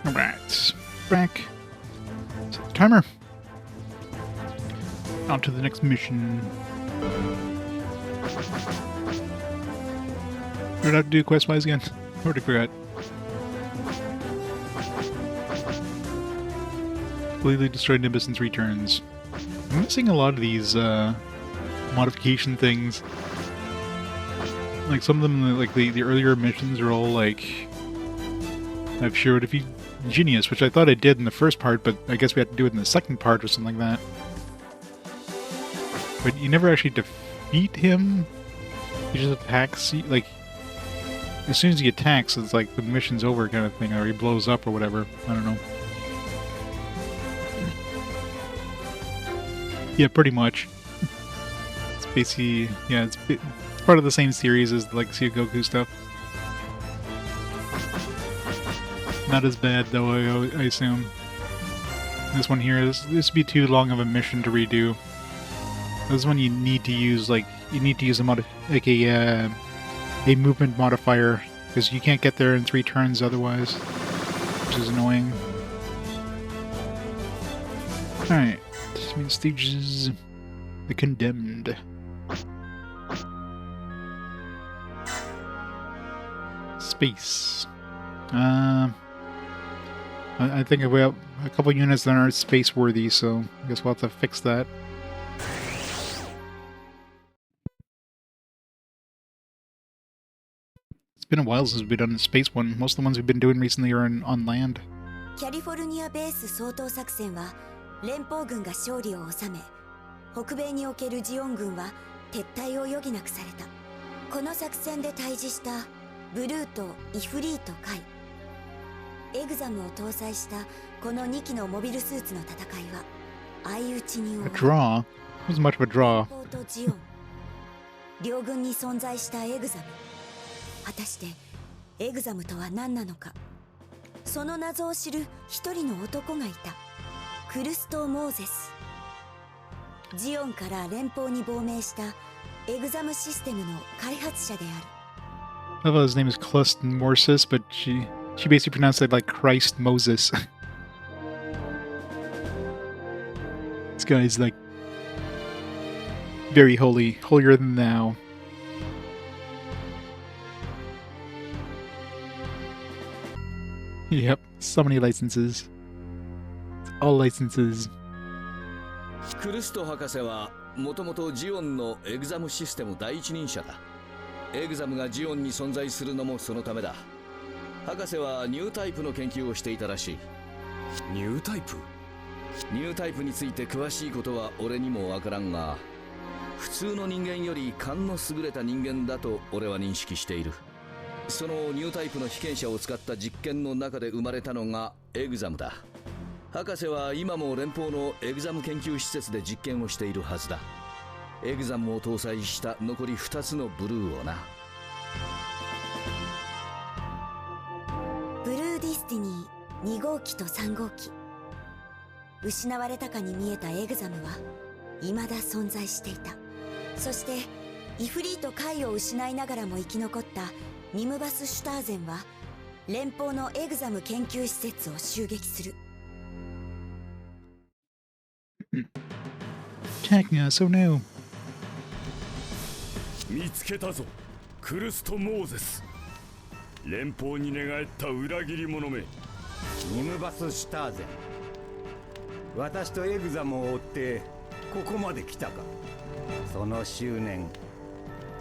Alright, back. Set the timer. On to the next mission. What did I have to do quest-wise again? I already forgot. Completely destroyed Nimbus in 3 turns. I'm missing a lot of these modification things. Like some of them, like the earlier missions are all like, I've shared if you genius, which I thought I did in the first part, but I guess we had to do it in the second part or something like that. But you never actually defeat him. He just attacks. Like as soon as he attacks, it's like the mission's over kind of thing, or he blows up or whatever. I don't know. Yeah, pretty much. It's basically, yeah, it's part of the same series as the Legacy of Goku stuff. Not as bad though, I assume. This one here, this would be too long of a mission to redo. This one you need to use a movement modifier, because you can't get there in 3 turns otherwise, which is annoying. Alright. Main stages, the Condemned. Space. I think we have a couple units that aren't space worthy, so I guess we'll have to fix that. It's been a while since we've done a space one. Most of the ones we've been doing recently are on land. 連邦軍が勝利を収め、北米におけるジオン軍は撤退を余儀なくされた。この作戦で対峙したブルーとイフリート海、エグザムを搭載したこの2機のモビルスーツの戦いは相打ちに終わる。Draw? Wasn't much of a draw. ジオン、両軍に存在したエグザム。果たしてエグザムとは何なのか。その謎を知る一人の男がいた。クルスト・モーゼス。ジオンから連邦に亡命したエグザムシステムの開発者である。I thought his name is Clust Morsis, but she basically pronounced it like Christ Moses. This guy's like very holy, holier than thou. Yep, so many licenses. All licenses. クルスト博士はもともとジオンのエグザムシステム第一人者だ。エグザムがジオンに存在するのもそのためだ。博士はニュータイプの研究をしていたらしい。ニュータイプ？ニュータイプについて詳しいことは俺にもわからんが、普通の人間より勘の優れた人間だと俺は認識している。そのニュータイプの被験者を使った実験の中で生まれたのがエグザムだ。博士は今も連邦のエグザム研究施設で実験をしているはずだ。エグザムを搭載した残り2つのブルーをな。ブルーディスティニー2号機と3号機。失われたかに見えたエグザムは未だ存在していた。そしてイフリート海を失いながらも生き残ったニムバス・シュターゼンは連邦のエグザム研究施設を襲撃する。Attacking us, oh no. 見つけたぞ、クルスト・モーゼス。連邦に寝返った裏切り者め。ニムバス・シュターゼン。私とエグザムを追ってここまで来たか。その執念、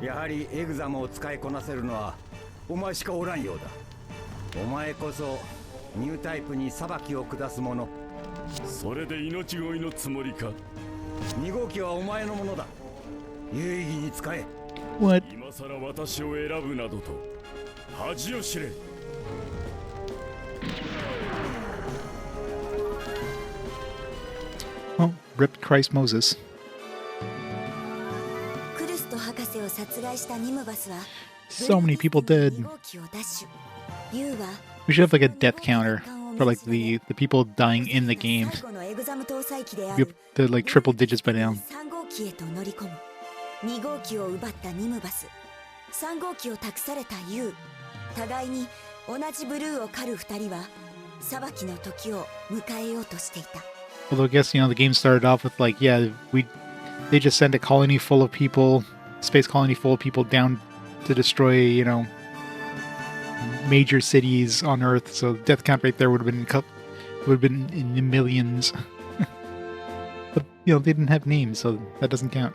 やはりエグザムを使いこなせるのはお前しかおらんようだ。お前こそニュータイプに裁きを下す者。それで命乞いのつもりか。2号機はお前のものだ。有意義に使え。What? 今さら私を選ぶなどと恥を知れ。Oh, ripped Christ Moses. クルスト博士を殺害したニムバスは So many people dead. 2号機を奪取。ユウは We should have like a death counter for like the people dying in the game. 最後のエグザム搭載機であ We る have to like triple digits by now. 3号機へと乗り込む。2号機を奪ったニムバス、3号機を託されたユウ。互いに同じブルーを狩る2人は裁きの時を迎えようとしていた。 Although I guess, the game started off with like, yeah, they just sent a colony full of people, space colony full of people down to destroy, major cities on Earth. So the death count right there would have been in the millions. But they didn't have names, so that doesn't count.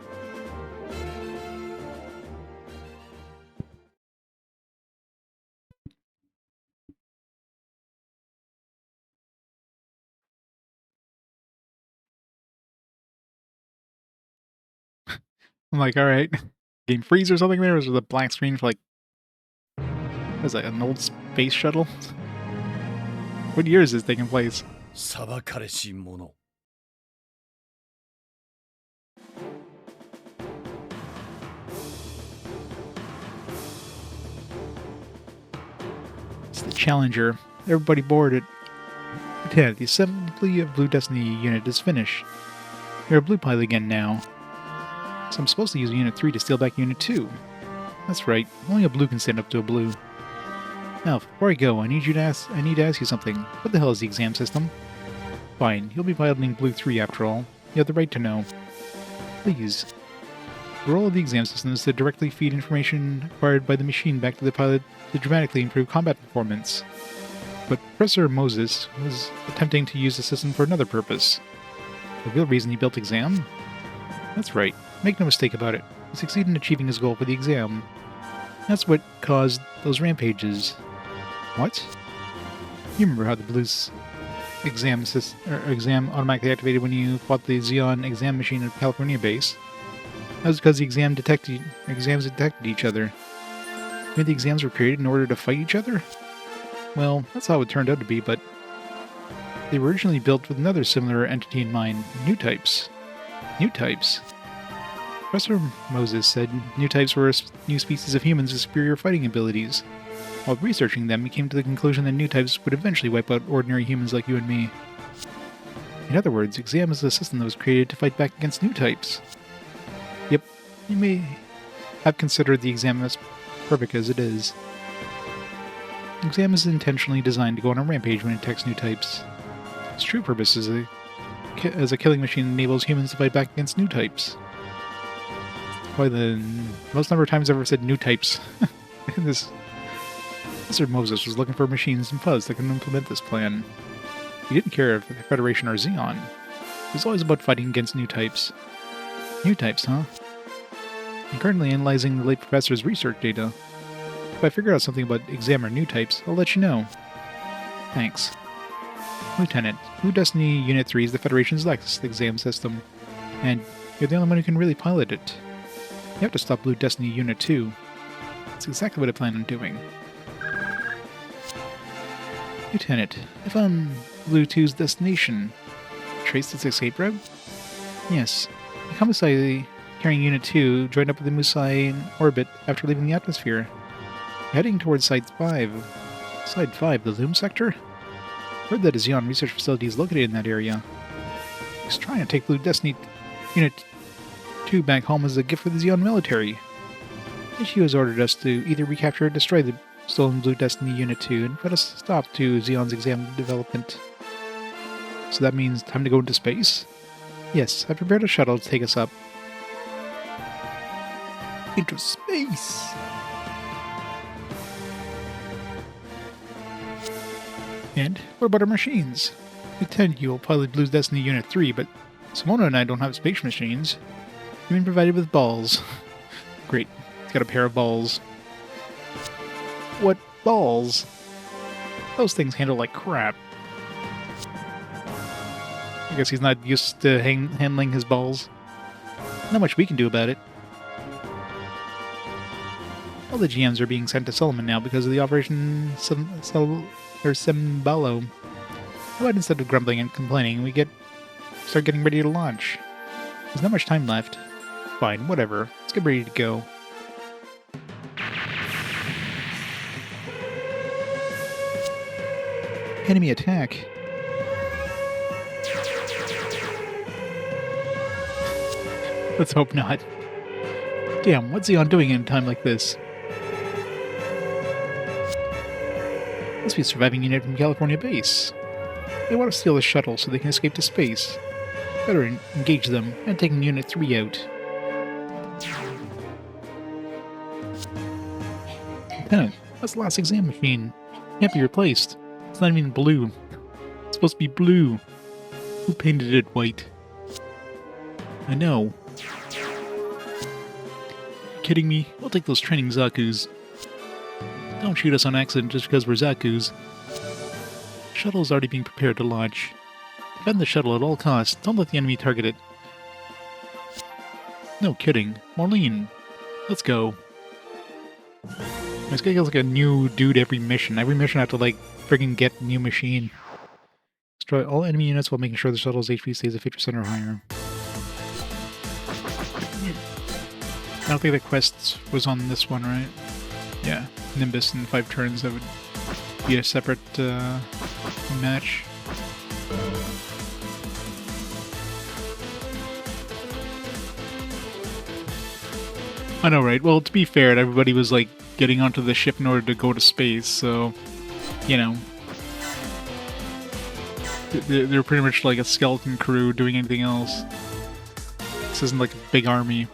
I'm like, all right, game freeze or something there? Was there a black screen for like, what is that, an old space shuttle? What year is this taking place? 裁かれし者 It's the Challenger. Everybody board it. Lieutenant, the assembly of Blue Destiny unit is finished. You're a blue pilot again now. So I'm supposed to use Unit 3 to steal back Unit 2. That's right. Only a blue can stand up to a blue. Now, before I go, I need to ask you something. What the hell is the exam system? Fine, you'll be piloting Blue 3 after all. You have the right to know. Please. The role of the exam system is to directly feed information acquired by the machine back to the pilot to dramatically improve combat performance. But Professor Moses was attempting to use the system for another purpose. The real reason he built exam? That's right. Make no mistake about it. He succeeded in achieving his goal for the exam. That's what caused those rampages. What? You remember how the Blue's exam automatically activated when you fought the Xeon exam machine at California base? That was because the exams detected each other. Maybe the exams were created in order to fight each other? Well, that's how it turned out to be, but they were originally built with another similar entity in mind, new types. New types? Professor Moses said new types were a new species of humans with superior fighting abilities. While researching them, he came to the conclusion that new types would eventually wipe out ordinary humans like you and me. In other words, exam is a system that was created to fight back against new types. Yep, you may have considered the exam as perfect as it is. Exam is intentionally designed to go on a rampage when it attacks new types. Its true purpose is as a killing machine enables humans to fight back against new types. Probably the most number of times I've ever said new types. Professor Moses was looking for machines and fuzz that can implement this plan. He didn't care if the Federation or Xeon. It was always about fighting against new types. New types, huh? I'm currently analyzing the late professor's research data. If I figure out something about exam or new types, I'll let you know. Thanks. Lieutenant, Blue Destiny Unit 3 is the Federation's latest exam system, and you're the only one who can really pilot it. You have to stop Blue Destiny Unit 2. That's exactly what I plan on doing. Lieutenant, I found Blue 2's destination. Traced its escape route? Yes. The Kamisai carrying Unit 2 joined up with the Musai in orbit after leaving the atmosphere. Heading towards Site 5. Site 5, the Loom sector? Heard that a Xeon research facility is located in that area. He's trying to take Blue Destiny Unit 2 back home as a gift for the Xeon military. Ishii has ordered us to either recapture or destroy the stolen Blue Destiny Unit 2 and put a stop to Xeon's exam development. So that means time to go into space? Yes, I prepared a shuttle to take us up. Into space! And what about our machines? Lieutenant, you will pilot Blue Destiny Unit 3, but Simona and I don't have space machines. You've been provided with balls. Great. He's got a pair of balls. What balls? Those things handle like crap. I guess he's not used to handling his balls. Not much we can do about it. All the GMs are being sent to Solomon now because of the Operation Sembalo. How about instead of grumbling and complaining, we start getting ready to launch? There's not much time left. Fine, whatever. Let's get ready to go. Enemy attack. Let's hope not. Damn, what's Xeon doing in a time like this? Must be a surviving unit from California base. They want to steal the shuttle so they can escape to space. Better engage them and take Unit 3 out. Lieutenant, that's the last exam machine. Can't be replaced. It's not even blue. It's supposed to be blue. Who painted it white? I know. Kidding me? We'll take those training Zaku's. Don't shoot us on accident just because we're Zaku's. The shuttle's already being prepared to launch. Defend the shuttle at all costs. Don't let the enemy target it. No kidding. Marlene, let's go. This guy gets like a new dude every mission. Every mission I have to like friggin' get a new machine. Destroy all enemy units while making sure the shuttle's HP stays at 50% or higher. I don't think that quest was on this one, right? Yeah, Nimbus in 5 turns, that would be a separate match. I know, right? Well, to be fair, everybody was like getting onto the ship in order to go to space, so, you know. They're pretty much like a skeleton crew doing anything else. This isn't like a big army.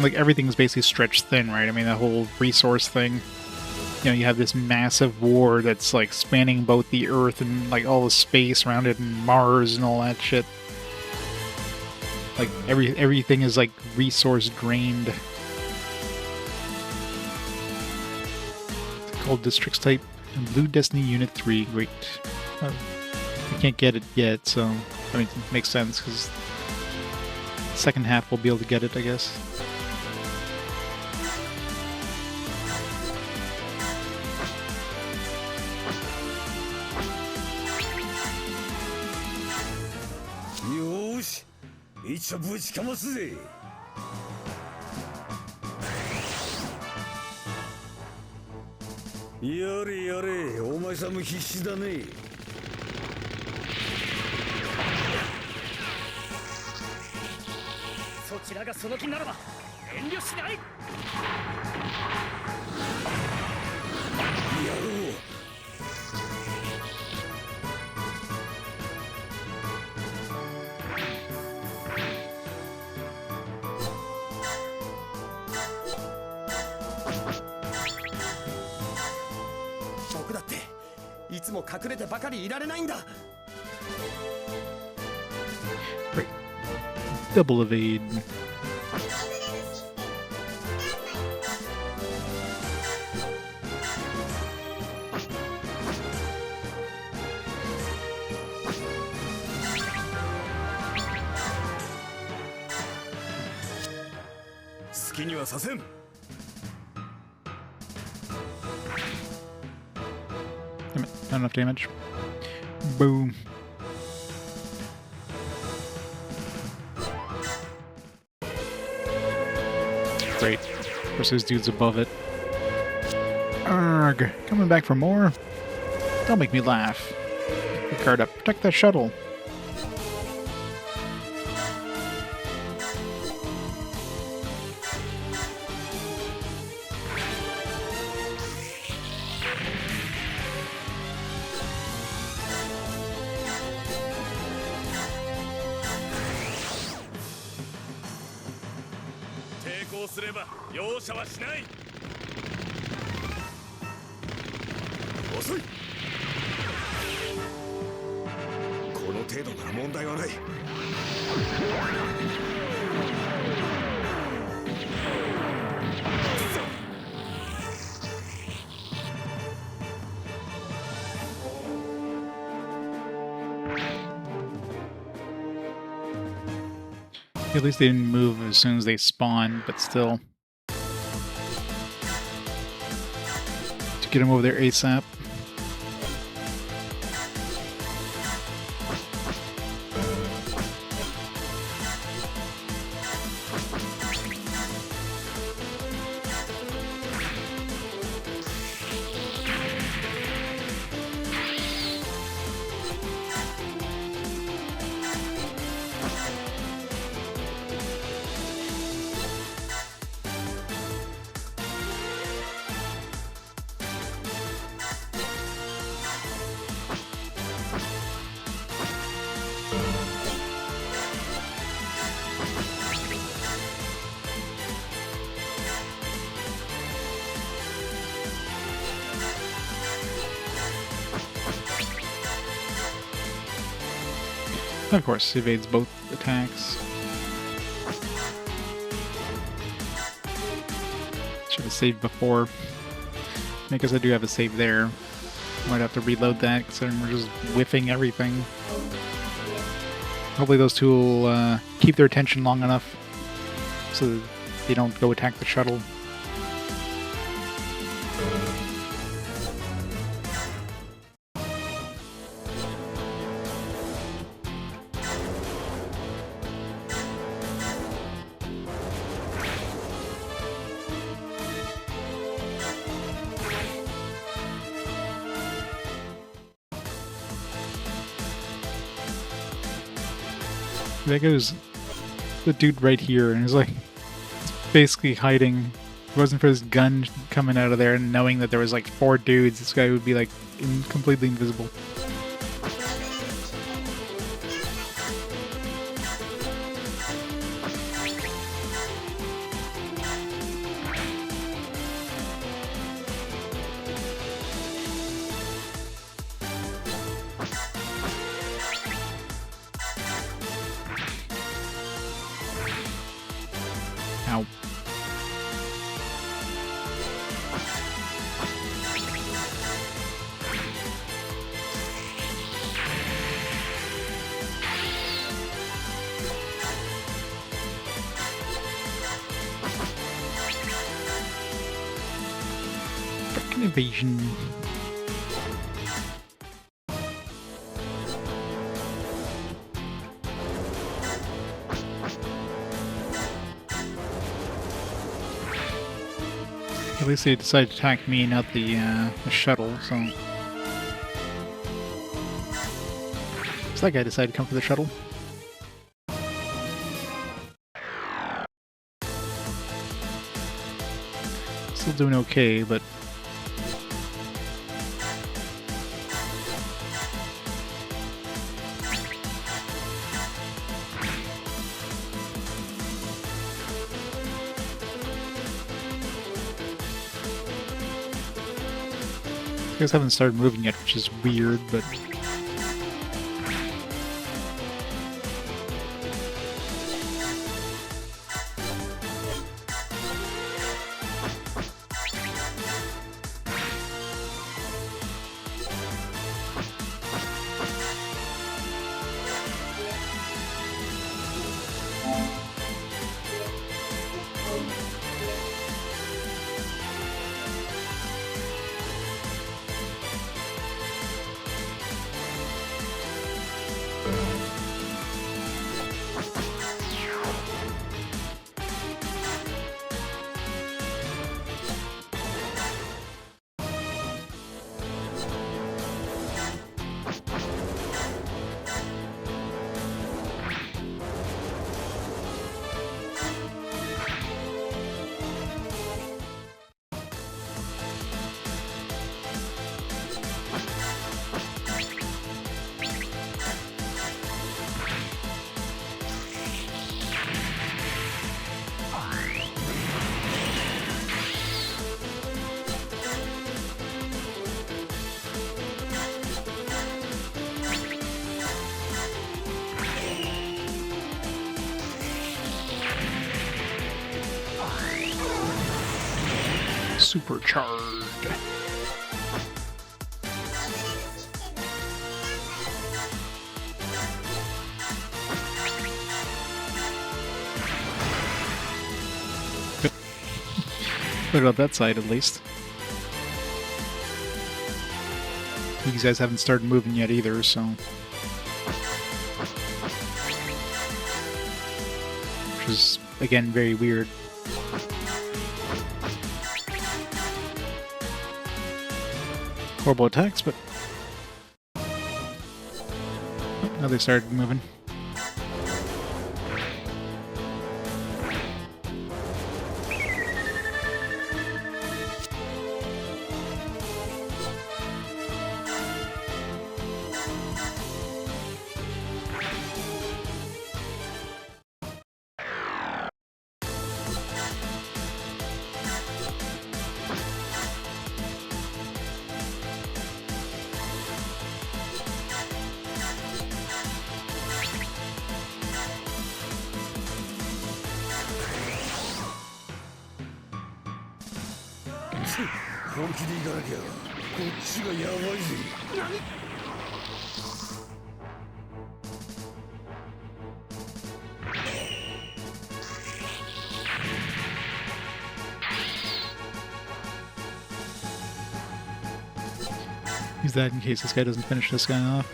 Like, everything's basically stretched thin, right? I mean, the whole resource thing. You know, you have this massive war that's, like, spanning both the Earth and, like, all the space around it and Mars and all that shit. Like, everything is, like, resource drained. It's called Districts Type and Blue Destiny Unit 3. Wait. We can't get it yet, so... I mean, it makes sense, because... second half we'll be able to get it, I guess.一応ぶちかますぜ。やれやれ、お前さんも必死だね。そちらがその気ならば遠慮しない。やろう。いつも隠れてばかりいられないんだ。Right. Double evade. His 気にはさせん。Not enough damage. Boom. Great. Of course, there's dudes above it. Arrgh. Coming back for more? Don't make me laugh. Get guard up. Protect that shuttle. At least they didn't move as soon as they spawned, but still. To get them over there ASAP. Of course, evades both attacks. Should have saved before. Because I do have a save there. Might have to reload that considering we're just whiffing everything. Hopefully those two will keep their attention long enough so that they don't go attack the shuttle. There goes the dude right here, and he's like basically hiding. If it wasn't for this gun coming out of there and knowing that there was like 4 dudes, this guy would be like completely invisible. Ow. Frickin' evasion. At least they decided to attack me, not the shuttle, so... So that guy decided to come for the shuttle. Still doing okay, but... You guys haven't started moving yet, which is weird, but... Supercharged. What about that side, at least? You guys haven't started moving yet either, so... Which is, again, very weird. Horrible attacks, but... Oh, now they started moving. 本気で行かなきゃこっちがやばいぜ。Use that in case this guy doesn't finish this guy off.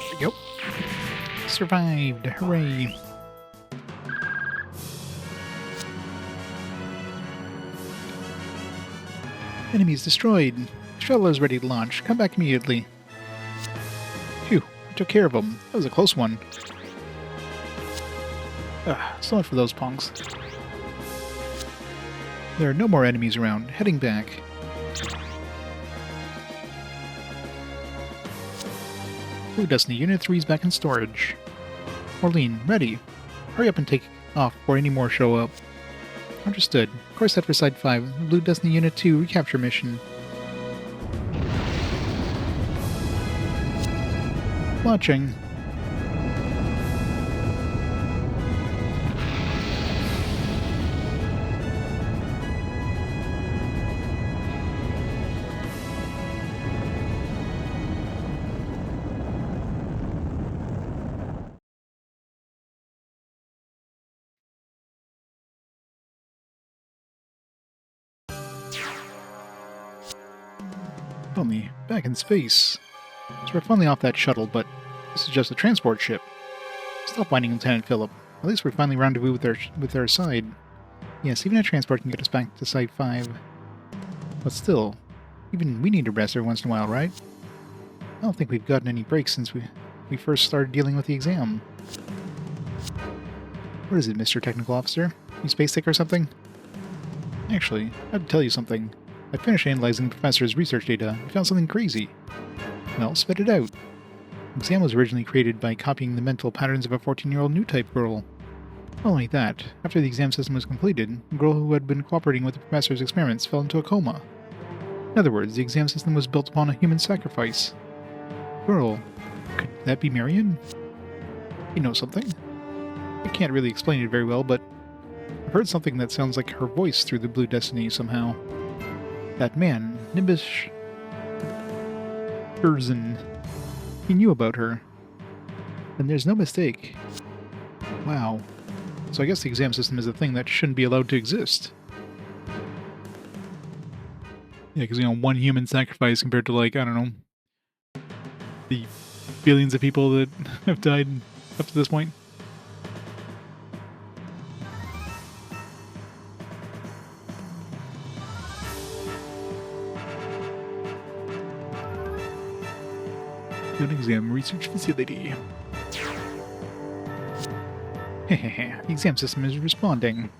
There we go. Survived! Hooray! Enemies destroyed. Shuttle is ready to launch. Come back immediately. Phew, I took care of them. That was a close one. So much for those punks. There are no more enemies around. Heading back. Blue Destiny Unit 3 is back in storage. Orlean, ready. Hurry up and take off before any more show up. Understood. Course set for Side 5. Blue Destiny Unit 2 recapture mission. Launching. Only back in space. So we're finally off that shuttle, but this is just a transport ship. Stop whining, Lieutenant Philip. At least we're finally rendezvous with our side. Yes, even a transport can get us back to Site 5. But still, even we need to rest every once in a while, right? I don't think we've gotten any breaks since we first started dealing with the exam. What is it, Mr. Technical Officer? You space sick or something? Actually, I have to tell you something. I finished analyzing the professor's research data and found something crazy. Well, spit it out. The exam was originally created by copying the mental patterns of a 14-year-old new-type girl. Not only that, after the exam system was completed, the girl who had been cooperating with the professor's experiments fell into a coma. In other words, the exam system was built upon a human sacrifice. Girl, could that be Marion? You know something? I can't really explain it very well, but I've heard something that sounds like her voice through the Blue Destiny somehow. That man, Nimbus Urzen, he knew about her. And there's no mistake. Wow. So I guess the exam system is a thing that shouldn't be allowed to exist. Yeah, because, you know, one human sacrifice compared to, like, I don't know, the billions of people that have died up to this point. Gun Exam Research Facility. Hehehe, the exam system is responding.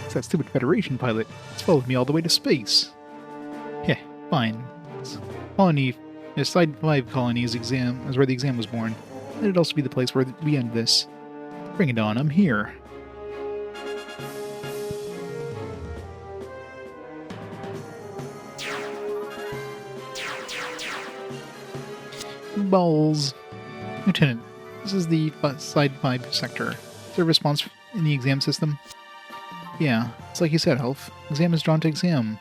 It's that stupid Federation pilot. It's followed me all the way to space. Heh, fine. Side 5 colony's exam is where the exam was born. Let it also be the place where we end this. Bring it on, I'm here. Balls. Lieutenant, this is the Side 5 sector. Is there a response in the exam system? Yeah, it's like you said, Elf. Exam is drawn to exam.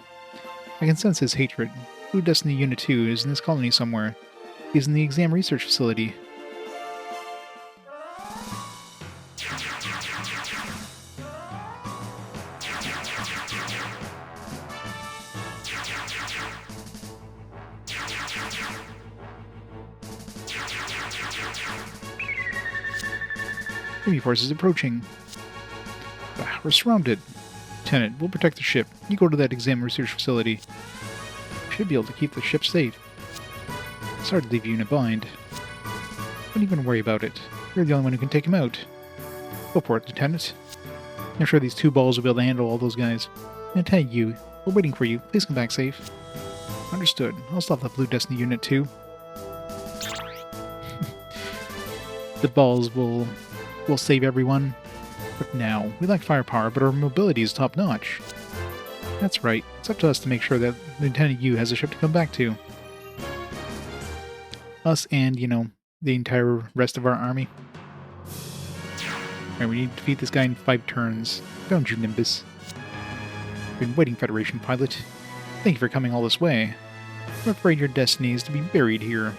I can sense his hatred. Blue Destiny Unit 2 is in this colony somewhere. He's in the exam research facility. Enemy forces approaching. We're surrounded. Lieutenant, we'll protect the ship. You go to that exam research facility. We should be able to keep the ship safe. Sorry to leave you in a bind. Don't even worry about it. You're the only one who can take him out. Go for it, Lieutenant. I'm sure these two balls will be able to handle all those guys. And tag you. We're waiting for you. Please come back safe. Understood. I'll stop the Blue Destiny Unit 2. The balls will save everyone. But now, we lack firepower, but our mobility is top-notch. That's right. It's up to us to make sure that Lieutenant Yu has a ship to come back to. Us and, you know, the entire rest of our army. Alright, we need to defeat this guy in 5 turns. Don't you, Nimbus? Been waiting, Federation pilot. Thank you for coming all this way. I'm afraid your destiny is to be buried here.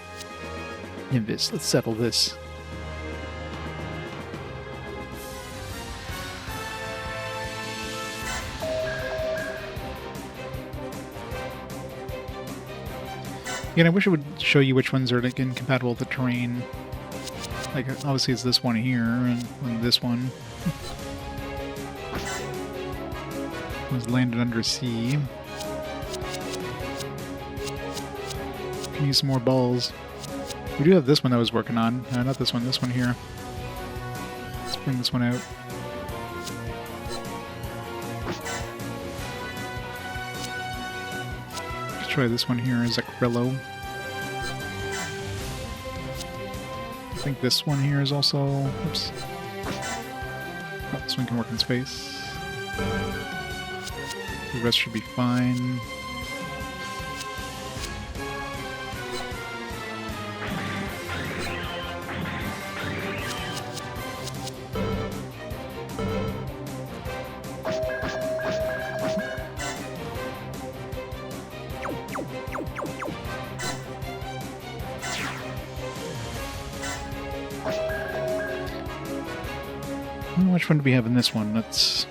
Nimbus, let's settle this. Again, I wish it would show you which ones are like incompatible with the terrain. Like, obviously it's this one here, and this one was landed under sea. Can use some more balls. We do have this one I was working on. Not this one, this one here. Let's bring this one out. Let's try this one here as a Krello. I think this one here is also... Oops. Oh, this one can work in space. The rest should be fine. Which one do we have in this one? It's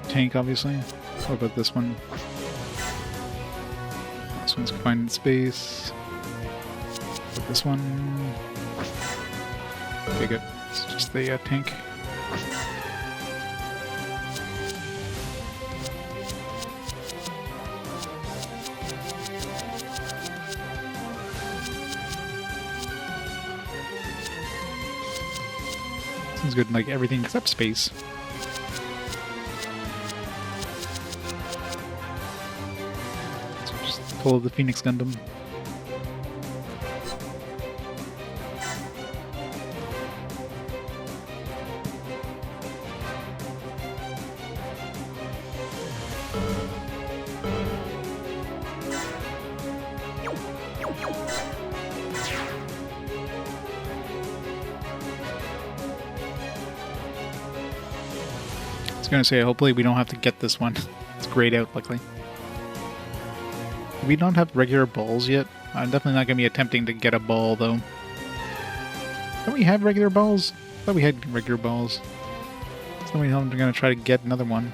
tank, obviously. What about this one? This one's confined in space. What about this one? Okay, good. It's just the tank. Sounds good in like everything except space. So just pull the Phoenix Gundam. I was gonna say, hopefully we don't have to get this one. It's grayed out, luckily. We don't have regular balls yet. I'm definitely not gonna be attempting to get a ball, though. Don't we have regular balls? I thought we had regular balls. So I'm gonna try to get another one.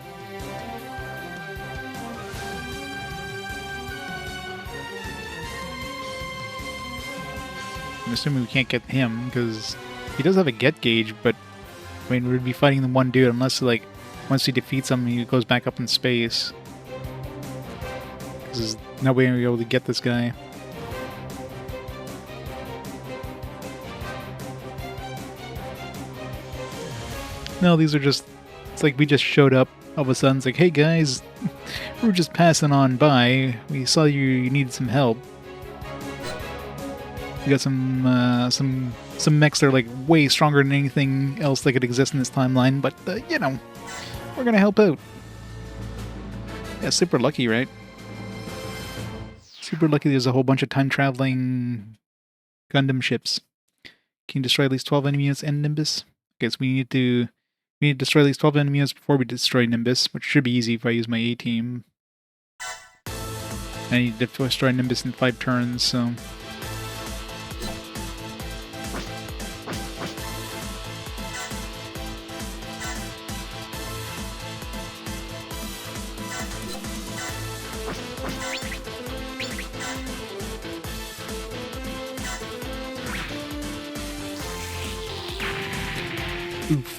I'm assuming we can't get him, because he does have a get gauge, but I mean, we'd be fighting the one dude unless, like, once he defeats him, he goes back up in space. There's no way we'll be able to get this guy. No, these are just... It's like we just showed up. All of a sudden, it's like, hey guys, we were just passing on by. We saw you needed some help. We got some mechs that are like way stronger than anything else that could exist in this timeline, but, you know... We're gonna help out. Yeah, super lucky, right? Super lucky there's a whole bunch of time-traveling Gundam ships. Can you destroy at least 12 enemy units and Nimbus? Okay, so we need to destroy at least 12 enemy units before we destroy Nimbus, which should be easy if I use my A-team. I need to destroy Nimbus in 5 turns, so... Oof.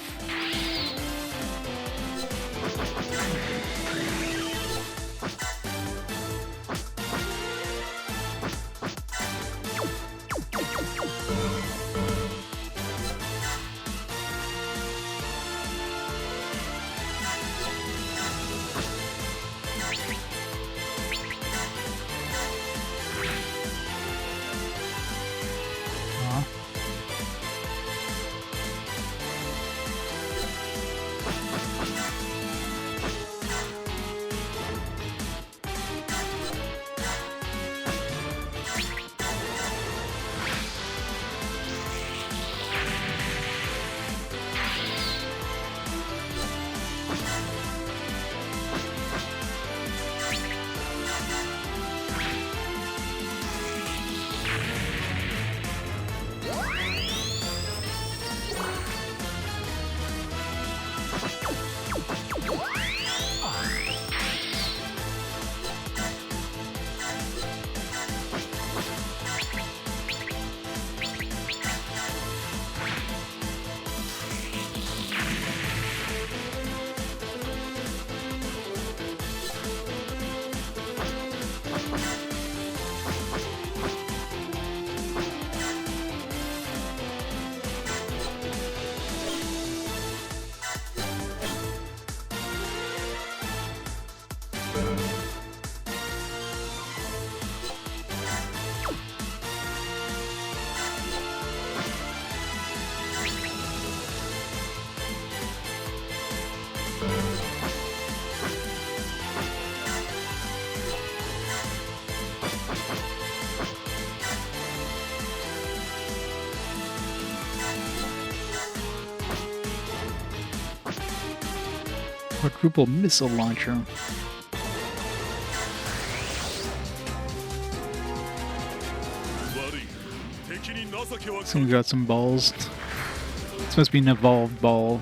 Quadruple missile launcher. Someone got some balls. This must be an evolved ball.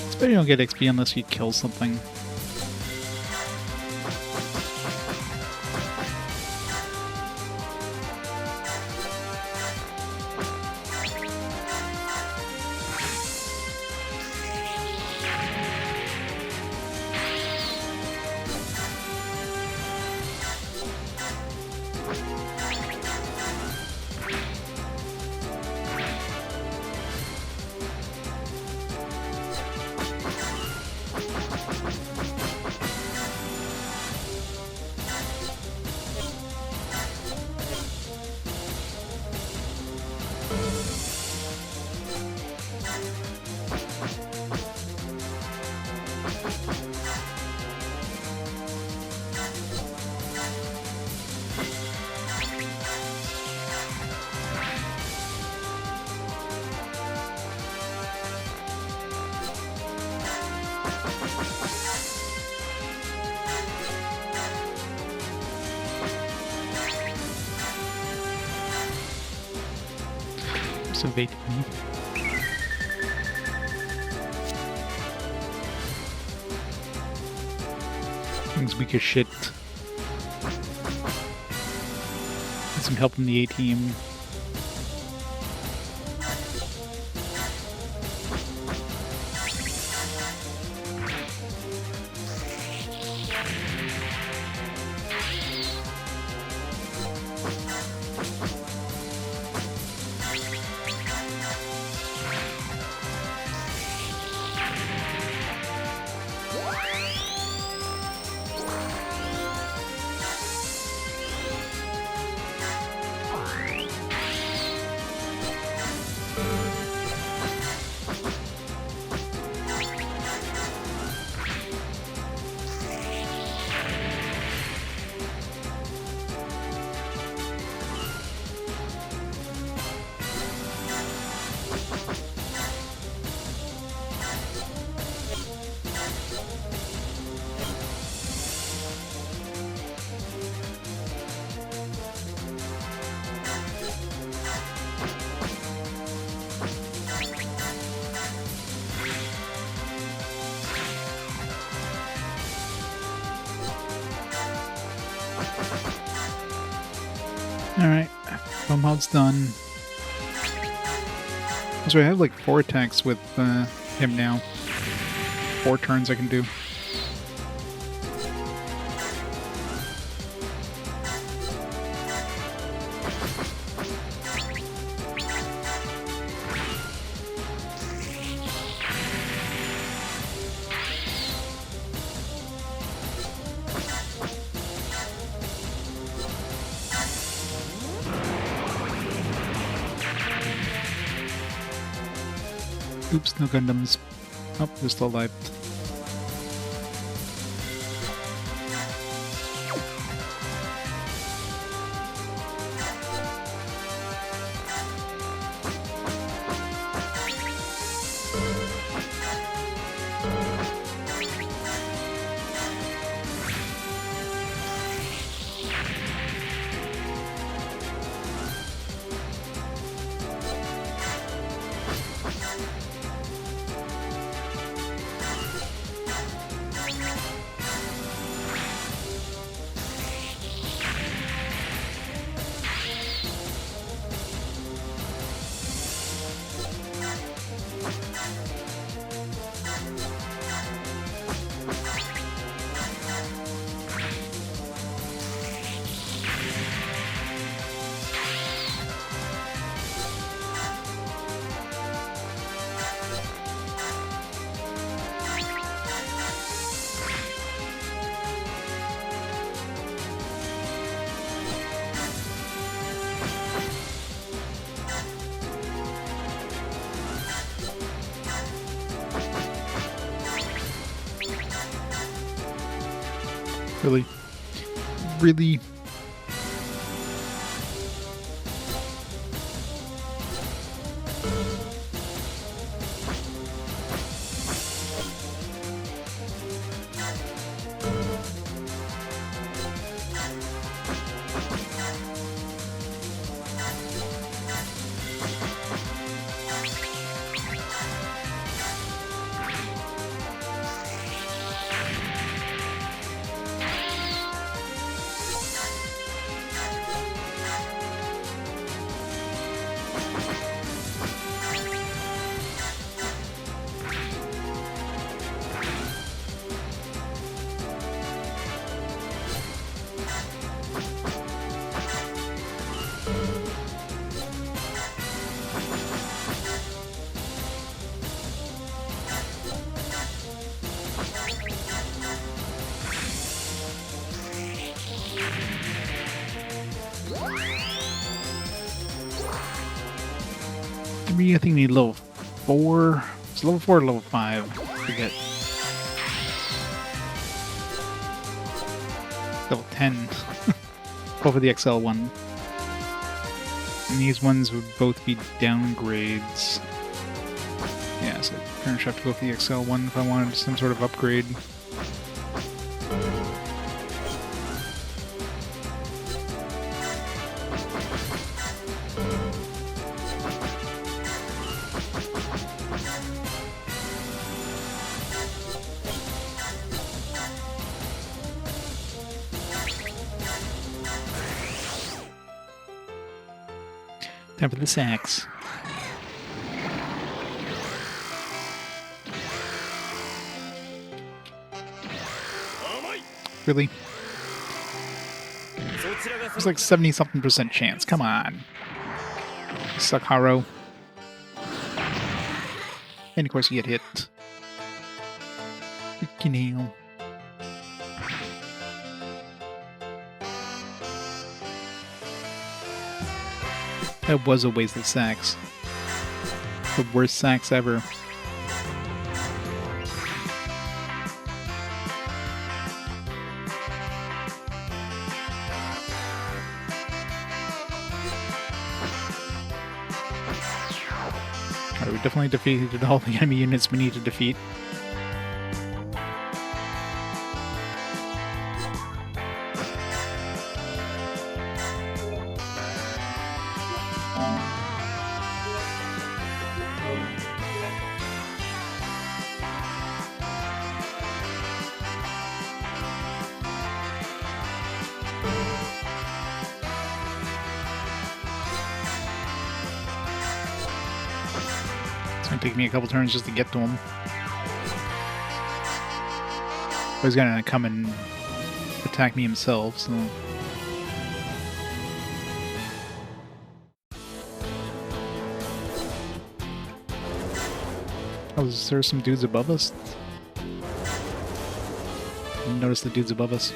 It's better you don't get XP unless you kill something. Evade me. Thing's weak as shit. Need some help from the A-team. Alright, Foamhound's done. So I have like 4 attacks with him now. 4 turns I can do. Oops, no Gundams. Oh, they're still alive. Really? Really? I think we need level 4. It's level 4 or level 5 to get level 10. Over the XL one. And these ones would both be downgrades. Yeah, so I pretty much have to go for the XL one if I wanted some sort of upgrade. Time for the sacks. Really? It's like 70-something% chance. Come on. Suck, Haro. And of course you get hit. Freaking hell. That was a waste of sacks. The worst sacks ever. Alright, we definitely defeated all the enemy units we need to defeat. It's gonna take me a couple turns just to get to him. But he's gonna come and attack me himself, so... Oh, is there some dudes above us? Didn't notice the dudes above us.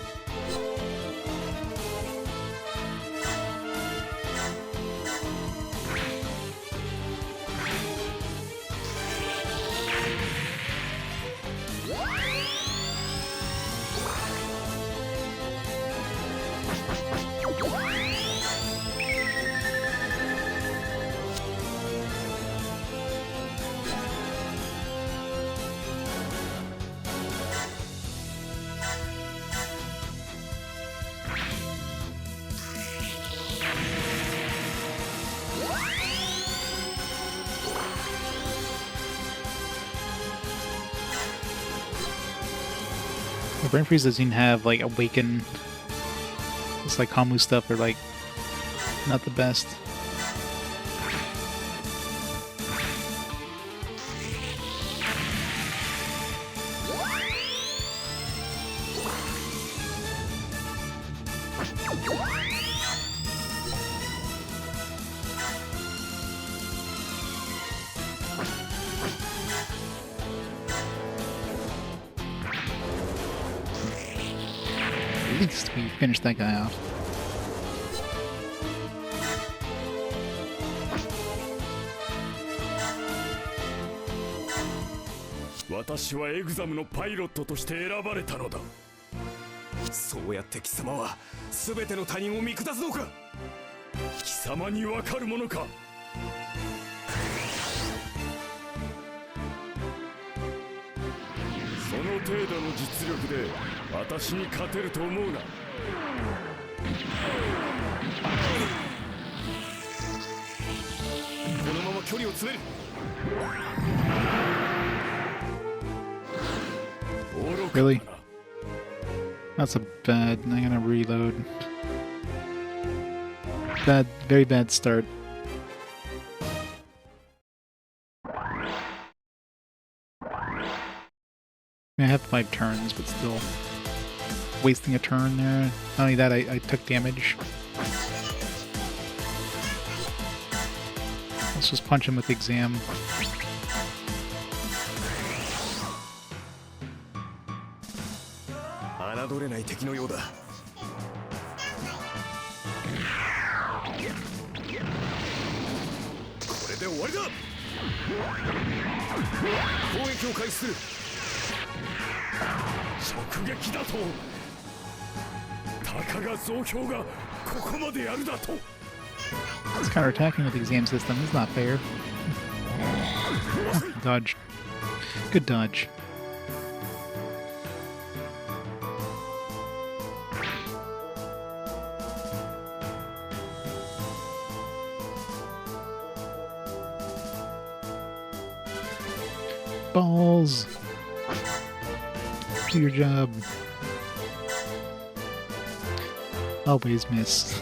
The Brain Freeze doesn't even have, like, Awaken. It's like Kamu stuff are, like, not the best. At least we finished that guy off. そうやって貴様は全ての他人を見下すのか。貴様にわかるものか。その程度の実力で私に勝てると思うな。このまま距離を詰める。Really? That's a bad. I'm gonna reload. Bad, very bad start. I have 5 turns, but still wasting a turn there. Not only that, I took damage. Let's just punch him with the exam. This counterattacking with the exam system is not fair. Dodge. Good dodge. Balls! Do your job. Always miss.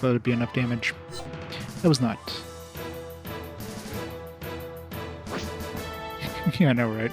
Thought it'd be enough damage. That was not. Yeah, I know, right?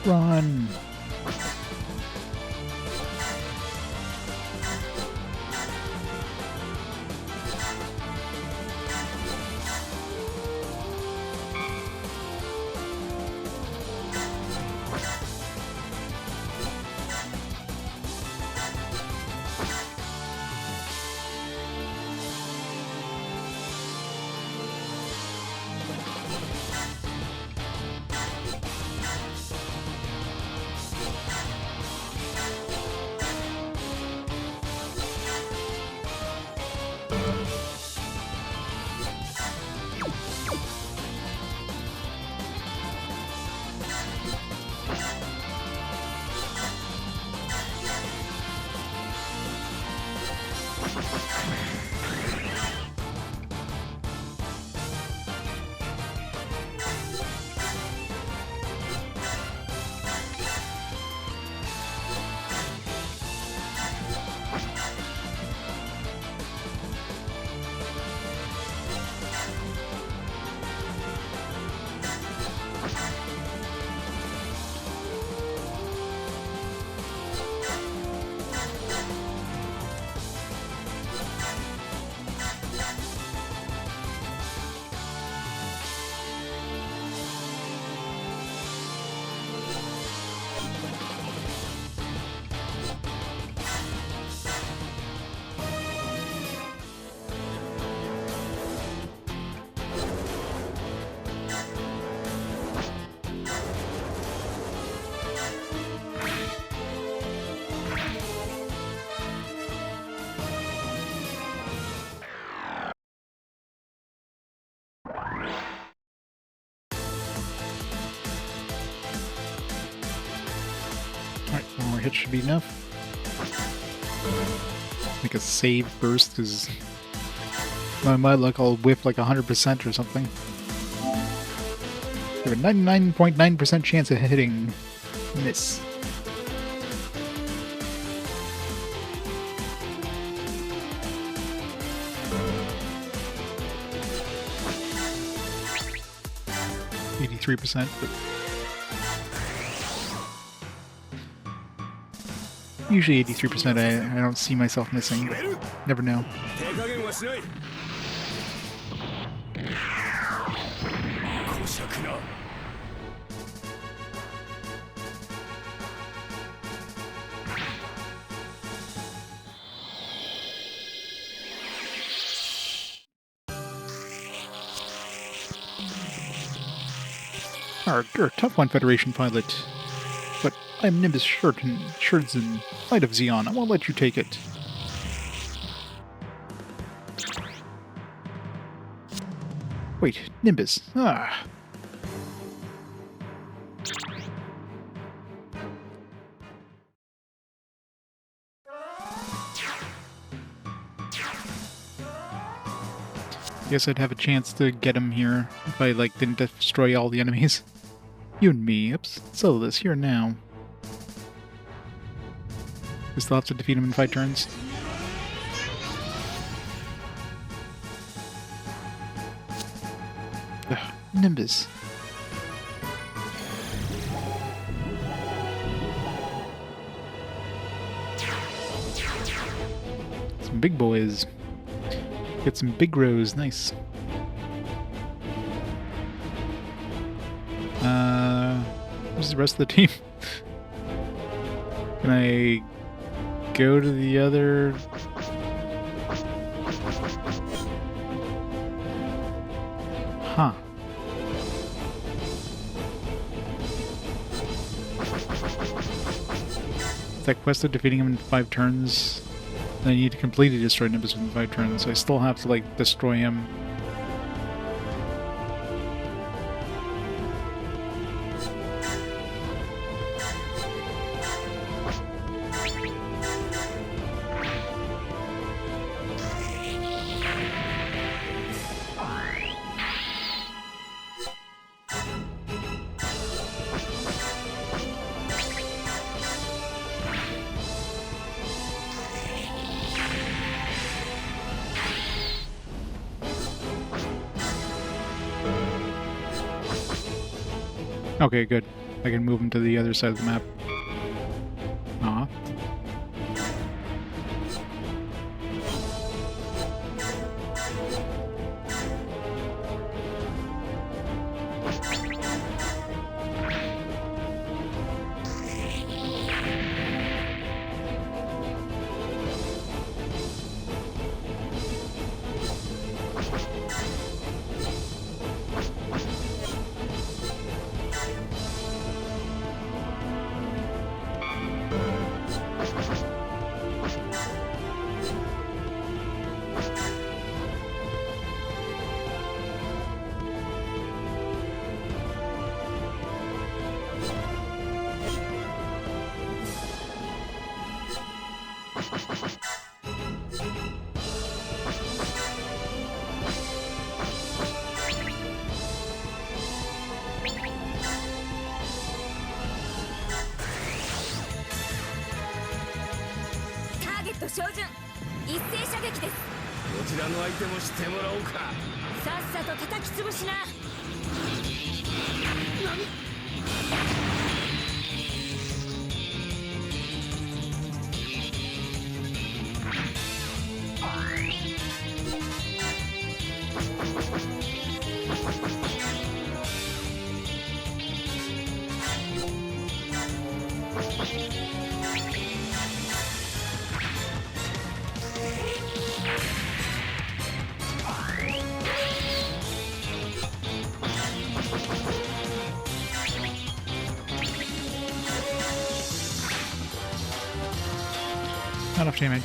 Run! hits should be enough. Like a save burst, because by my luck I'll whiff like 100% or something. You have a 99.9% chance of hitting. Miss. %, but usually 83% I don't see myself missing. Never know. 手加減はしない。小尺な。You're a tough one, Federation pilot. But I'm Nimbus Shurzen, Light of Xeon. I won't let you take it. Wait, Nimbus. Ah. Guess I'd have a chance to get him here if I, like, didn't destroy all the enemies. You and me, oops, settle this here now. We still have to defeat him in 5 turns. Ugh, Nimbus. Some big boys. Get some big rows, nice. Where's the rest of the team? Can I go to the other? Huh. Is that quest of defeating him in 5 turns? I need to completely destroy Nimbus in 5 turns, so I still have to, like, destroy him. Okay, good. I can move him to the other side of the map. Aw. Not enough damage.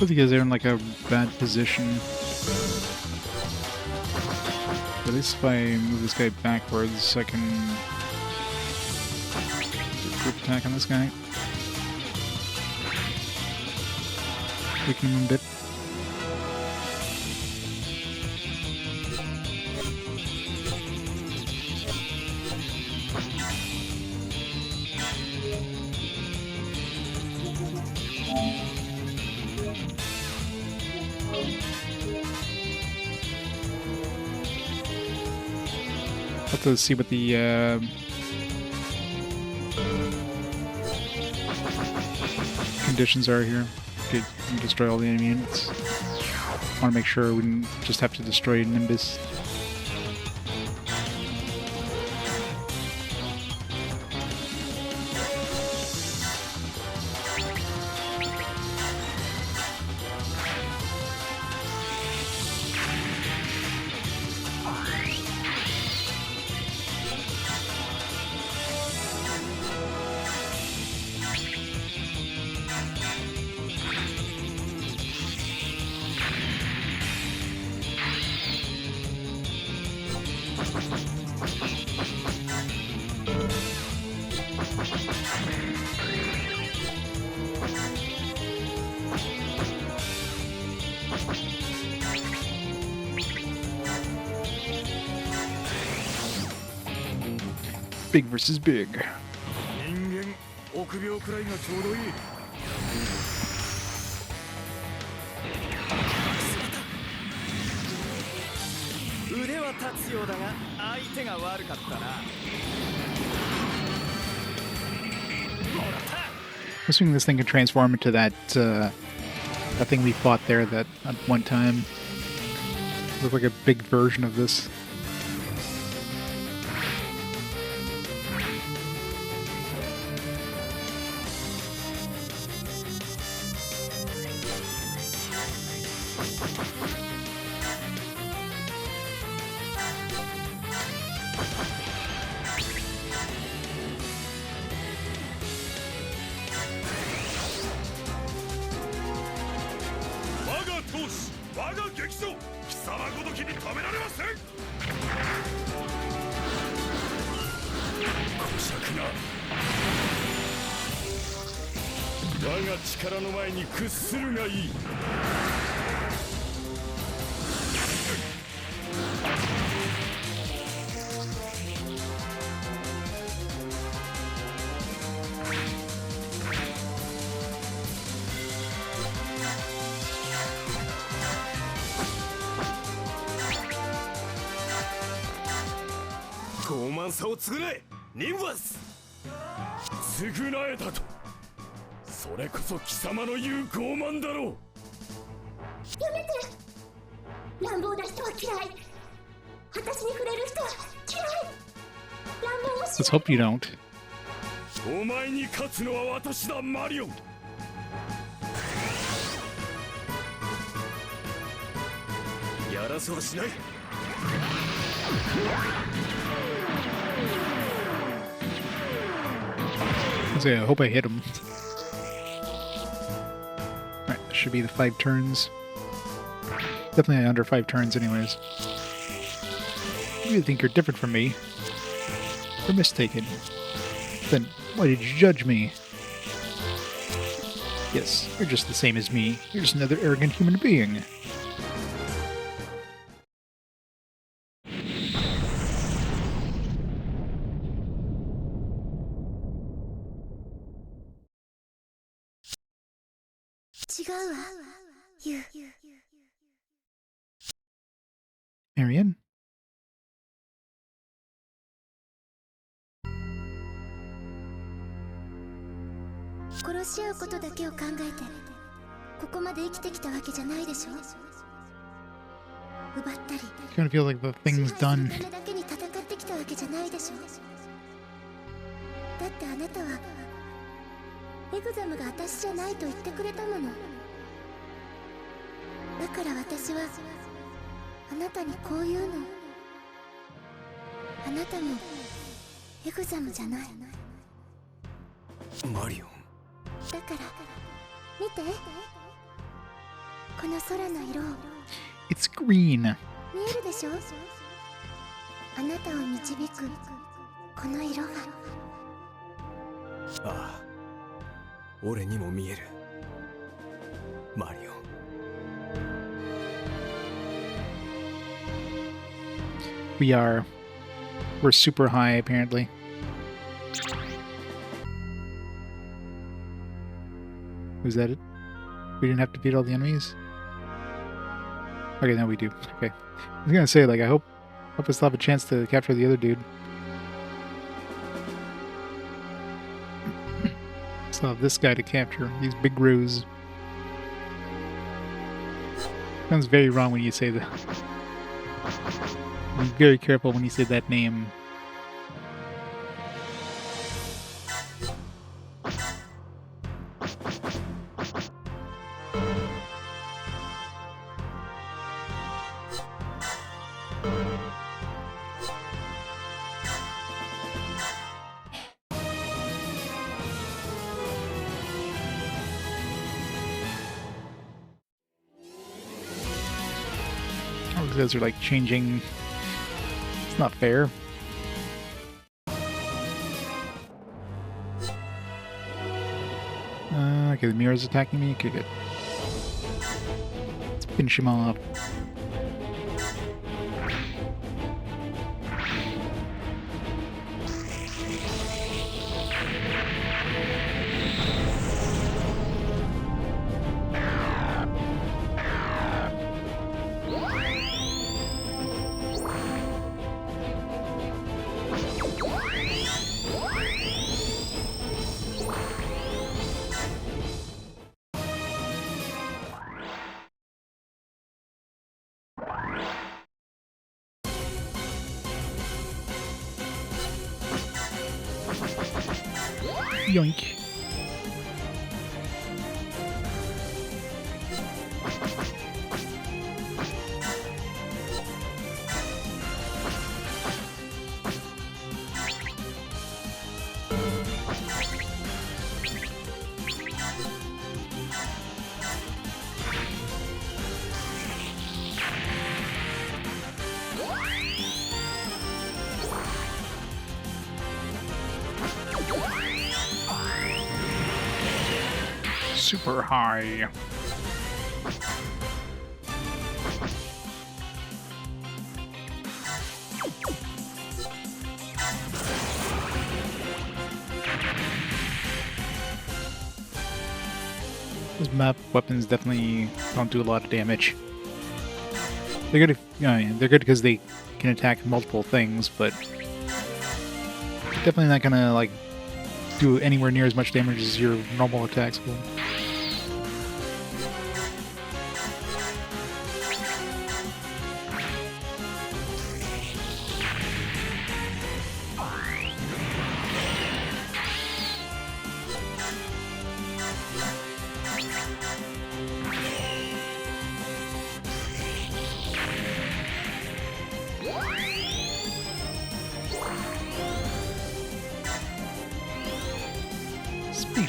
Because they're in like a bad position. At least if I move this guy backwards, I can do a group attack on this guy. Weaken him a bit. To see what the conditions are here. Okay, destroy all the enemy units. Want to make sure we didn't just have to destroy Nimbus. Big versus big. 人間臆病くらいがちょうどいい。腕は立つようだが相手が悪かったな。もらった。 Assuming this thing can transform into that that thing we fought there that at one time looked like a big version of this.償えたと。それこそ貴様の言う傲慢だろう。やめて。乱暴な人は嫌い。私に触れる人は嫌い。乱暴をし Let's hope you don't. お前に勝つのは私だ、マリオン。らすはしない。 I hope I hit him. Alright, that should be the 5 turns. Definitely under 5 turns anyways. You think you're different from me? You're mistaken. Then why did you judge me? Yes, you're just the same as me. You're just another arrogant human being. Marion? 殺し合うことだけを考えてここまで生きてきたわけじゃないでしょ。奪ったり Kind of feels like the thing's 支配 done. するためだけに戦ってきたわけじゃないでしょ。だってあなたはエグザムが私じゃないと言ってくれたもの。だから私はあなたにこう言うの。あなたもエグザムじゃない。マリオン。だから見て、この空の色を。 It's green. 見えるでしょ。あなたを導くこの色が。ああ、俺にも見える。マリオン。 We're super high apparently. Was that it? We didn't have to beat all the enemies? Okay, now we do. Okay. I was gonna say, like, I hope I still have a chance to capture the other dude. Still have this guy to capture. These big roos. Sounds very wrong when you say that. Be very careful when you say that name. Oh, these guys are like changing. It's not fair. Okay, the mirror's attacking me. Okay, good. Let's finish him off. Yoink. Super high. Those map weapons definitely don't do a lot of damage. They're good. They're good because they can attack multiple things, but definitely not gonna like do anywhere near as much damage as your normal attacks will.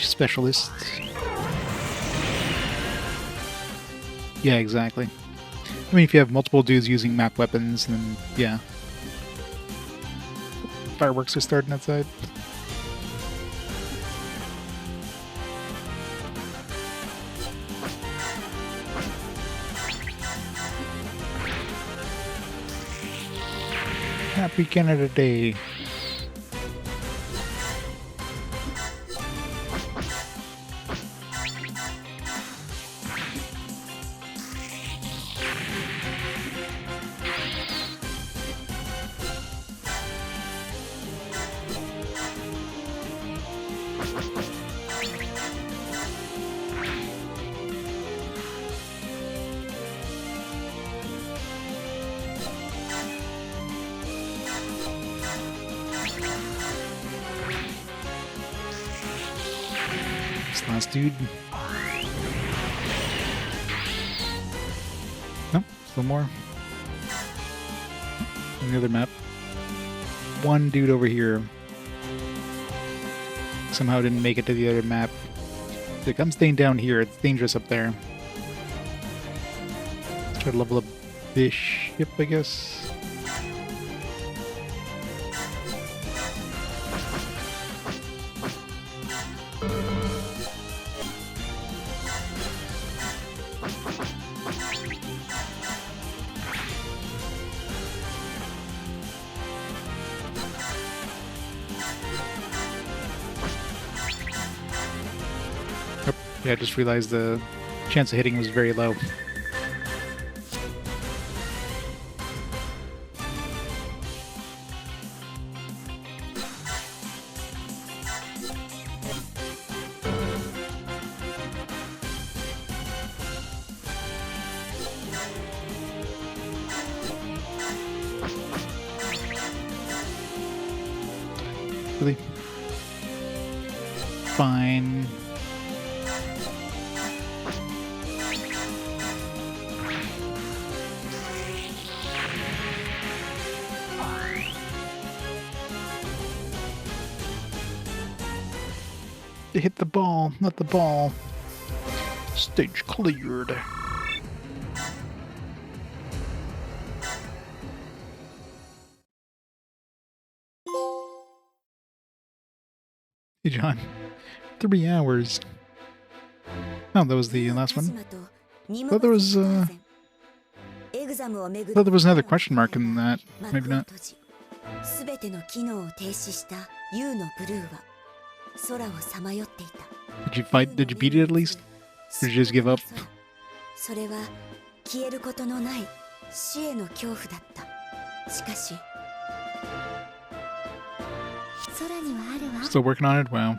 specialist. Yeah, exactly. I mean, if you have multiple dudes using map weapons, then yeah. Fireworks are starting outside. Happy Canada Day. This last dude. Nope, still more. On the other map. One dude over here. Somehow didn't make it to the other map. Like, I'm staying down here. It's dangerous up there. Let's try to level up this ship, I guess. Yeah, I just realized the chance of hitting was very low. Really? Fine. They hit the ball, not the ball. Stage cleared. Hey John, 3 hours. Oh, that was the last one. Thought there was thought there was another question mark in that. Maybe not. 全ての機能を停止した U のブルーは空をさまよっていた。 Did you fight? Did you beat it at least? Or did you just give up? それは消えることのない死への恐怖だった。しかし、空にはあるわ。 Still working on it? Wow.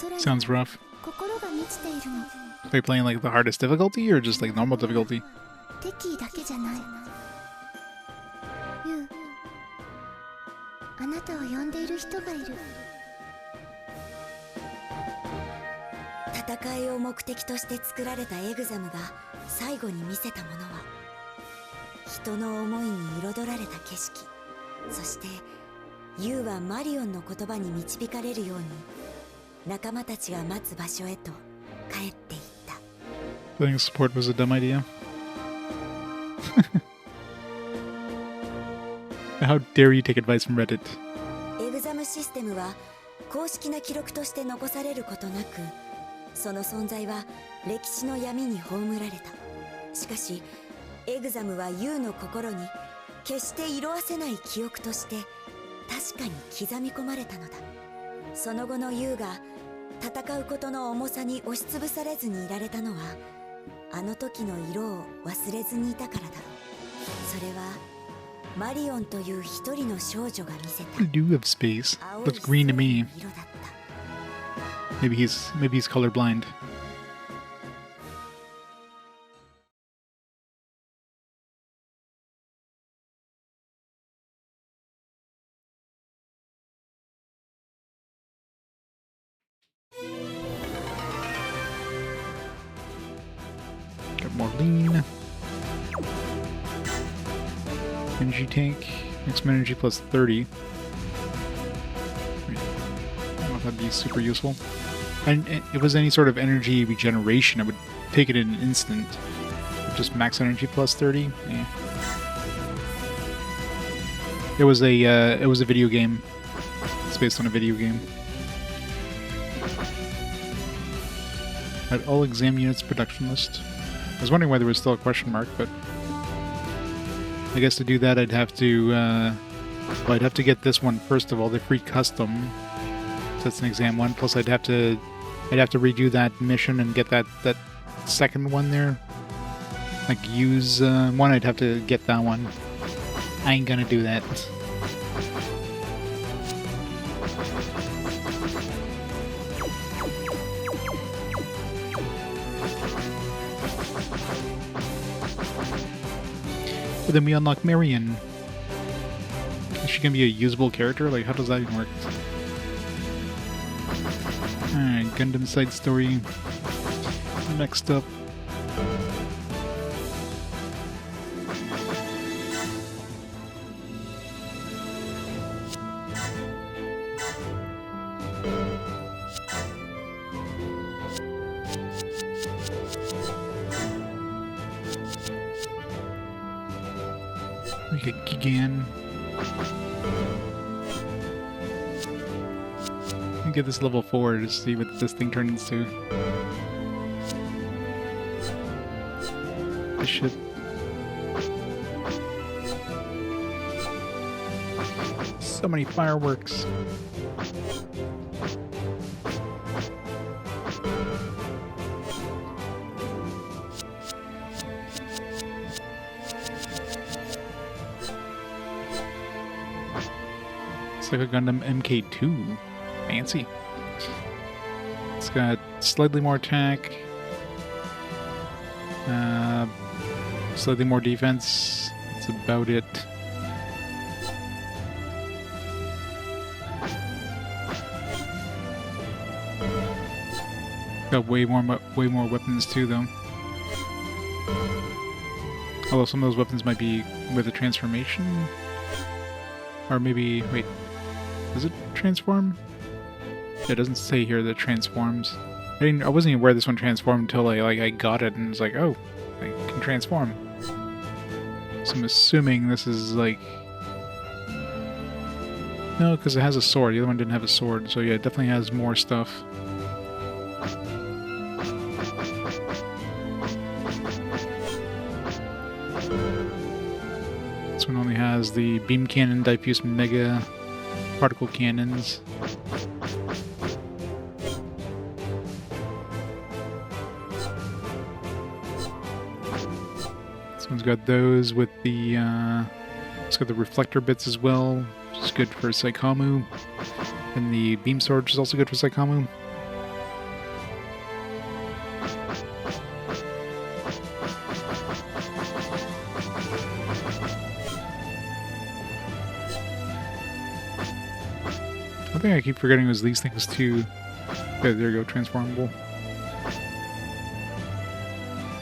空には Sounds rough. 心が満ちているの。 Are you playing like the hardest difficulty or just like normal difficulty? 敵意だけじゃない。ユウ、あなたを呼んでいる人がいる。戦いを目的として作られたエグザムが最後に見せたものは人の思いに彩られた景色。そしてユウはマリオンの言葉に導かれるように仲間たちが待つ場所へと帰っていった。 I think support was a dumb idea. How dare you take advice from Reddit? エグザムシステムは公式な記録として残されることなく、その存在は歴史の闇に葬られた。しかしエグザムは U の心に決して色褪せない記憶として確かに刻み込まれたのだ。その後の U が戦うことの重さに押しつぶされずにいられたのはあの時の色を忘れずにいたからだろう。それはマリオンという一人の少女が見せた I do have space. Looks green to me. 色だった。 Maybe he's colorblind. Got more lean. Energy tank. Maximum energy plus 30. I don't know if that'd be super useful. And if it was any sort of energy regeneration, I would take it in an instant. Just max energy plus 30. Yeah. It was a video game. It's based on a video game. At all exam units production list. I was wondering why there was still a question mark, but I guess to do that I'd have to well, I'd have to get this one first of all, the free custom. So that's an exam one. Plus I'd have to redo that mission and get that second one there. Like use one, I'd have to get that one. I ain't gonna do that. But then we unlock Marion. Is she gonna be a usable character? Like, how does that even work? Alright, Gundam side story. Next up. We get Gigan. Get this level 4 to see what this thing turns into. This shit. So many fireworks. It's like a Gundam MK2. Fancy. It's got slightly more attack, slightly more defense. That's about it. Got way more weapons too, though. Although some of those weapons might be with a transformation, or maybe wait, does it transform? It doesn't say here that it transforms. I wasn't even aware this one transformed until I got it and was like, oh, I can transform. So I'm assuming this is like... No, because it has a sword. The other one didn't have a sword, so yeah, it definitely has more stuff. This one only has the beam cannon, diffuse mega particle cannons. One's got those with the, it's got the reflector bits as well, which is good for Saikamu. And the beam sword, which is also good for Saikamu. One thing I keep forgetting was these things too. Okay, there you go, transformable.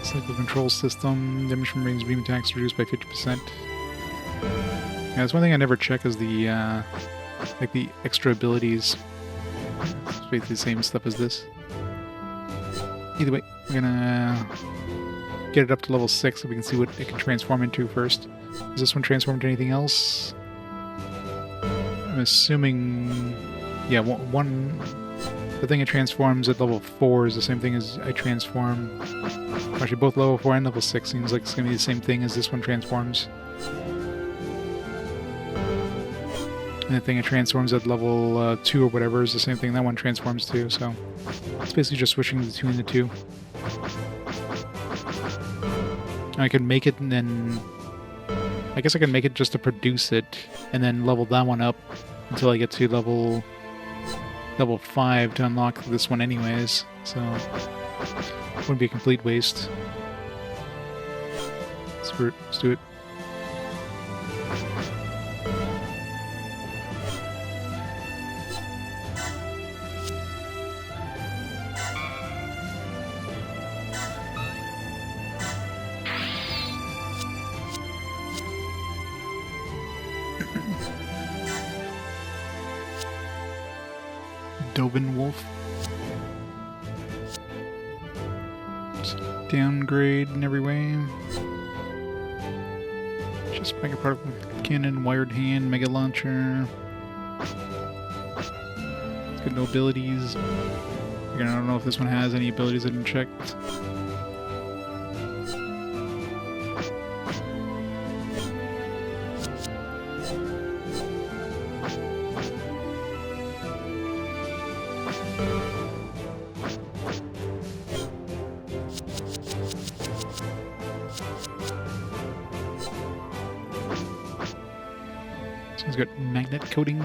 Cycle control system, damage from range beam attacks reduced by 50%. Yeah, that's one thing I never check is the, like the extra abilities. It's basically the same stuff as this. Either way, we're gonna get it up to level 6 so we can see what it can transform into first. Does this one transform into anything else? I'm assuming... yeah, the thing it transforms at level 4 is the same thing as I transform... Actually, both level 4 and level 6 seems like it's going to be the same thing as this one transforms. And the thing it transforms at level 2 or whatever is the same thing that one transforms to, so... it's basically just switching between the two. I can make it and then... I guess I can make it just to produce it, and then level that one up until I get to level 5 to unlock this one anyways, so... wouldn't be a complete waste. Let's do it. Dovin Wolf. downgrade in every way. Just mega particle cannon, wired hand, mega launcher. Good, no abilities. Again, I don't know if this one has any abilities I didn't check. This one's got magnet coating.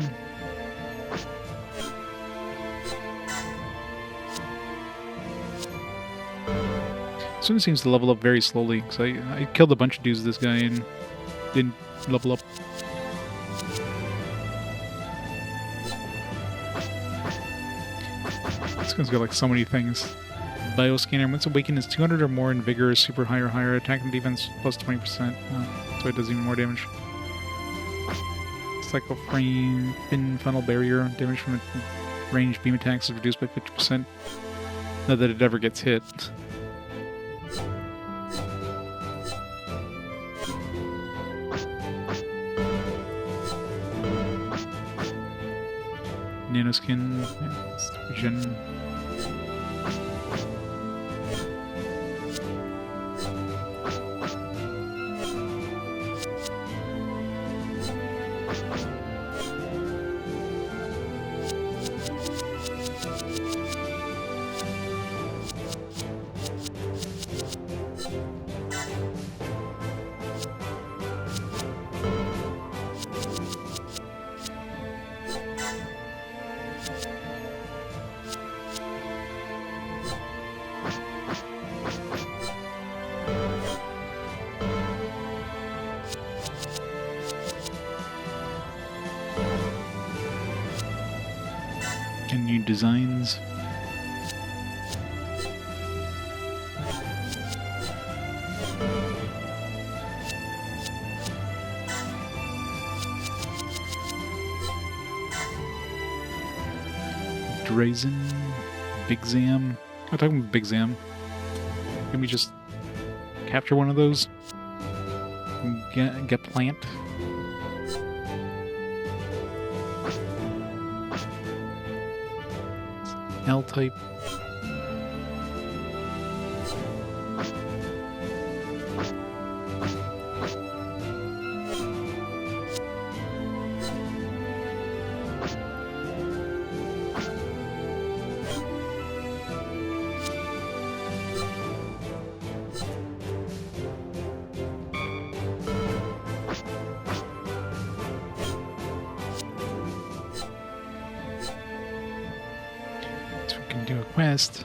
This one seems to level up very slowly, because I killed a bunch of dudes with this guy and didn't level up. This one's got like so many things. Bioscanner, once awakened, is 200 or more in vigor, super high or higher, attack and defense plus 20%. So it does even more damage. Cycle frame, thin funnel barrier, damage from ranged beam attacks is reduced by 50%. Not that it ever gets hit. Nanoskin, yeah, vision. And new designs. Drazen, Big Zam. I'm talking about Big Zam. Can we just capture one of those? Get plant. L-type. Do a quest.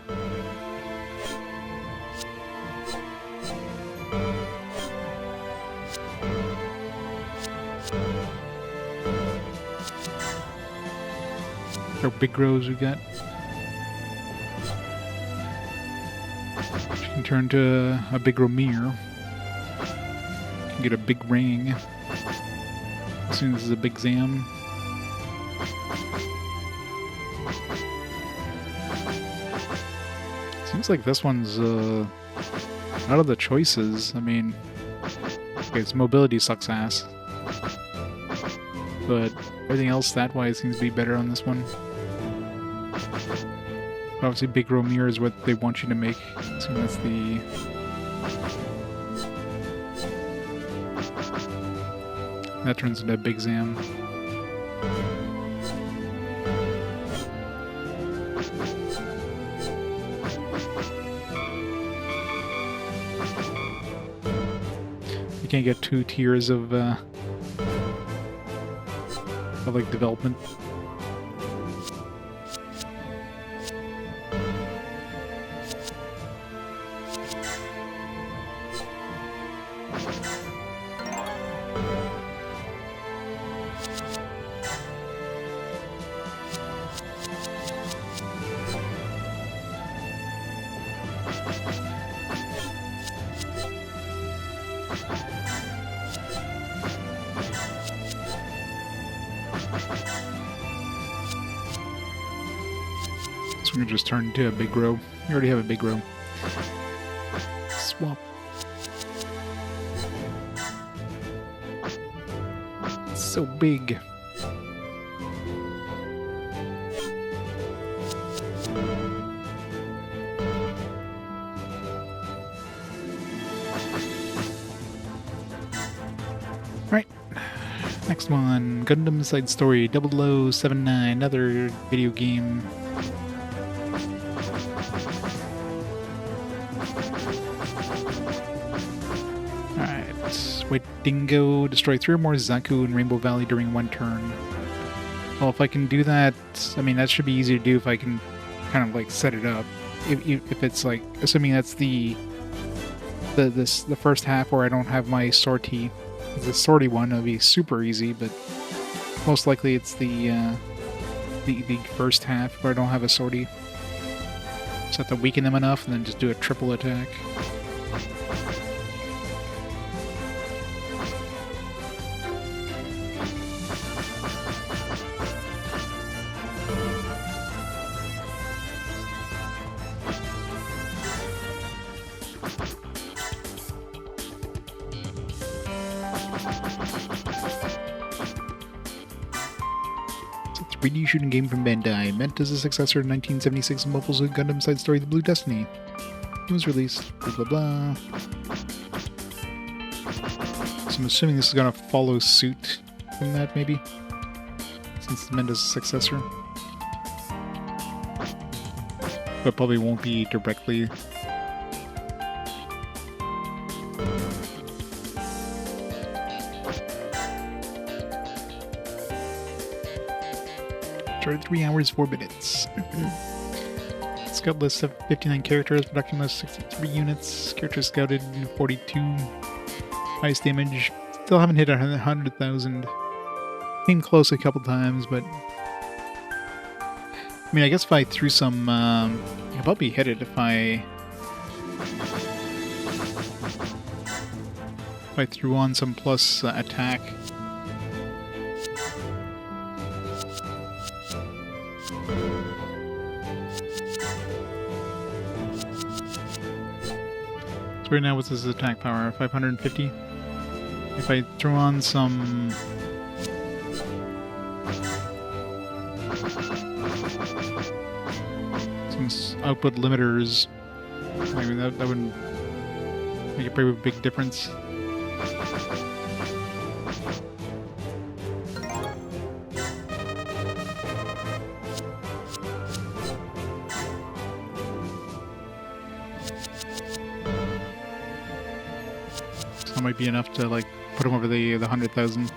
Our big grows we got. She can turn to a big Romir. Can get a big ring. As soon as it's a big Zam. Seems like this one's out of the choices. I mean, okay, its mobility sucks ass, but everything else stat-wise seems to be better on this one. Obviously, Big Romir is what they want you to make. So that's the that turns into a Big Zam. You can't get 2 tiers of like development. So we can just turn into a big row. We already have a big row. swap. It's so big. Right. Next one, Gundam Side Story 0079, another video game. Alright. White Dingo, destroy 3 or more Zaku in Rainbow Valley during 1 turn. Well, if I can do that, I mean, that should be easy to do if I can kind of like set it up. If it's like, assuming that's the first half where I don't have my sortie. The sortie one would be super easy, but most likely it's the first half where I don't have a sortie. Just have to weaken them enough and then just do a triple attack. It's a 3D shooting game from Bandai, meant as a successor to 1976 Mobile Suit Gundam Side Story The Blue Destiny. It was released, blah blah blah. So I'm assuming this is gonna follow suit from that, maybe? Since it's meant as a successor. But probably won't be directly. Started 3 hours, 4 minutes. Scout list of 59 characters, production list 63 units, characters scouted 42, highest damage. Still haven't hit 100,000. Came close a couple times, but I mean, I guess if I threw some, I'd probably hit it if I threw on some plus attack. So right now, what's his attack power? 550? If I throw on some output limiters, maybe that would make a pretty big difference. So that might be enough to like put him over the 100,000.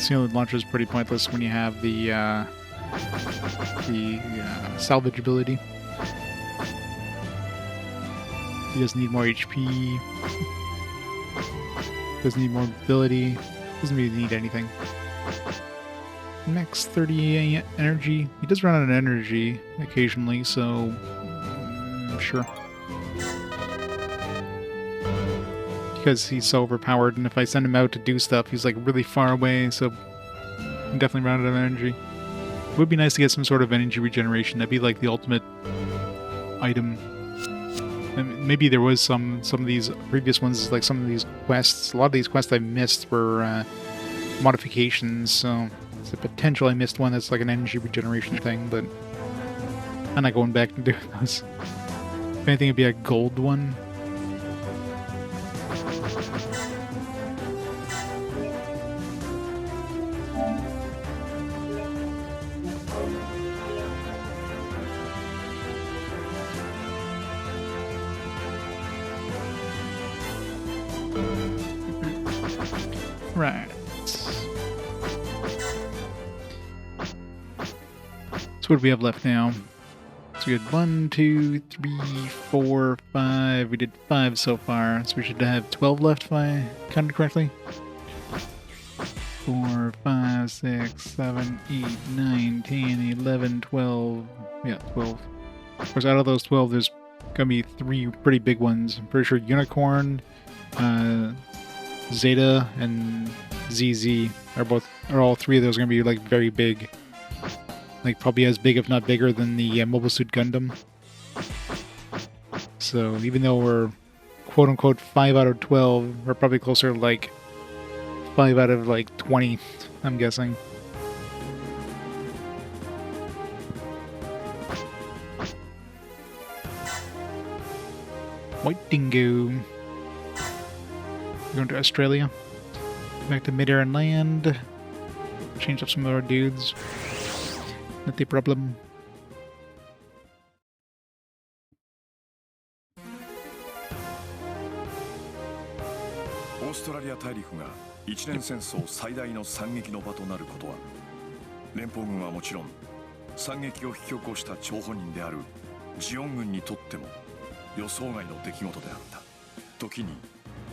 The launcher is pretty pointless when you have the salvage ability. He doesn't need more HP. Doesn't need more ability. Doesn't really need anything. Max 30 energy. He does run out of energy occasionally, so sure. Because he's so overpowered, and if I send him out to do stuff, he's like really far away, so I'm definitely run out of energy. It would be nice to get some sort of energy regeneration. That'd be like the ultimate item. And maybe there was some of these previous ones, like some of these quests. A lot of these quests I missed were modifications, so it's a potential I missed one that's like an energy regeneration thing, but I'm not going back and doing those. If anything, it'd be a gold one. Right. So what do we have left now? So we had 1, 2, 3, 4, 5. We did 5 so far, so we should have 12 left if I counted correctly. 4, 5, 6, 7, 8, 9, 10, 11, 12. Yeah, 12. Of course, out of those 12, there's gonna be 3 pretty big ones. I'm pretty sure Unicorn, Zeta and ZZ are all three of those going to be like very big, like probably as big if not bigger than the Mobile Suit Gundam. So even though we're quote unquote 5 out of 12, we're probably closer to like 5 out of like 20, I'm guessing. White Dingo. Going to Australia. Back to mid-air and land. Change up some of our dudes. Not a problem. オーストラリア大陸が一年戦争最大の惨劇の場となることは、連邦軍はもちろん惨劇を引き起こした張本人であるジオン軍にとっても予想外の出来事であった。時に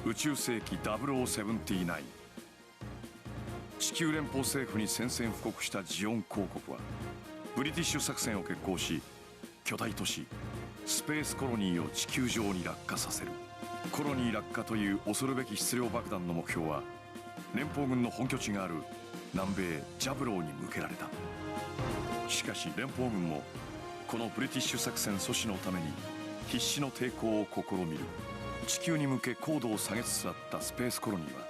宇宙世紀0079、地球連邦政府に宣戦布告したジオン公国はブリティッシュ作戦を決行し、巨大都市スペースコロニーを地球上に落下させる。コロニー落下という恐るべき質量爆弾の目標は連邦軍の本拠地がある南米ジャブローに向けられた。しかし連邦軍もこのブリティッシュ作戦阻止のために必死の抵抗を試みる。地球に向け高度を下げつつあったスペースコロニーは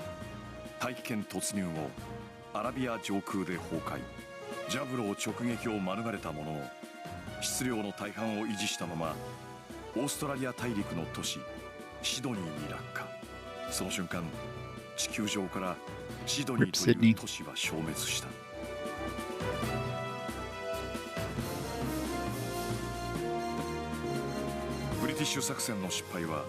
大気圏突入後アラビア上空で崩壊。ジャブロー直撃を免れたものの質量の大半を維持したままオーストラリア大陸の都市シドニーに落下。その瞬間地球上からシドニーという都市は消滅した。ブリティッシュ作戦の失敗は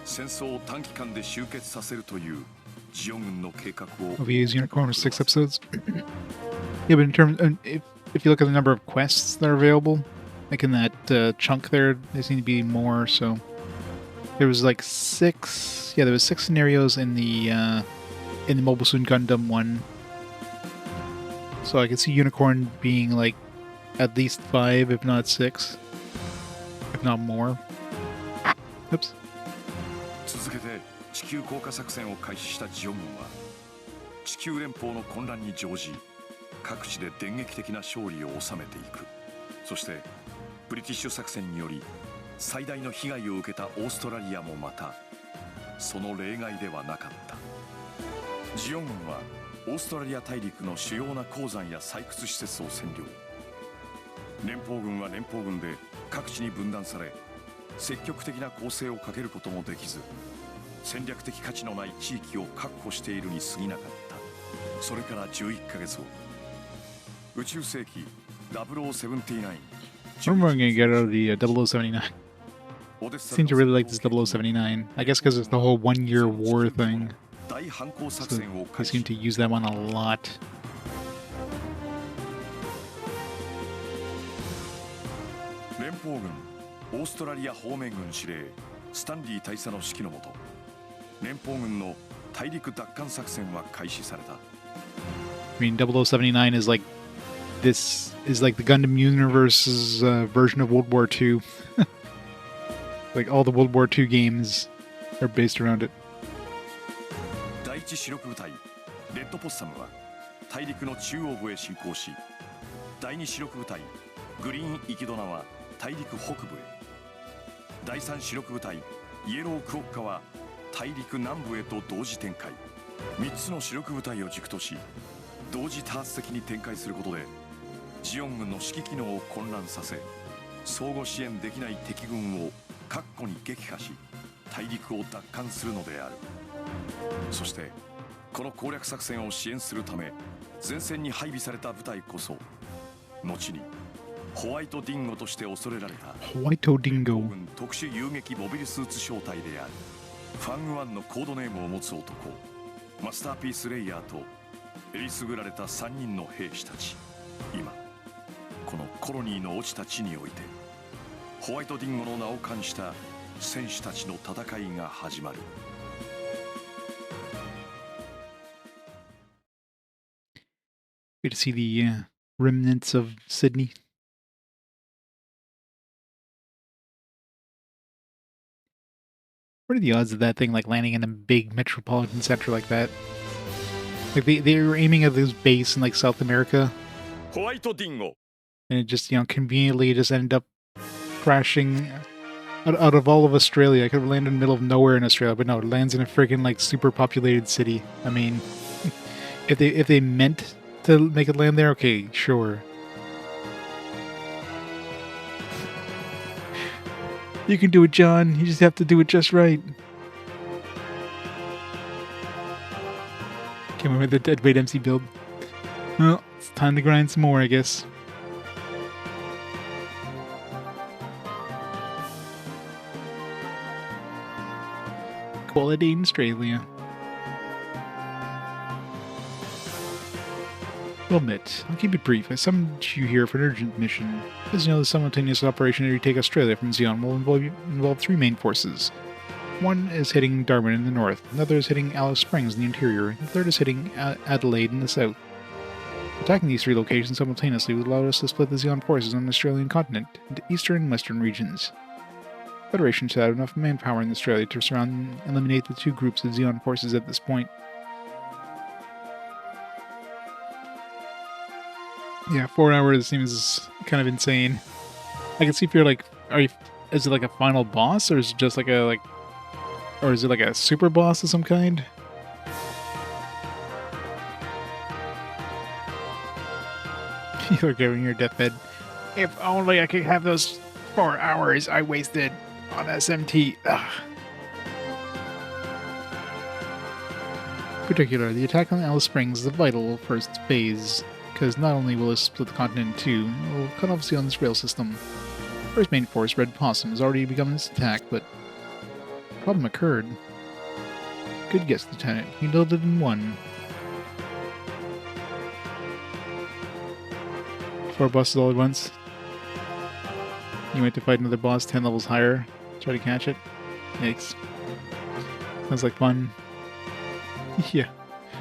戦争を短期間で終結させるというジオン軍の計画を We use Unicorn for 6 episodes. Yeah, but in terms, if you look at the number of quests that are available, like in that chunk there seem to be more. So there was like 6. Yeah, there was 6 scenarios in the Mobile Suit Gundam one. So I can see Unicorn being like at least 5, if not 6, if not more. Oops. 続けて地球降下作戦を開始したジオン軍は地球連邦の混乱に乗じ各地で電撃的な勝利を収めていく。そしてブリティッシュ作戦により最大の被害を受けたオーストラリアもまたその例外ではなかった。ジオン軍はオーストラリア大陸の主要な鉱山や採掘施設を占領。連邦軍は連邦軍で各地に分断され積極的な攻勢をかけることもできず戦略的価値のない地域を確保しているに過ぎなかった。それから11ヶ月後、宇宙世紀0079 I remember I'm gonna get out of the 0079. Seem to really like this 0079. I guess because it's the whole 1-year war thing. So I seem to use that one a lot. 連邦軍オーストラリア方面軍司令スタンリー大佐の指揮のもと連邦軍の大陸奪還作戦は開始された。 I mean, 0079 is like this is like the Gundam Universe's version of World War II. Like all the World War II games are based around it. 第一主力部隊レッドポッサムは大陸の中央部へ進行し、第二主力部隊グリーンイキドナは大陸北部へ、第三主力部隊イエロークオッカは大陸南部へと同時展開。3つの主力部隊を軸とし同時多発的に展開することでジオン軍の指揮機能を混乱させ相互支援できない敵軍を確固に撃破し大陸を奪還するのである。そしてこの攻略作戦を支援するため前線に配備された部隊こそ後にホワイトディンゴとして恐れられたホワイトディンゴ軍特殊遊撃モビルスーツ小隊である。ファングワンのコードネームを持つ男マスターピースレイヤーとえりすぐられた3人の兵士たち。今このコロニーの落ちた地においてホワイトディンゴの名を冠した戦士たちの戦いが始まる。Good to see the remnants of Sydney. What are the odds of that thing like landing in a big metropolitan center like that? Like they were aiming at this base in like South America, ホワイトディンゴ and it just conveniently just ended up crashing out of all of Australia. I could have landed in the middle of nowhere in Australia, but no, it lands in a freaking like super populated city. I mean, if they meant to make it land there, okay, sure. You can do it, John. You just have to do it just right. Can't remember the deadweight MC build. Well, it's time to grind some more, I guess. Quality in Australia. Well met. I'll keep it brief. I summoned you here for an urgent mission. As you know, the simultaneous operation to retake Australia from Zeon will involve three main forces. One is hitting Darwin in the north, another is hitting Alice Springs in the interior, and the third is hitting Adelaide in the south. Attacking these three locations simultaneously would allow us to split the Zeon forces on the Australian continent into eastern and western regions. The Federation should have enough manpower in Australia to surround and eliminate the two groups of Zeon forces at this point. Yeah, 4 hours seems kind of insane. I can see if you're like, is it like a final boss, or is it just like or is it like a super boss of some kind? You're giving your deathbed. If only I could have those 4 hours I wasted on SMT. Ugh. Particular, the attack on Alice Springs is a vital first phase, because not only will it split the continent in two, it will cut off Zeon's rail system. First main force, Red Possum, has already begun its attack, but a problem occurred. Good guess, Lieutenant. You nailed it in one. 4 bosses all at once. You went to fight another boss 10 levels higher. Try to catch it. Yikes. Sounds like fun. Yeah.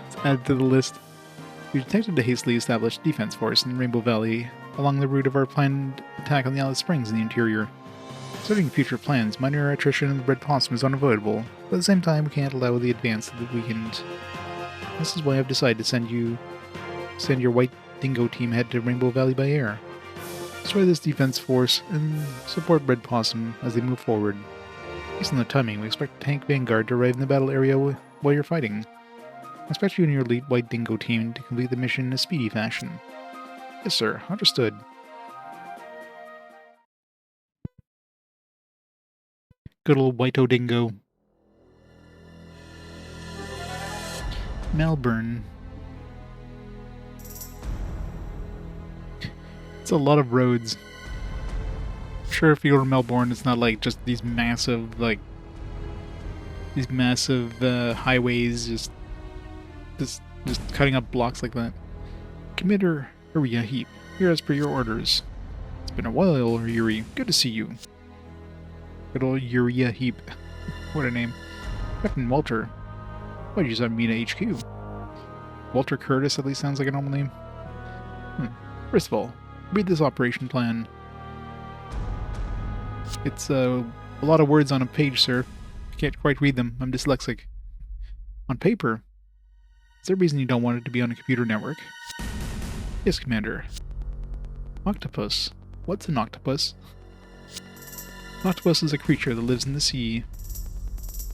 It's added to the list. We detected a hastily established defense force in Rainbow Valley along the route of our planned attack on the Alice Springs in the interior. Considering future plans, minor attrition in the Red Possum is unavoidable, but at the same time we can't allow the advance of the weakened. This is why I've decided to send your White Dingo team head to Rainbow Valley by air. Destroy this defense force and support Red Possum as they move forward. Based on the timing, we expect Tank Vanguard to arrive in the battle area while you're fighting. I expect you and your elite White Dingo team to complete the mission in a speedy fashion. Yes, sir. Understood. Good old White-O Dingo. Melbourne. It's a lot of roads. I'm sure if you go to Melbourne, it's not like just these massive, highways just cutting up blocks like that. Commander Uriah Heap, here as per your orders. It's been a while, Yuri. Good to see you. Good old Uriah Heap. What a name. Captain Walter. Why did you send me to HQ? Walter Curtis at least sounds like a normal name. First of all, read this operation plan. It's a lot of words on a page, sir. I can't quite read them. I'm dyslexic. On paper? Is there a reason you don't want it to be on a computer network? Yes, Commander. Octopus. What's an octopus? An octopus is a creature that lives in the sea.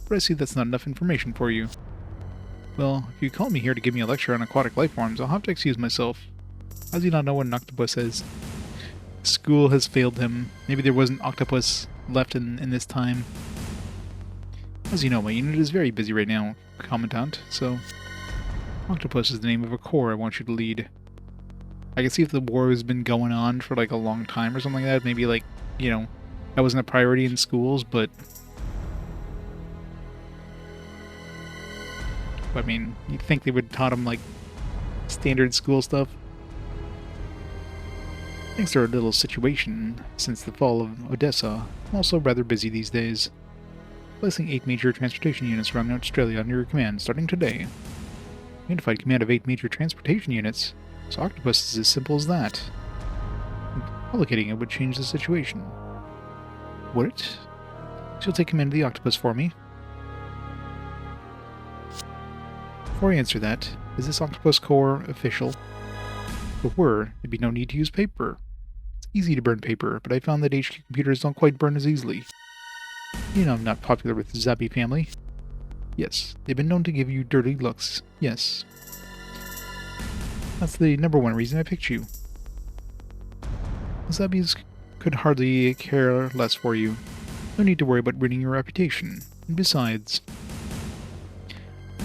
But I see that's not enough information for you. Well, if you call me here to give me a lecture on aquatic life forms, I'll have to excuse myself. How do you not know what an octopus is? School has failed him. Maybe there wasn't octopus left in this time. As you know, my unit is very busy right now, Commandant, so... Octopus is the name of a corps I want you to lead. I can see if the war has been going on for like a long time or something like that. Maybe like, that wasn't a priority in schools, but... I mean, you'd think they would have taught them like standard school stuff. Thanks to our little situation since the fall of Odessa, I'm also rather busy these days. Placing 8 major transportation units around Australia under your command starting today. Unified command of 8 major transportation units, so Octopus is as simple as that. Allocating it would change the situation. Would it? She'll take command of the Octopus for me. Before I answer that, is this Octopus Core official? If it were, there'd be no need to use paper. It's easy to burn paper, but I found that HQ computers don't quite burn as easily. You know I'm not popular with the Zabi family. Yes, they've been known to give you dirty looks. Yes. That's the number one reason I picked you. The Zabis could hardly care less for you. No need to worry about ruining your reputation. And besides...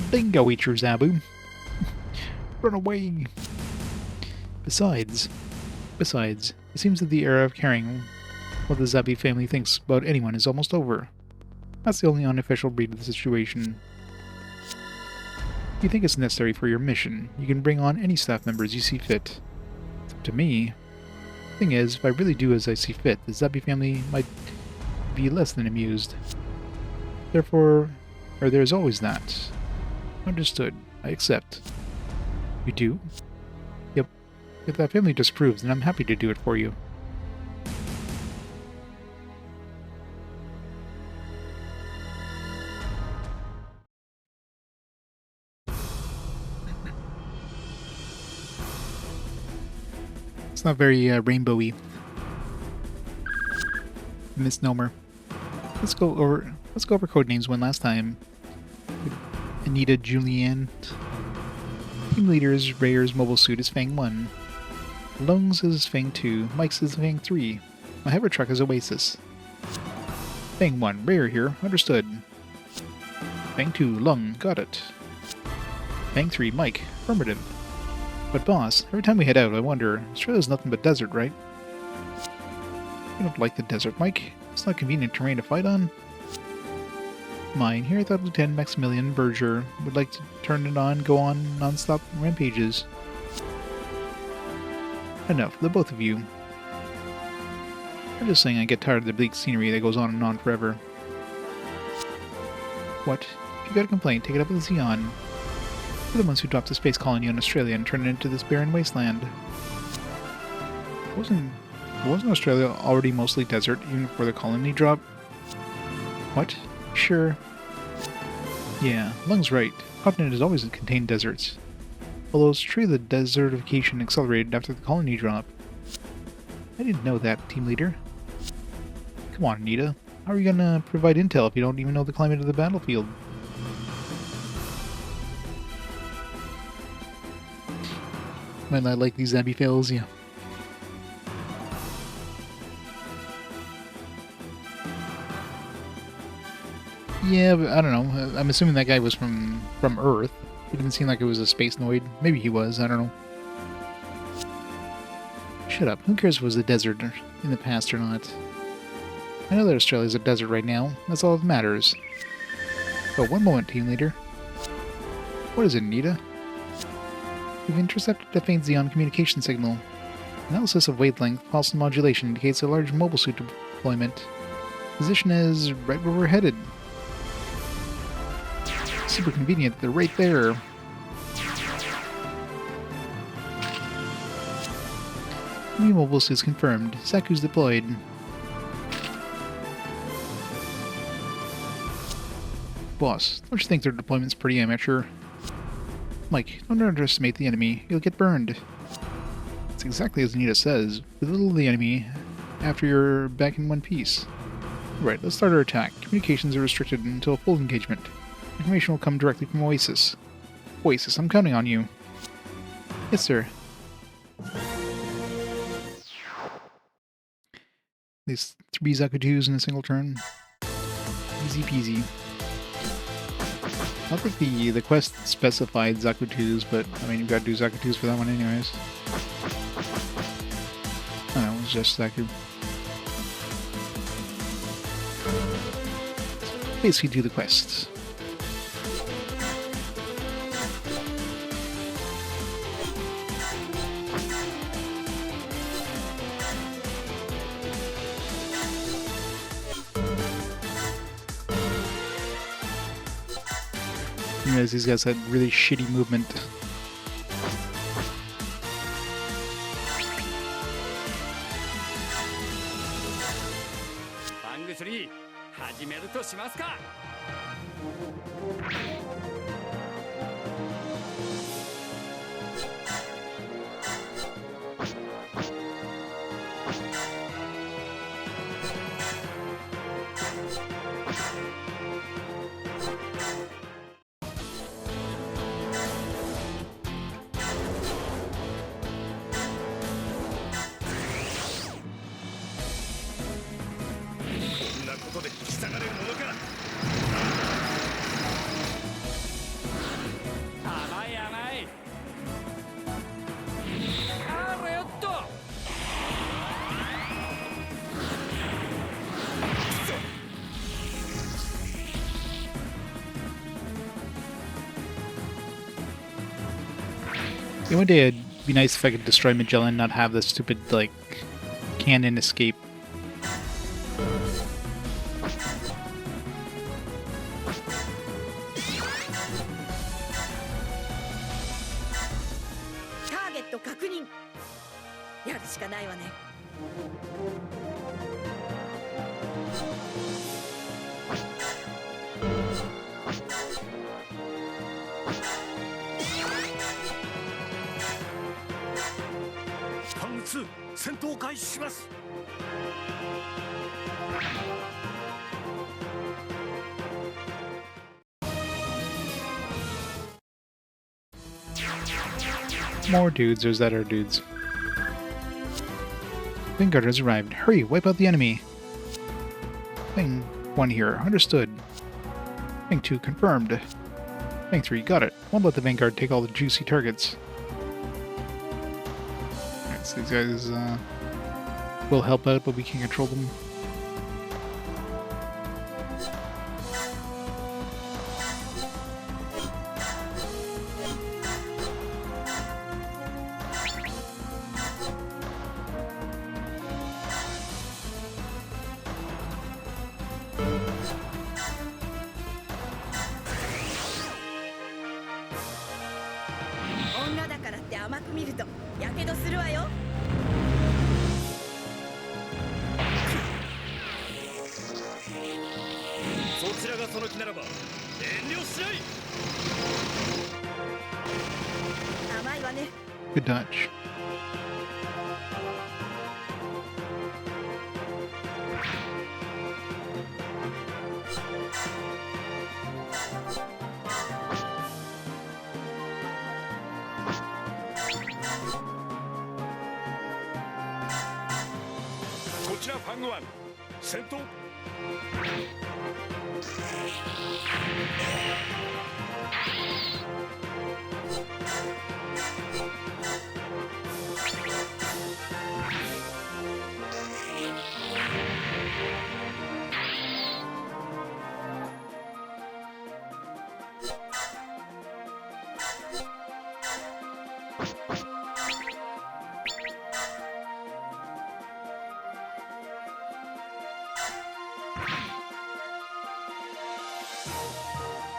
Bingo, eat your Zabu! Run away! Besides, it seems that the era of caring what the Zabi family thinks about anyone is almost over. That's the only unofficial read of the situation. If you think it's necessary for your mission, you can bring on any staff members you see fit. It's up to me. Thing is, if I really do as I see fit, the Zabi family might be less than amused. Therefore, there's always that. Understood. I accept. You do? Yep. If that family disapproves, then I'm happy to do it for you. It's not very rainbowy. Misnomer. Let's go over code names one last time. Anita Julianne. Team leader's Rayer's mobile suit is Fang 1. Lung's is Fang 2. Mike's is Fang 3. My hover truck is Oasis. Fang 1, Rayer here. Understood. Fang 2, Lung. Got it. Fang 3, Mike. Affirmative. But boss, every time we head out, I wonder, Australia's nothing but desert, right? You don't like the desert, Mike. It's not convenient terrain to fight on. Mine. Here I thought Lieutenant Maximilian Berger would like to turn it on, go on non-stop rampages. Enough, the both of you. I'm just saying I get tired of the bleak scenery that goes on and on forever. What? If you got a complaint, take it up with Xeon. We're the ones who dropped the space colony on Australia and turned it into this barren wasteland. Wasn't Australia already mostly desert even before the colony drop? What? Sure. Yeah, Lung's right. The continent has always contained deserts. Although it's true the desertification accelerated after the colony drop. I didn't know that, team leader. Come on, Anita. How are you gonna provide intel if you don't even know the climate of the battlefield? Might not like these Zabi fails, yeah. Yeah, but I don't know. I'm assuming that guy was from Earth. It didn't seem like it was a space noid. Maybe he was, I don't know. Shut up. Who cares if it was a desert in the past or not? I know that Australia's a desert right now. That's all that matters. But one moment, team leader. What is it, Anita? We've intercepted the faint Xeon communication signal. Analysis of wavelength, pulse and modulation indicates a large mobile suit deployment. Position is right where we're headed. Super convenient, they're right there. New mobile suits confirmed. Saku's deployed. Boss, don't you think their deployment's pretty amateur? Mike, don't underestimate the enemy. You'll get burned. It's exactly as Anita says. Belittle the enemy after you're back in one piece. Right, let's start our attack. Communications are restricted until full engagement. Information will come directly from Oasis. Oasis, I'm counting on you. Yes, sir. These 3 Zakutus in a single turn. Easy peasy. I don't think the quest specified Zakutus, but I mean, you've got to do Zakutus for that one anyways. Oh, no, it was just Zaku. Basically do the quests. Realize these guys had really shitty movement. Yeah, one day it'd be nice if I could destroy Magellan and not have this stupid, like, cannon escape. Target 確認。やるしかないわね。パンツ戦闘開始します。 More dudes, or is that our dudes? Vanguard has arrived. Hurry, wipe out the enemy. Thing 1 here. Understood. Thing 2 confirmed. Thing 3 got it. Won't let the Vanguard take all the juicy targets. Alright, so these guys will help out, but we can't control them. Good dodge.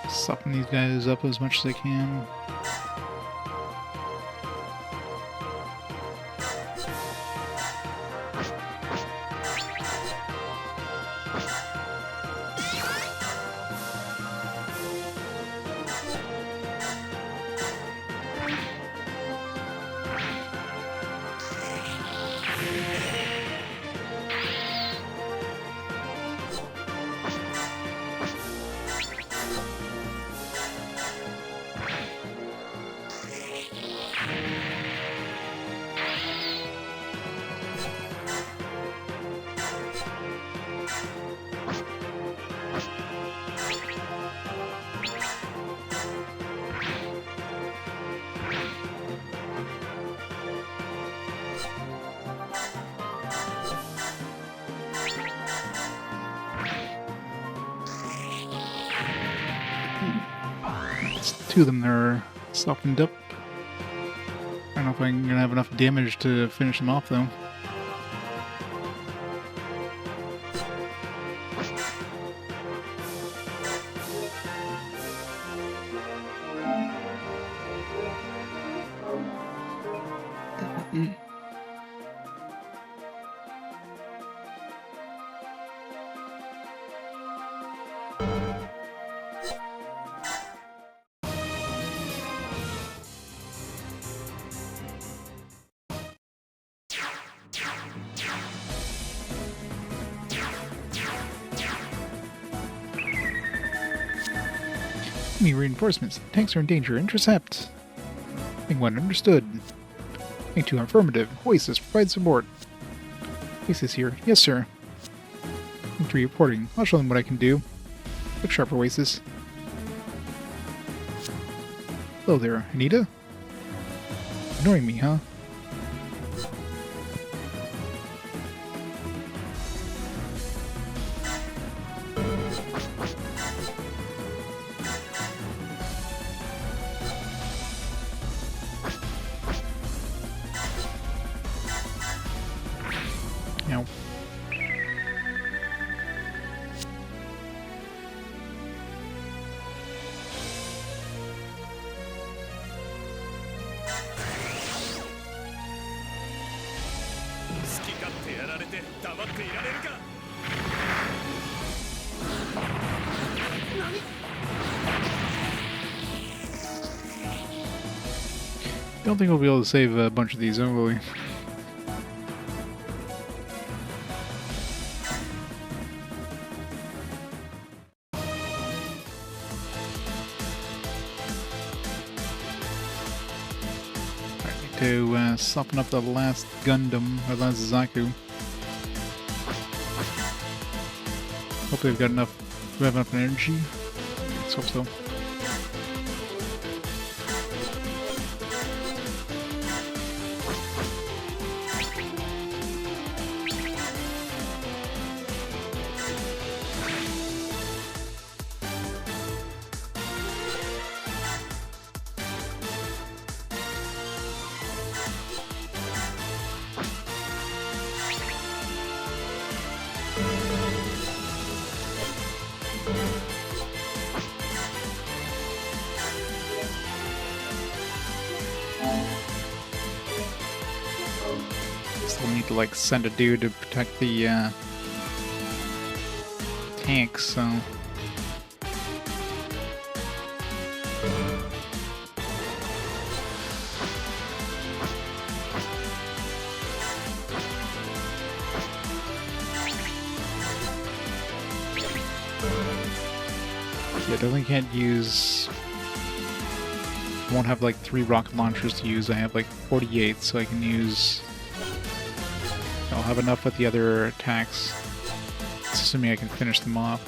Soften these guys up as much as I can. Two of them that are softened up. I don't know if I'm gonna have enough damage to finish them off though. Enemy reinforcements. Tanks are in danger. Intercept. Thing 1 understood. Thing 2 affirmative. Oasis provide support. Oasis here. Yes, sir. Thing 3 reporting. I'll show them what I can do. Look sharp, Oasis. Hello there, Anita. Ignoring me, huh? ってやられて黙っていられるか。 Don't think we'll be able to save a bunch of these, will we? To soften up the last Gundam, or last Zaku. Hopefully we've got enough, we have enough energy. Let's hope so. Still need to like send a dude to protect the tanks, so yeah, definitely can't use. Won't have like 3 rocket launchers to use. I have like 48, so I can use. I'll have enough with the other attacks, assuming I can finish them off.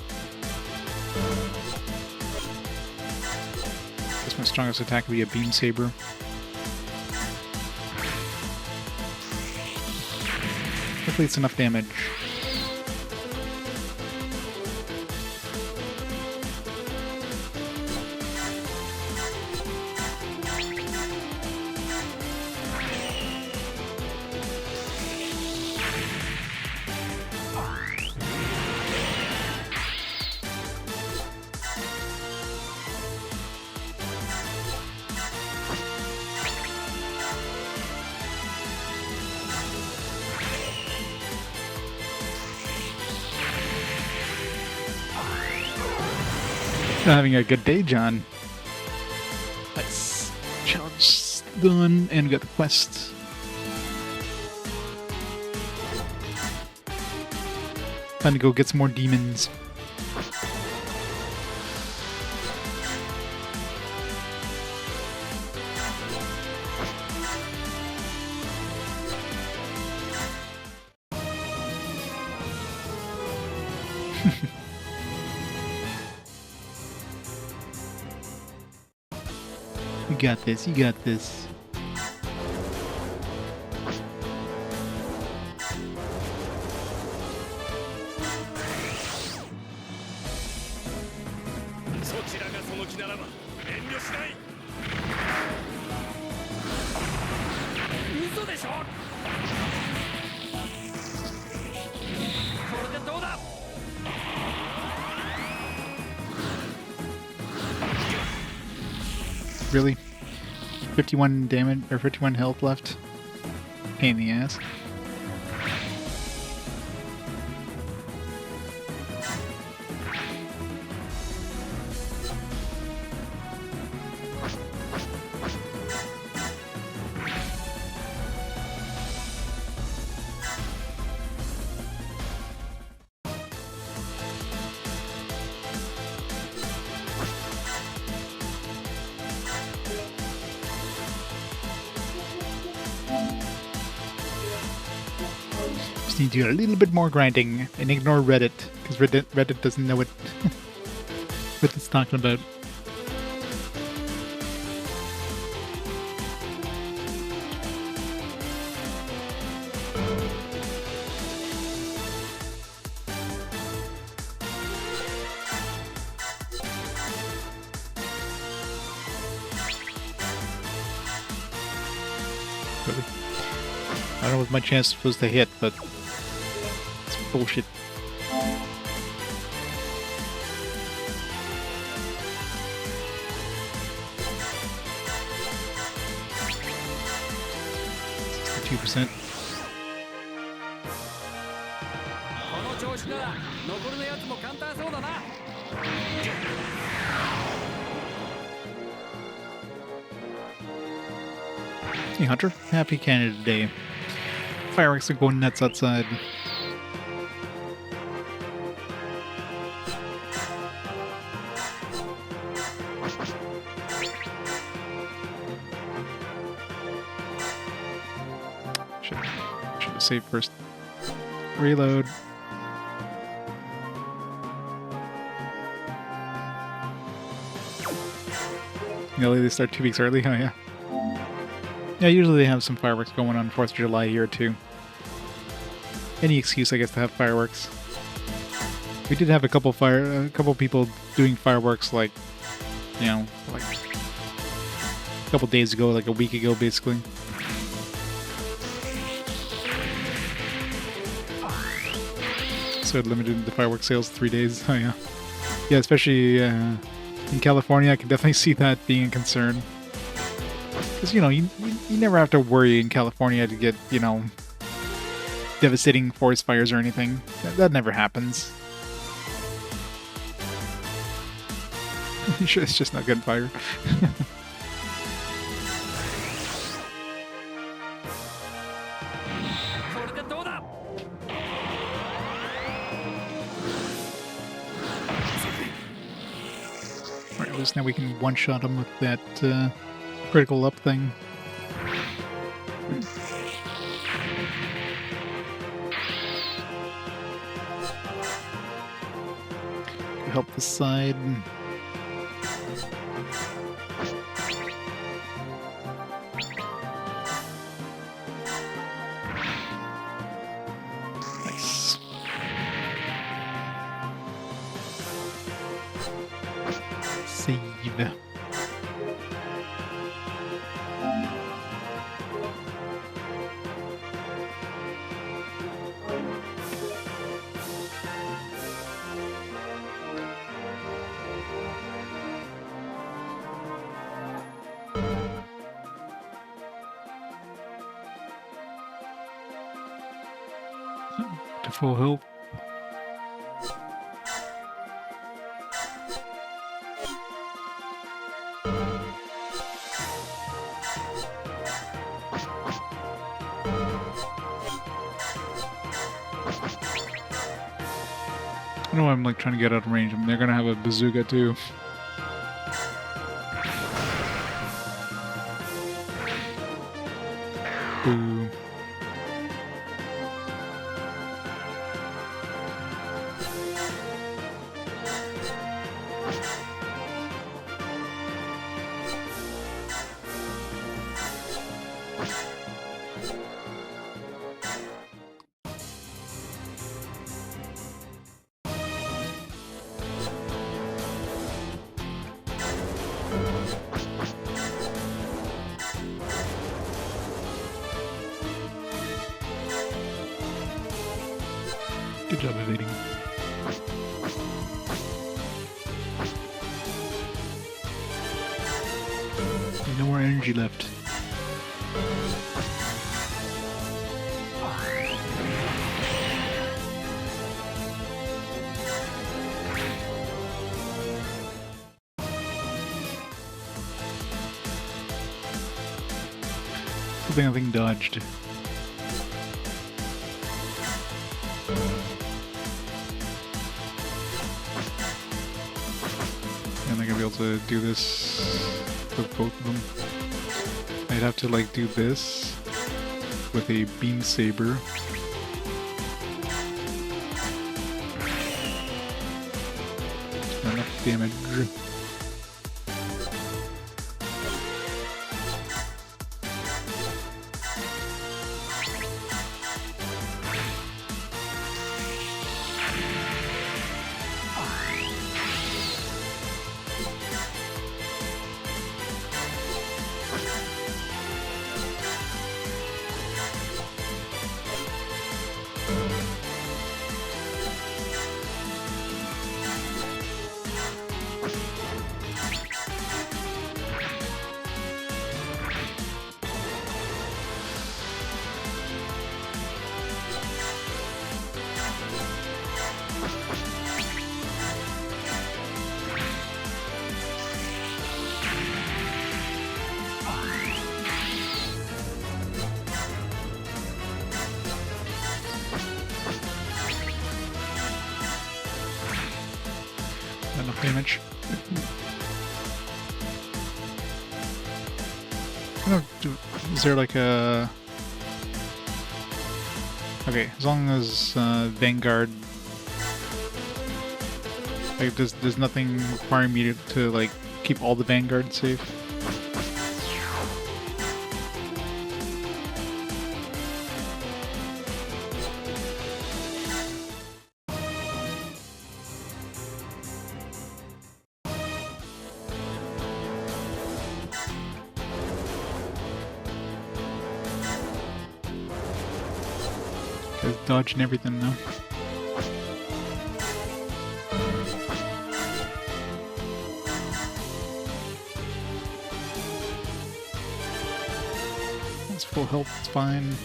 Guess my strongest attack would be a beam saber. Hopefully it's enough damage. Having a good day, John. Nice. Challenge done, and we got the quest. Time to go get some more demons. You got this, you got this. Really? 51 damage, or 51 health left? Pain in the ass. Need to do a little bit more grinding and ignore Reddit, because Reddit doesn't know what it's talking about. I don't know what my chance is supposed to hit, but bullshit. %.なら残りのやつも簡単そうだな。 Hey Hunter, happy Canada Day. Fireworks are going nuts outside. Should have saved first. Reload. Really, they start 2 weeks early? Oh yeah. Yeah, usually they have some fireworks going on 4th of July here too. Any excuse, I guess, to have fireworks. We did have a couple people doing fireworks, like, you know, like a couple days ago, like a week ago, basically. So it limited the fireworks sales 3 days. Oh yeah, yeah, especially in California, I can definitely see that being a concern. Because, you know, you never have to worry in California to get, you know, devastating forest fires or anything. That never happens. It's just not gunfire. Alright, at least now we can one-shot him with that critical up thing. Help this side. Nice. Save. To full health. I know I'm like trying to get out of range. I mean, they're gonna have a bazooka too. Boo. Good job evading. No more energy left. I think dodged. And I'm gonna be able to do this with both of them. I'd have to like do this with a beam saber. Not enough damage. damage. I don't know, is there like a... Okay, as long as Vanguard... Like, there's nothing requiring me to like, keep all the Vanguard safe. Just dodging everything now. It's full health, it's fine.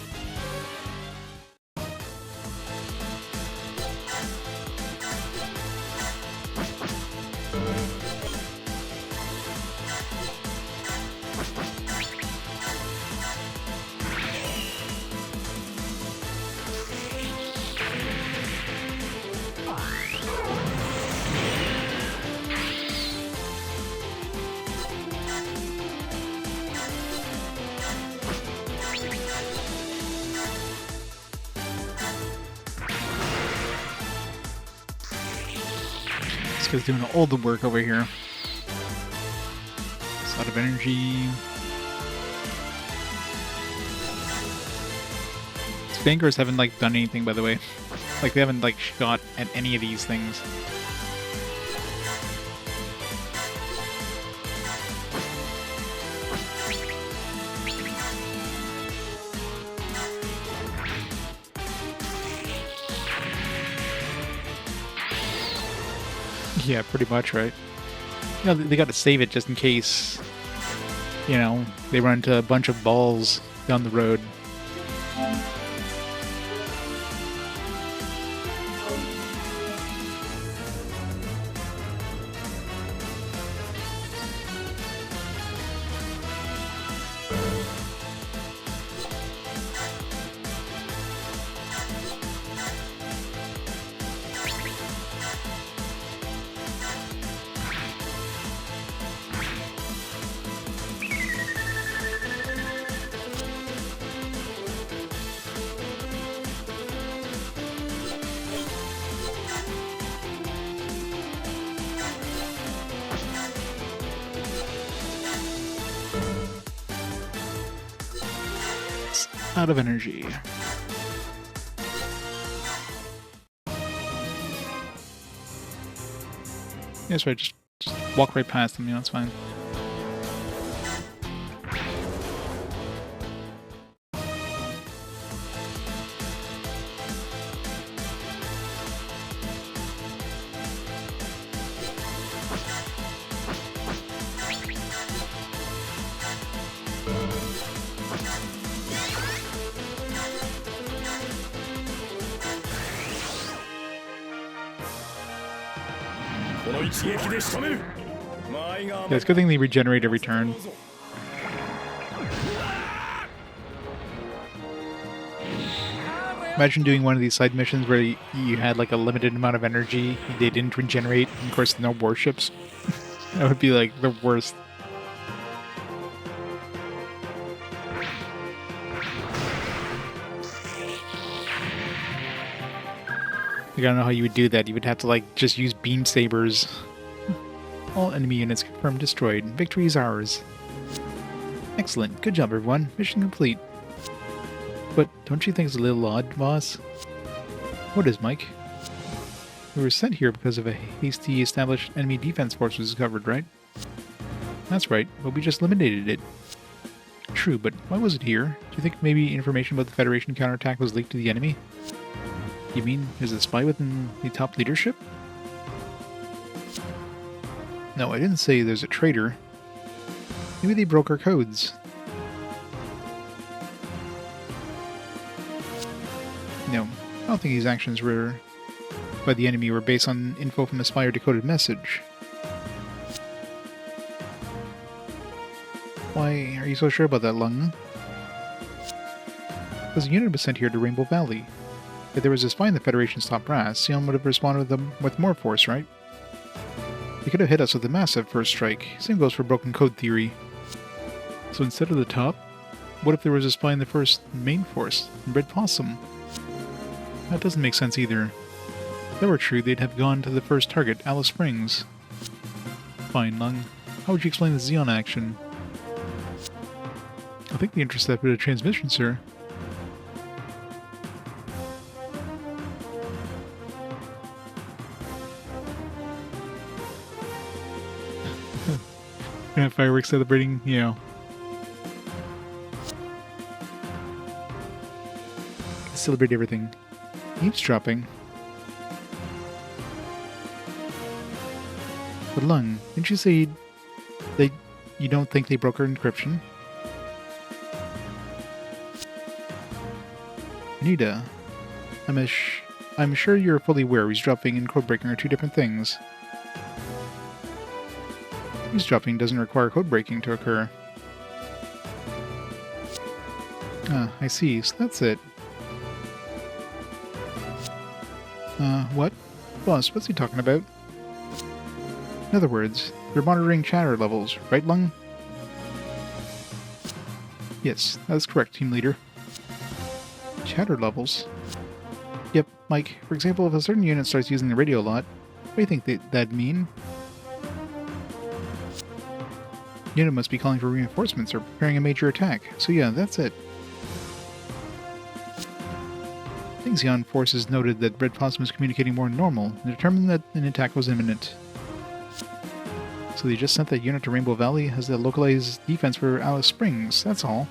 This guy's doing all the work over here. It's a lot of energy. These Vanguards haven't like done anything, by the way. Like they haven't like shot at any of these things. Yeah, pretty much, right? You know, they got to save it just in case, you know, they run into a bunch of balls down the road. Out of energy. That's right, just walk right past them, you know, it's fine. Yeah, it's a good thing they regenerate every turn. Imagine doing one of these side missions where you had like a limited amount of energy, they didn't regenerate, and of course no warships. That would be like the worst. I don't know how you would do that. You would have to like just use beam sabers. All enemy units confirmed destroyed. Victory is ours. Excellent. Good job, everyone. Mission complete. But don't you think it's a little odd, boss? What is, Mike? We were sent here because of a hasty established enemy defense force was discovered, right? That's right, but we just eliminated it. True, but why was it here? Do you think maybe information about the Federation counterattack was leaked to the enemy? You mean, is a spy within the top leadership? No, I didn't say there's a traitor. Maybe they broke our codes. No, I don't think these actions were by the enemy were based on info from a spy or decoded message. Why are you so sure about that, Lung? Because the unit was sent here to Rainbow Valley. If there was a spy in the Federation's top brass, Sion would have responded with more force, right? They could have hit us with a massive first strike. Same goes for broken code theory. So instead of the top, what if there was a spy in the first main force, Red Possum? That doesn't make sense either. If that were true, they'd have gone to the first target, Alice Springs. Fine, Lung. How would you explain the Xeon action? I think they intercepted a transmission, sir. Fireworks celebrating, you know. Celebrate everything. Eavesdropping. But Lung, didn't you say you don't think they broke our encryption? Anita, I'm sure you're fully aware eavesdropping and codebreaking are two different things. Eavesdropping doesn't require codebreaking to occur. Ah, I see. So that's it. What? Boss, what's he talking about? In other words, they're monitoring chatter levels, right, Lung? Yes, that's correct, team leader. Chatter levels? Yep, Mike, for example, if a certain unit starts using the radio a lot, what do you think that'd mean? The unit must be calling for reinforcements or preparing a major attack, so yeah, that's it. Xeon forces noted that Red Possum is communicating more than normal and determined that an attack was imminent. So they just sent that unit to Rainbow Valley as a localized defense for Alice Springs, that's all.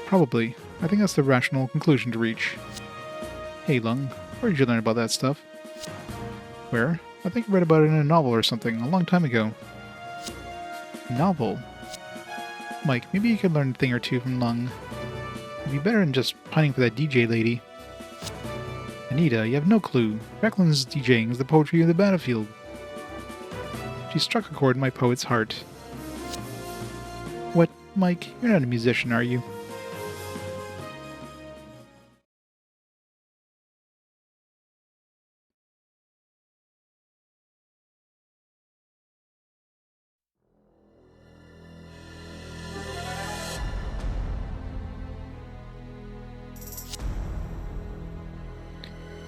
Probably. I think that's the rational conclusion to reach. Hey Lung, where did you learn about that stuff? Where? I think I read about it in a novel or something, a long time ago. Novel? Mike, maybe you could learn a thing or two from Lung. It'd be better than just pining for that DJ lady. Anita, you have no clue. Jacqueline's DJing is the poetry of the battlefield. She struck a chord in my poet's heart. What, Mike? You're not a musician, are you?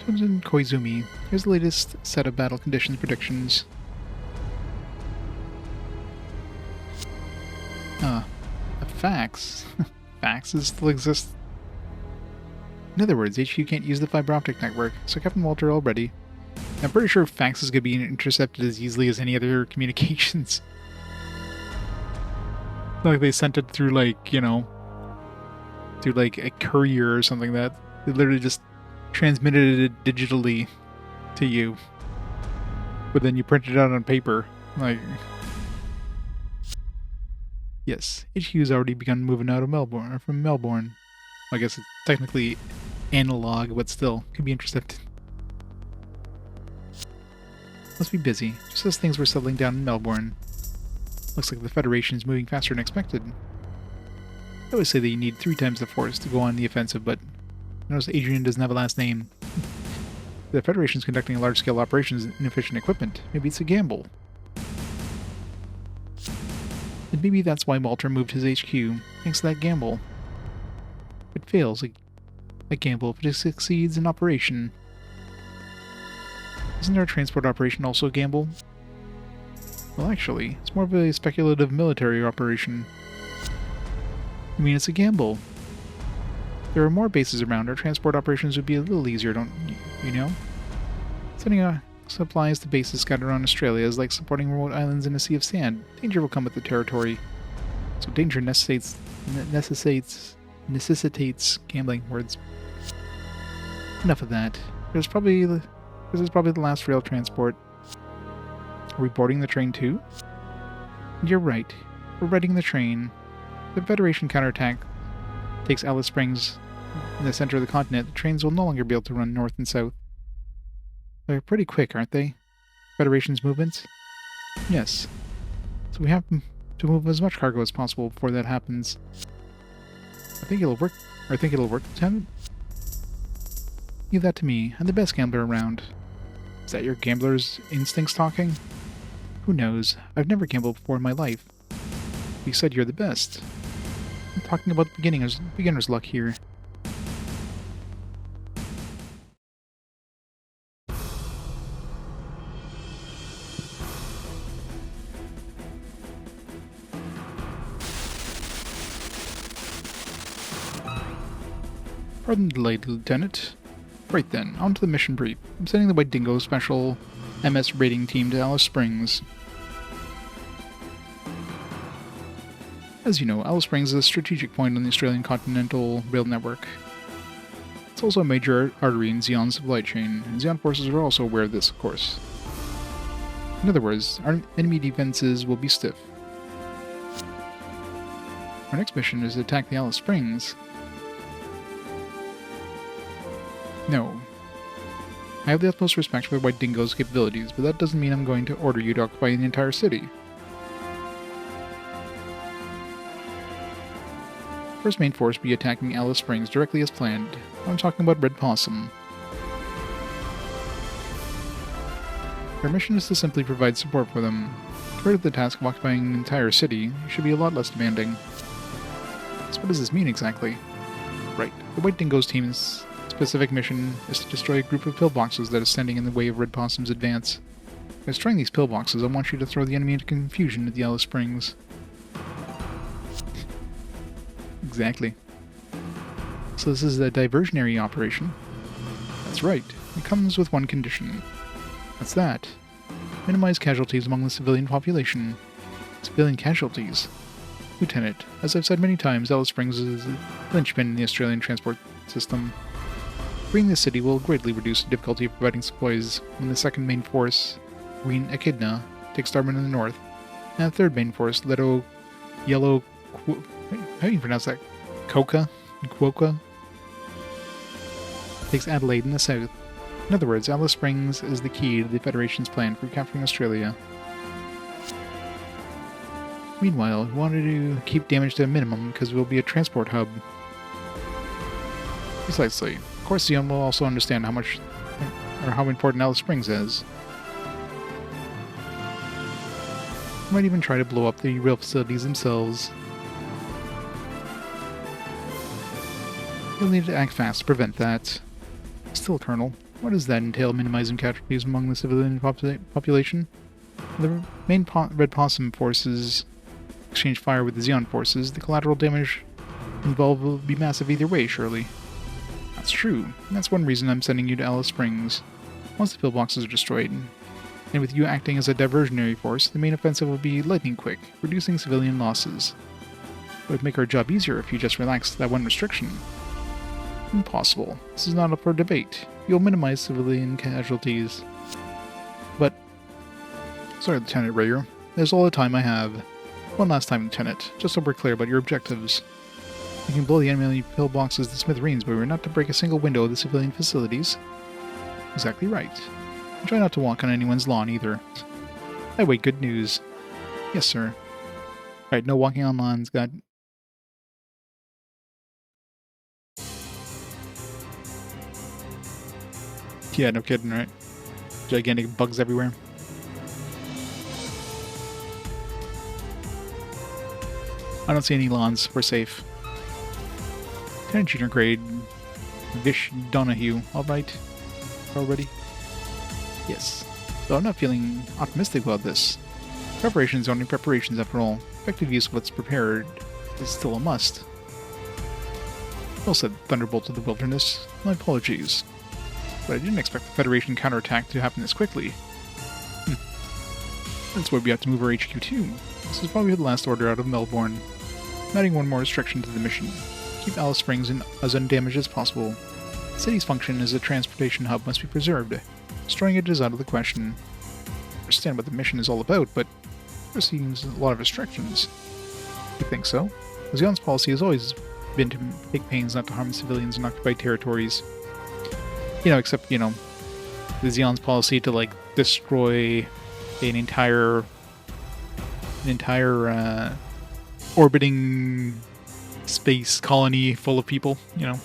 Tenzin Koizumi, here's the latest set of battle conditions predictions. Fax. Faxes still exist. In other words, HQ can't use the fiber optic network, so Captain Walter already. I'm pretty sure faxes could be intercepted as easily as any other communications. Like they sent it through like, you know, through like a courier or something that they literally just transmitted it digitally to you. But then you print it out on paper. Like, yes, HQ's already begun moving out of Melbourne, from Melbourne. I guess it's technically analog, but still, could be intercepted. Must be busy, just as things were settling down in Melbourne. Looks like the Federation is moving faster than expected. I always say that you need 3 times the force to go on the offensive, but notice Adrian doesn't have a last name. The Federation is conducting large-scale operations in inefficient equipment. Maybe it's a gamble. And maybe that's why Walter moved his HQ, thanks to that gamble. If it fails, a gamble. If it succeeds, an operation. Isn't our transport operation also a gamble? Well, actually, it's more of a speculative military operation. You mean it's a gamble? If there are more bases around, our transport operations would be a little easier, don't you know? Sending supplies to bases scattered around Australia is like supporting remote islands in a sea of sand. Danger will come with the territory. So danger necessitates gambling words. Enough of that. This is probably the last rail transport. Are we boarding the train too? You're right. We're riding the train. The Federation counterattack takes Alice Springs in the center of the continent. The trains will no longer be able to run north and south. They're pretty quick, aren't they? Federation's movements? Yes. So we have to move as much cargo as possible before that happens. I think it'll work, Lieutenant. Leave that to me. I'm the best gambler around. Is that your gambler's instincts talking? Who knows? I've never gambled before in my life. You said you're the best. I'm talking about beginner's luck here. Pardon the delay, Lieutenant. Right then, on to the mission brief. I'm sending the White Dingo Special MS raiding team to Alice Springs. As you know, Alice Springs is a strategic point on the Australian Continental Rail Network. It's also a major artery in Xeon's supply chain, and Xeon forces are also aware of this, of course. In other words, our enemy defenses will be stiff. Our next mission is to attack the Alice Springs. No. I have the utmost respect for White Dingo's capabilities, but that doesn't mean I'm going to order you to occupy the entire city. First main force will be attacking Alice Springs directly as planned. I'm talking about Red Possum. Their mission is to simply provide support for them. Compared to the task of occupying an entire city, it should be a lot less demanding. So what does this mean exactly? Right, the White Dingo's team's specific mission is to destroy a group of pillboxes that is standing in the way of Red Possum's advance. By destroying these pillboxes, I want you to throw the enemy into confusion at the Alice Springs. Exactly. So this is a diversionary operation. That's right. It comes with one condition. That's that. Minimize casualties among the civilian population. Civilian casualties? Lieutenant, as I've said many times, Alice Springs is a linchpin in the Australian transport system. Freeing the city will greatly reduce the difficulty of providing supplies when the second main force, Green Echidna, takes Darwin in the north, and the third main force, how do you pronounce that? Quokka? Takes Adelaide in the south. In other words, Alice Springs is the key to the Federation's plan for capturing Australia. Meanwhile, we wanted to keep damage to a minimum because it will be a transport hub. Precisely. Of course, Xeon will also understand how important Alice Springs is. We might even try to blow up the rail facilities themselves. You'll need to act fast to prevent that. Still, Colonel, what does that entail, minimizing casualties among the civilian population? The main Red Possum forces exchange fire with the Xeon forces. The collateral damage involved will be massive either way, surely. That's true. That's one reason I'm sending you to Alice Springs. Once the pillboxes are destroyed, and with you acting as a diversionary force, the main offensive will be lightning quick, reducing civilian losses. It would make our job easier if you just relaxed that one restriction. Impossible. This is not up for debate. You'll minimize civilian casualties. But... Sorry, Lieutenant Rayer. There's all the time I have. One last time, Lieutenant, just so we're clear about your objectives. We can blow the enemy pillboxes to smithereens, but we're not to break a single window of the civilian facilities. Exactly right. And try not to walk on anyone's lawn, either. I wait good news. Yes, sir. Alright, no walking on lawns, got... Yeah, no kidding, right? Gigantic bugs everywhere. I don't see any lawns. We're safe. Lieutenant Junior Grade Vish Donahue. Alright? Already? Yes. Though I'm not feeling optimistic about this. Preparations are only preparations after all. Effective use of what's prepared is still a must. Well said, Thunderbolt of the Wilderness. My apologies. But I didn't expect the Federation counterattack to happen this quickly. That's why we have to move our HQ too. This is probably the last order out of Melbourne. I'm adding one more restriction to the mission. Keep Alice Springs as undamaged as possible. The city's function as a transportation hub must be preserved. Destroying it is out of the question. I understand what the mission is all about, but there seems a lot of restrictions. You think so? Xeon's policy has always been to take pains not to harm civilians in occupied territories. You know, except, you know, the Xeon's policy to, like, destroy an entire orbiting space colony full of people, you know.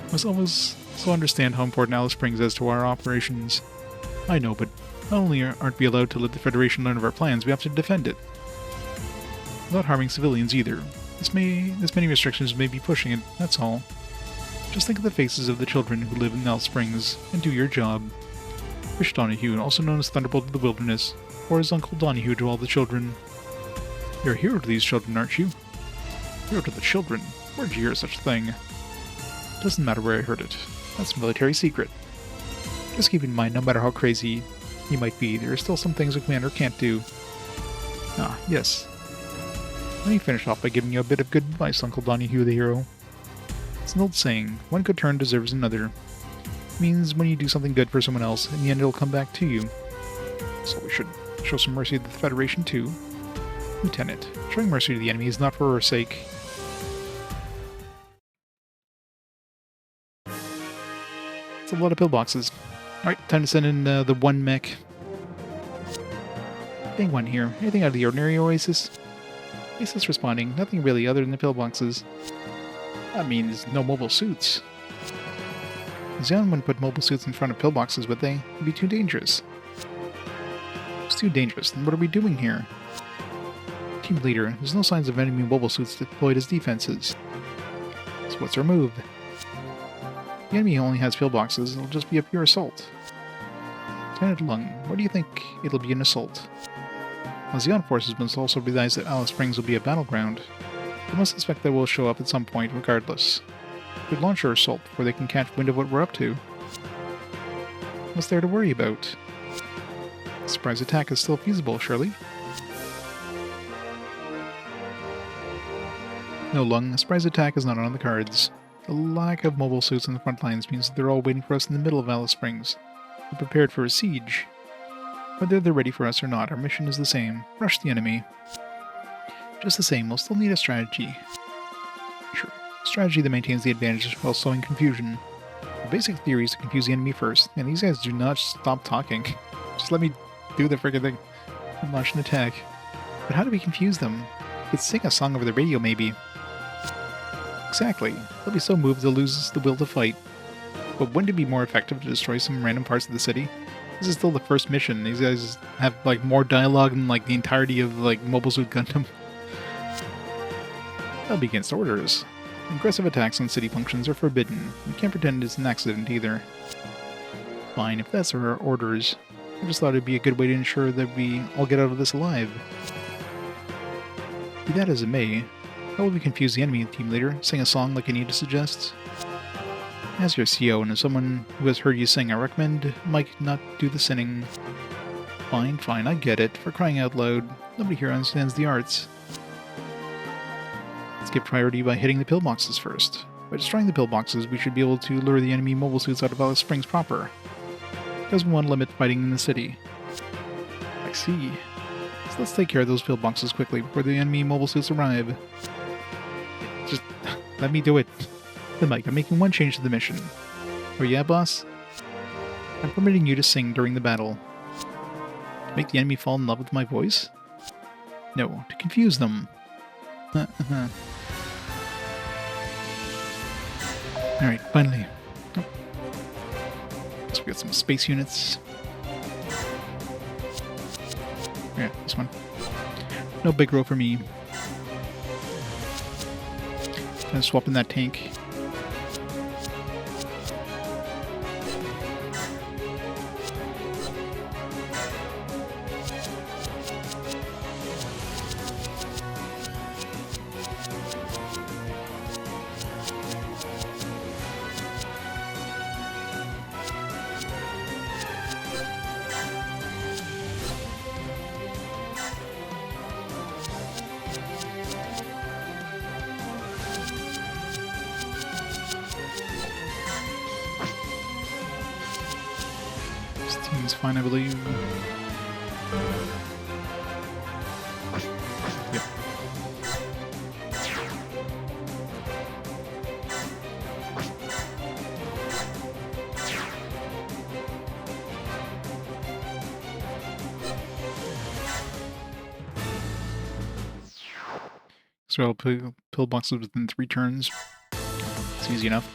I must always so understand how important Alice Springs is to our operations. I know, but Not only aren't we allowed to let the Federation learn of our plans, we have to defend it. Without harming civilians either. This many restrictions may be pushing it, that's all. Just think of the faces of the children who live in Alice Springs, and do your job. Fish Donahue, also known as Thunderbolt of the Wilderness, or as Uncle Donahue to all the children. You're a hero to these children, aren't you? Hero to the children? Where'd you hear such a thing? Doesn't matter where I heard it. That's a military secret. Just keep in mind, no matter how crazy he might be, there are still some things a commander can't do. Ah, yes. Let me finish off by giving you a bit of good advice, Uncle Donahue the hero. It's an old saying, one good turn deserves another. It means when you do something good for someone else, in the end it'll come back to you. So we should show some mercy to the Federation too. Lieutenant, showing mercy to the enemy is not for our sake. It's a lot of pillboxes. Alright, time to send in the one mech. Big one here. Anything out of the ordinary, Oasis? Oasis responding. Nothing really other than the pillboxes. That means no mobile suits. Xeon wouldn't put mobile suits in front of pillboxes, would they? It'd be too dangerous. It's too dangerous. Then what are we doing here? Team leader, there's no signs of enemy mobile suits deployed as defenses. So what's our move? The enemy only has pillboxes, it'll just be a pure assault. Lieutenant Lung, why do you think it'll be an assault? While Xeon forces must also realize that Alice Springs will be a battleground, they must suspect that we'll show up at some point regardless. We could launch our assault before they can catch wind of what we're up to. What's there to worry about? A surprise attack is still feasible, surely? No, Lung, a surprise attack is not on the cards. The lack of mobile suits on the front lines means that they're all waiting for us in the middle of Alice Springs. We're prepared for a siege. Whether they're ready for us or not, our mission is the same. Rush the enemy. Just the same, we'll still need a strategy. Sure. A strategy that maintains the advantage while sowing confusion. The basic theory is to confuse the enemy first, and these guys do not stop talking. Just let me do the friggin' thing and launch an attack. But how do we confuse them? We could sing a song over the radio, maybe. Exactly. They'll be so moved they'll lose the will to fight. But wouldn't it be more effective to destroy some random parts of the city? This is still the first mission. These guys have like more dialogue than like the entirety of like Mobile Suit Gundam. That'll be against orders. Aggressive attacks on city functions are forbidden. We can't pretend it's an accident either. Fine, if that's our orders. I just thought it'd be a good way to ensure that we all get out of this alive. Be that as it may, how will we confuse the enemy, team leader? Sing a song like Anita suggests? As your CO and as someone who has heard you sing, I recommend Mike not do the singing. Fine, fine, I get it. For crying out loud, nobody here understands the arts. Let's give priority by hitting the pillboxes first. By destroying the pillboxes, we should be able to lure the enemy mobile suits out of Alice Springs proper. Doesn't want to limit fighting in the city. I see. So let's take care of those pillboxes quickly before the enemy mobile suits arrive. Just let me do it. Then Mike, I'm making one change to the mission. Oh yeah, boss? I'm permitting you to sing during the battle. To make the enemy fall in love with my voice? No, to confuse them. Alright, finally. Oh. So we got some space units. Yeah, this one. No big row for me. Gonna swap in that tank. Seems fine, I believe. Yep. So I'll pillboxes within 3 turns. It's easy enough.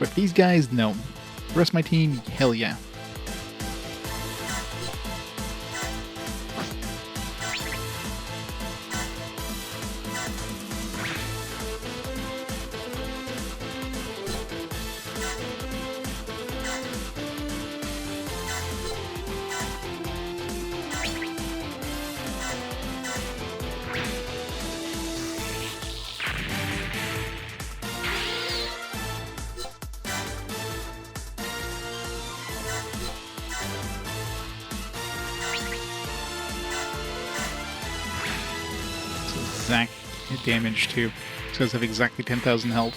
But these guys, no. The rest of my team, hell yeah. exact damage too. These guys have exactly 10,000 health.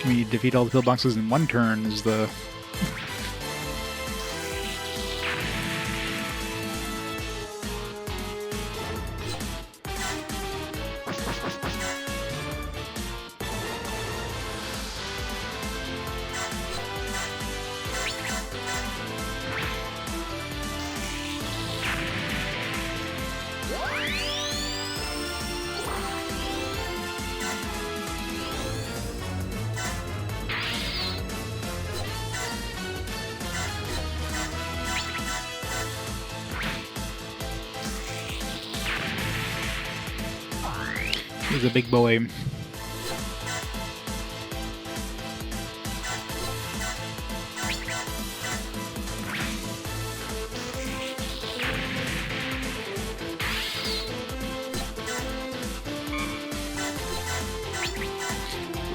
Can we defeat all the pillboxes in one turn is the... He's a big boy.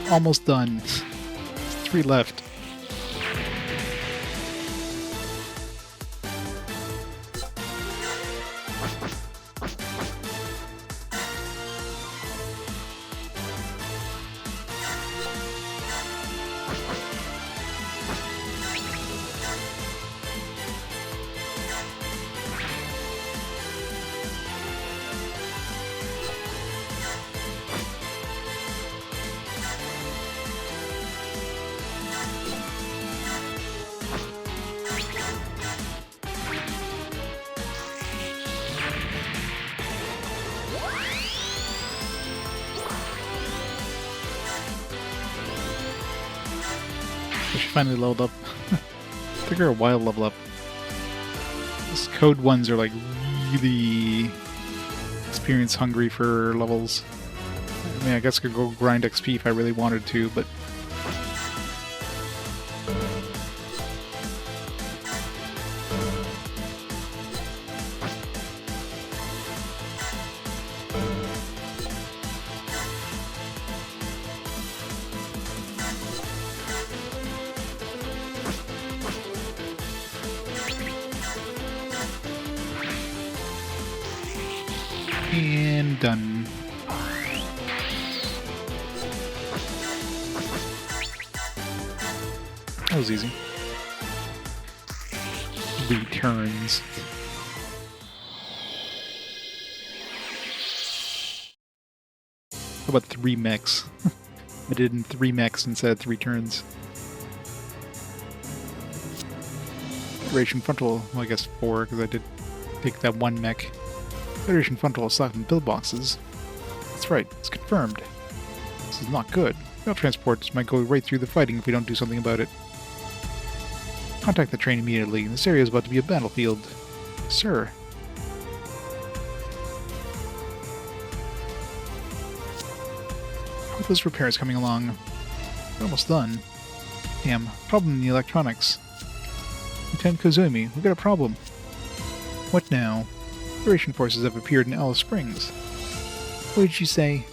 Almost done. 3 left. She finally leveled up. Took her a while to level up. These code ones are like really experience hungry for levels. I mean, I guess I could go grind XP if I really wanted to, but and done. That was easy. Returns. How about 3 mechs? I did in 3 mechs instead of 3 turns. Federation frontal, well I guess 4 because I did take that 1 mech. Federation frontal aside from pillboxes. That's right, it's confirmed. This is not good. Rail transports might go right through the fighting if we don't do something about it. Contact the train immediately. This area is about to be a battlefield. Sir. How are those repairs coming along? We're almost done. Damn, problem in the electronics. Lieutenant Kozumi, we've got a problem. What now? Federation forces have appeared in Alice Springs. What did you say?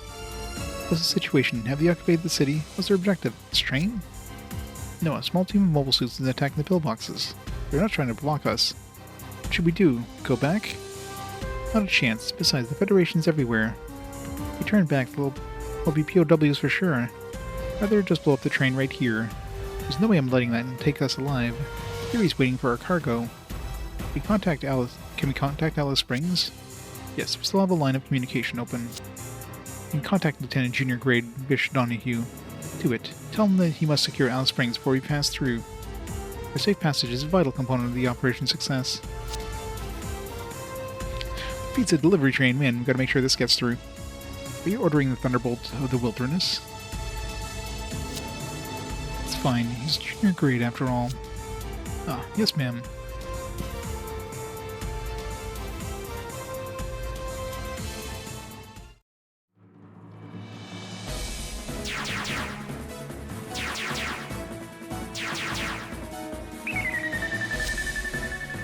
What's the situation? Have they occupied the city? What's their objective? This train? No, a small team of mobile suits is attacking the pillboxes. They're not trying to block us. What should we do? Go back? Not a chance. Besides, the Federation's everywhere. If we turn back, there'll be POWs for sure. Rather just blow up the train right here. There's no way I'm letting that take us alive. Fury's waiting for our cargo. Can we contact Alice Springs? Yes, we still have a line of communication open. You can contact Lieutenant Junior Grade Bish Donahue. Do it. Tell him that he must secure Alice Springs before we pass through. The safe passage is a vital component of the operation's success. Pizza delivery train, man, we've got to make sure this gets through. Are you ordering the Thunderbolt of the Wilderness? It's fine, he's Junior Grade after all. Ah, yes ma'am.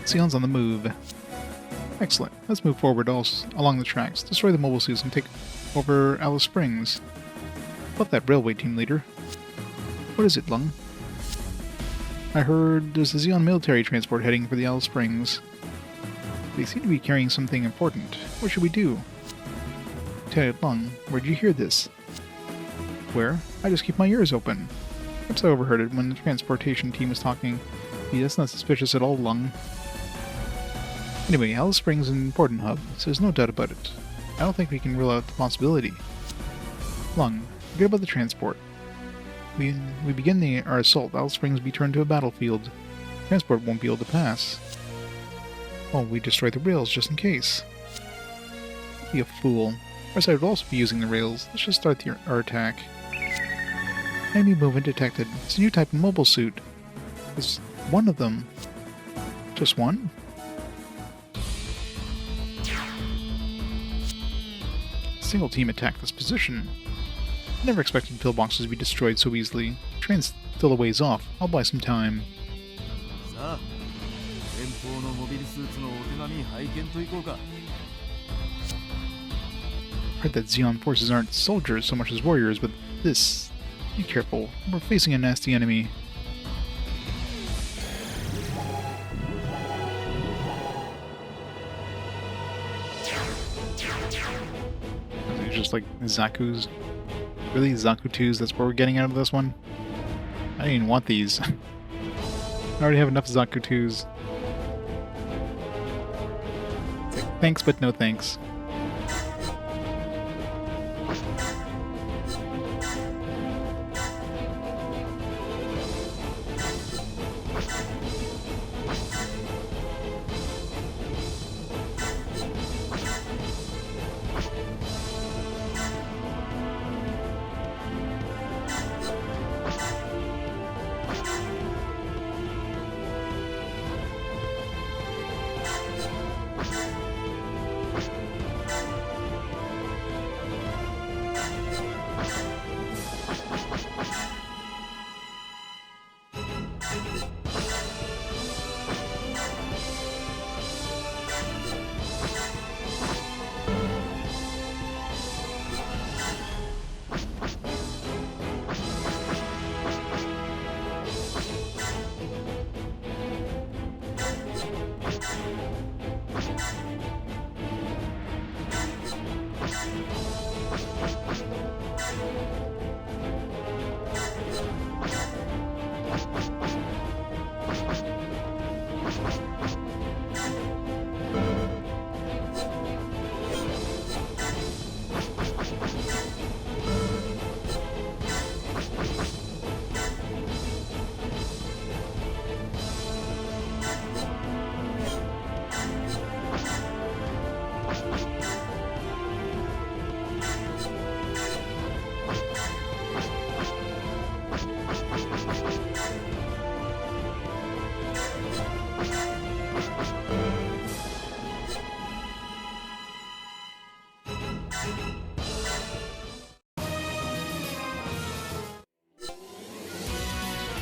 Sion's on the move. Excellent. Let's move forward along the tracks. Destroy the mobile suits and take over Alice Springs. About that railway team leader. What is it, Lung? I heard there's a Xeon military transport heading for the Alice Springs. They seem to be carrying something important. What should we do? Ted Lung, where'd you hear this? Where? I just keep my ears open. Perhaps I overheard it when the transportation team was talking. Gee, that's not suspicious at all, Lung. Anyway, Alice Springs is an important hub, so there's no doubt about it. I don't think we can rule out the possibility. Lung, forget about the transport. We begin our assault, Alice Springs will be turned to a battlefield. Transport won't be able to pass. Oh, we destroy the rails just in case. Don't be a fool. Our side would also be using the rails. Let's just start our attack. Enemy movement detected. It's a new type of mobile suit. There's one of them. Just one? Single team attacked this position. Never expected pillboxes to be destroyed so easily. Train's still a ways off. I'll buy some time. Heard that Xeon forces aren't soldiers so much as warriors, but this... Be careful. We're facing a nasty enemy. These are just like Zaku's. Really? Zaku 2s? That's what we're getting out of this one? I didn't even want these. I already have enough Zaku 2s. It's like, thanks, but no thanks.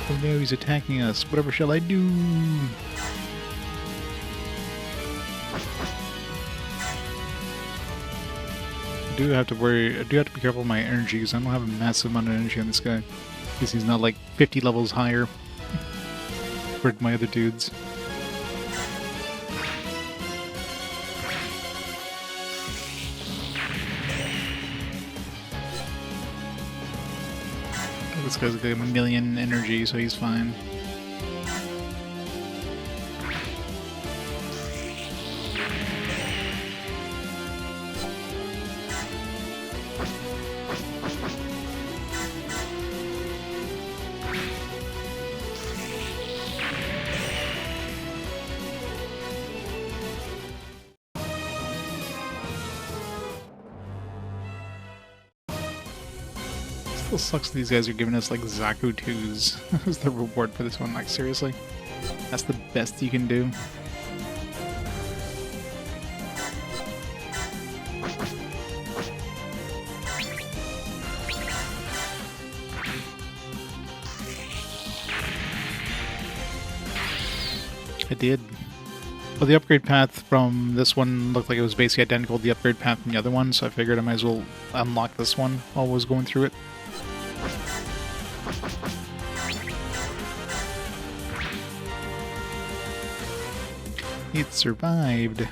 Oh no, he's attacking us. Whatever shall I do? I do have to be careful of my energy, because I don't have a massive amount of energy on this guy. Because he's not like 50 levels higher for my other dudes. This guy's got a million energy, so he's fine. Still sucks these guys are giving us like Zaku 2s as the reward for this one. Like, seriously? That's the best you can do? I did. Well, the upgrade path from this one looked like it was basically identical to the upgrade path from the other one, so I figured I might as well unlock this one while I was going through it. It survived.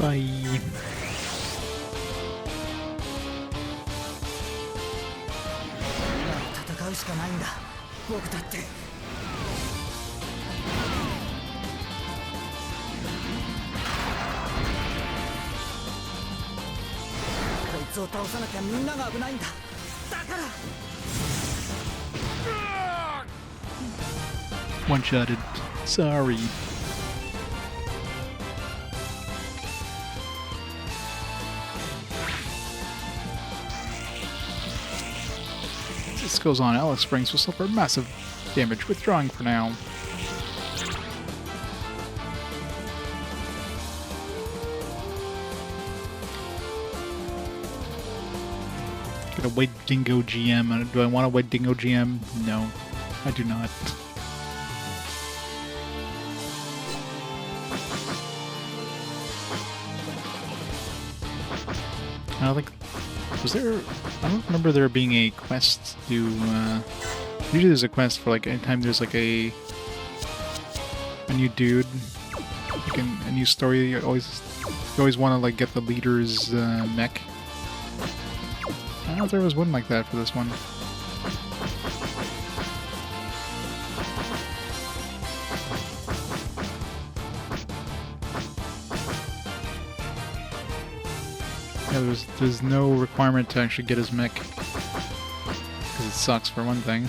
Bye. 戦うしかないんだ僕だって。こいつを倒さなきゃみんなが危ないんだ。だから One-shotted. Sorry. This goes on. Alex Springs will suffer massive damage. Withdrawing for now. Got a White Dingo GM. Do I want a White Dingo GM? No, I do not. I don't think... Was there... I don't remember there being a quest to, usually there's a quest for, like, anytime there's, like, a new dude, like, a new story, you always want to, like, get the leader's, mech. I don't know if there was one like that for this one. Yeah, there's no requirement to actually get his mech. Because it sucks for one thing.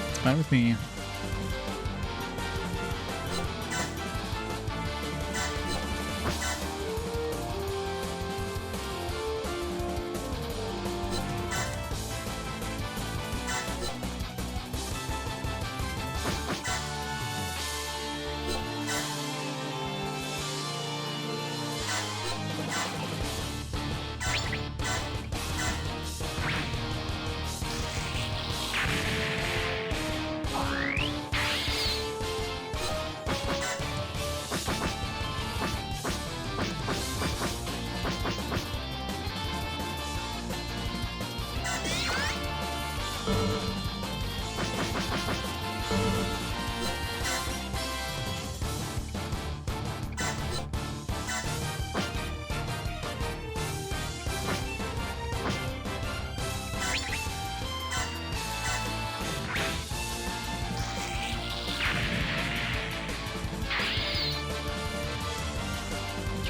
It's fine with me.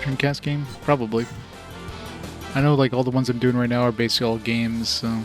Dreamcast game? Probably. I know, like, all the ones I'm doing right now are basically all games, so...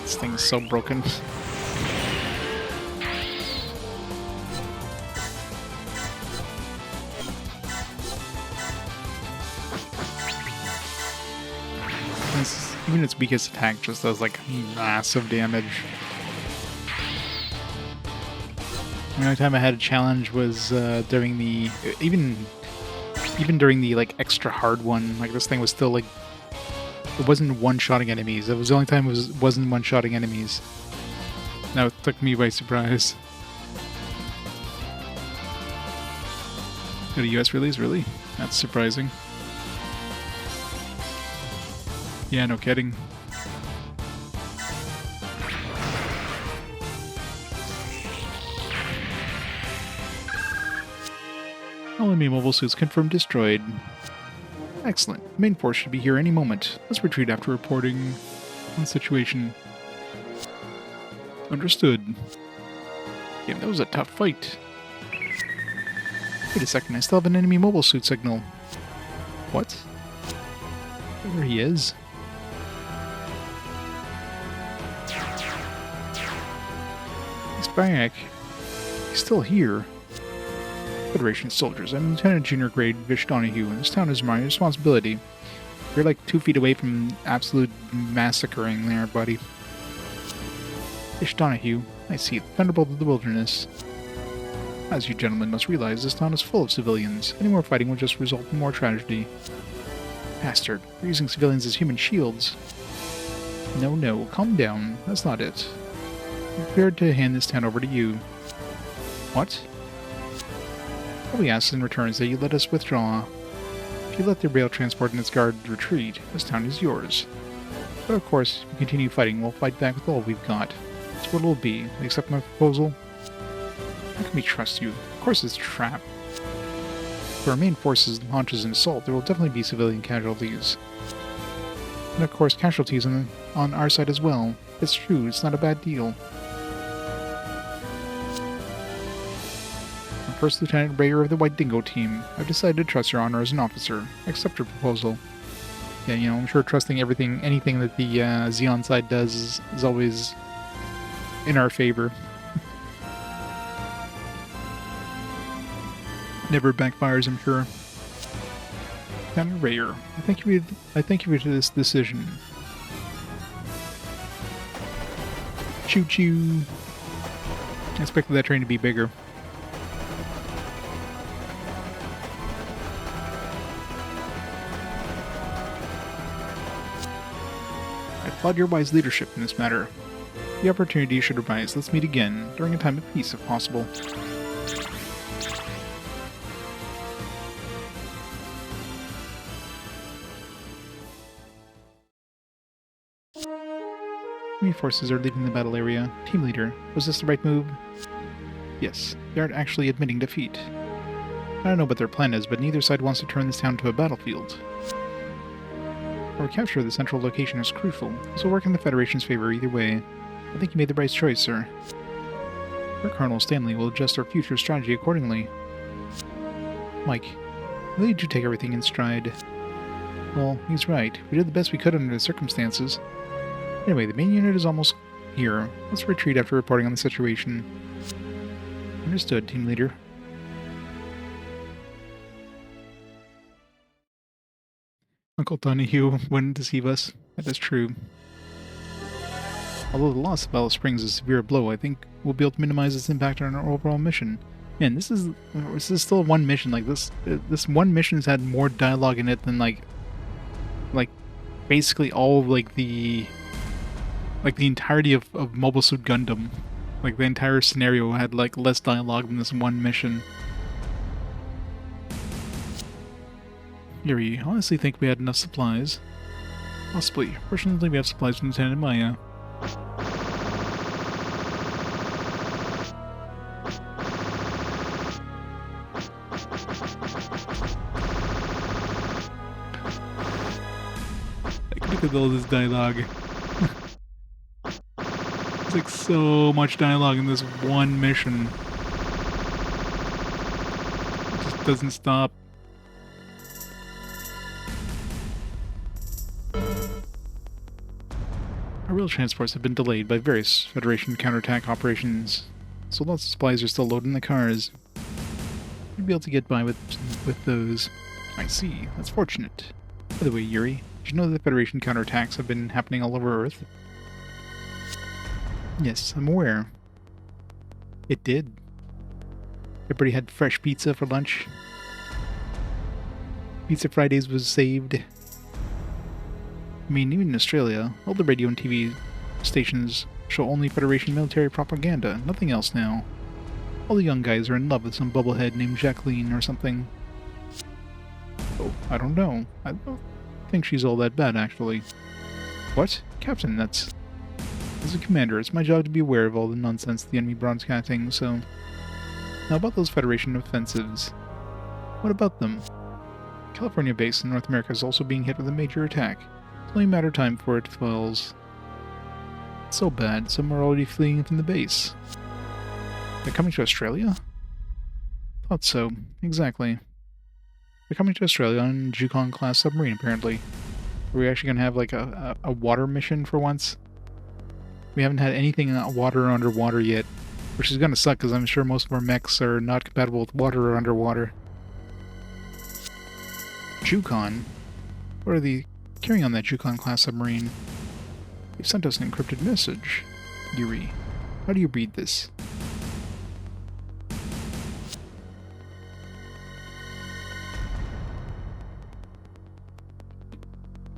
This thing is so broken. Even its weakest attack just does like massive damage. The only time I had a challenge was during the even during the like extra hard one. Like this thing was still like it wasn't one-shotting enemies. It was the only time it wasn't one-shotting enemies. Now it took me by surprise. Got a US release, really? That's surprising. Yeah, no kidding. All enemy mobile suits confirmed destroyed. Excellent. Main force should be here any moment. Let's retreat after reporting on the situation. Understood. Damn, that was a tough fight. Wait a second, I still have an enemy mobile suit signal. What? There he is. He's back. He's still here. Federation soldiers. I'm Lieutenant Junior Grade Vish Donahue, and this town is my responsibility. You're like 2 feet away from absolute massacring there, buddy. Vish Donahue, I see, the Thunderbolt of the Wilderness. As you gentlemen must realize, this town is full of civilians. Any more fighting will just result in more tragedy. Bastard, you're using civilians as human shields. No, calm down. That's not it. I'm prepared to hand this town over to you. What? All we ask in return is that you let us withdraw. If you let the rail transport and its guard retreat, this town is yours. But of course, if we continue fighting, we'll fight back with all we've got. That's what it'll be. Accept my proposal? How can we trust you? Of course it's a trap. If our main forces launches an assault, there will definitely be civilian casualties. And of course casualties on our side as well. It's true, it's not a bad deal. I'm First Lieutenant Rayer of the White Dingo team. I've decided to trust your honor as an officer. Accept your proposal. Yeah, you know, I'm sure trusting anything that the Xeon side does is always in our favor. Never backfires, I'm sure. Lieutenant Rayer, I thank you for this decision. Choo choo. I expected that train to be bigger. I applaud your wise leadership in this matter. The opportunity should arise. Let's meet again, during a time of peace if possible. Enemy forces are leaving the battle area. Team leader, was this the right move? Yes, they aren't actually admitting defeat. I don't know what their plan is, but neither side wants to turn this town to a battlefield. Our capture of the central location is crucial. This will work in the Federation's favor either way. I think you made the right choice, sir. Our Colonel Stanley will adjust our future strategy accordingly. Mike, really did you take everything in stride? Well, he's right. We did the best we could under the circumstances. Anyway, the main unit is almost here. Let's retreat after reporting on the situation. Understood, team leader. Uncle Donahue wouldn't deceive us. That is true. Although the loss of Alice Springs is a severe blow, I think we'll be able to minimize its impact on our overall mission. Man, this is still one mission. Like this one mission's had more dialogue in it than like basically all of the entirety of Mobile Suit Gundam. Like the entire scenario had less dialogue than this one mission. Yuri, I honestly think we had enough supplies. Possibly. Fortunately, we have supplies from Lieutenant Maya. Look at all this dialogue. There's like so much dialogue in this one mission. It just doesn't stop. Our rail transports have been delayed by various Federation counterattack operations, so lots of supplies are still loaded in the cars. We'd be able to get by with those. I see. That's fortunate. By the way, Yuri, did you know that the Federation counterattacks have been happening all over Earth? Yes, I'm aware. It did. Everybody had fresh pizza for lunch. Pizza Fridays was saved. I mean, even in Australia, all the radio and TV stations show only Federation military propaganda, nothing else now. All the young guys are in love with some bubblehead named Jacqueline or something. Oh, I don't know. I don't think she's all that bad, actually. What? Captain, as a commander, it's my job to be aware of all the nonsense the enemy broadcasting, so... Now about those Federation offensives. What about them? California base in North America is also being hit with a major attack. It's only a matter of time before it falls. So bad, some are already fleeing from the base. They're coming to Australia? Thought so. Exactly. They're coming to Australia on Yukon-class submarine, apparently. Are we actually going to have, like, a water mission for once? We haven't had anything water or underwater yet, which is going to suck, because I'm sure most of our mechs are not compatible with water or underwater. Yukon? What are they carrying on that Yukon-class submarine? They've sent us an encrypted message. Yuri, how do you read this?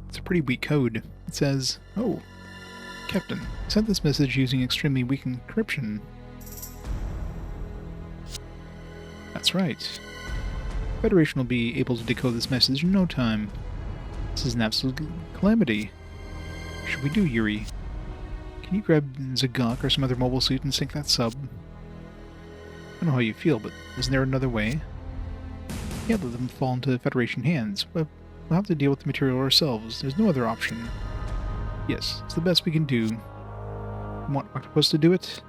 It's a pretty weak code. It says, "Oh, Captain, sent this message using extremely weak encryption." That's right. Federation will be able to decode this message in no time. This is an absolute calamity. What should we do, Yuri? Can you grab Zagok or some other mobile suit and sink that sub? I don't know how you feel, but isn't there another way? Can't let them fall into Federation hands, but we'll have to deal with the material ourselves. There's no other option. Yes, it's the best we can do. You want Octopus to do it?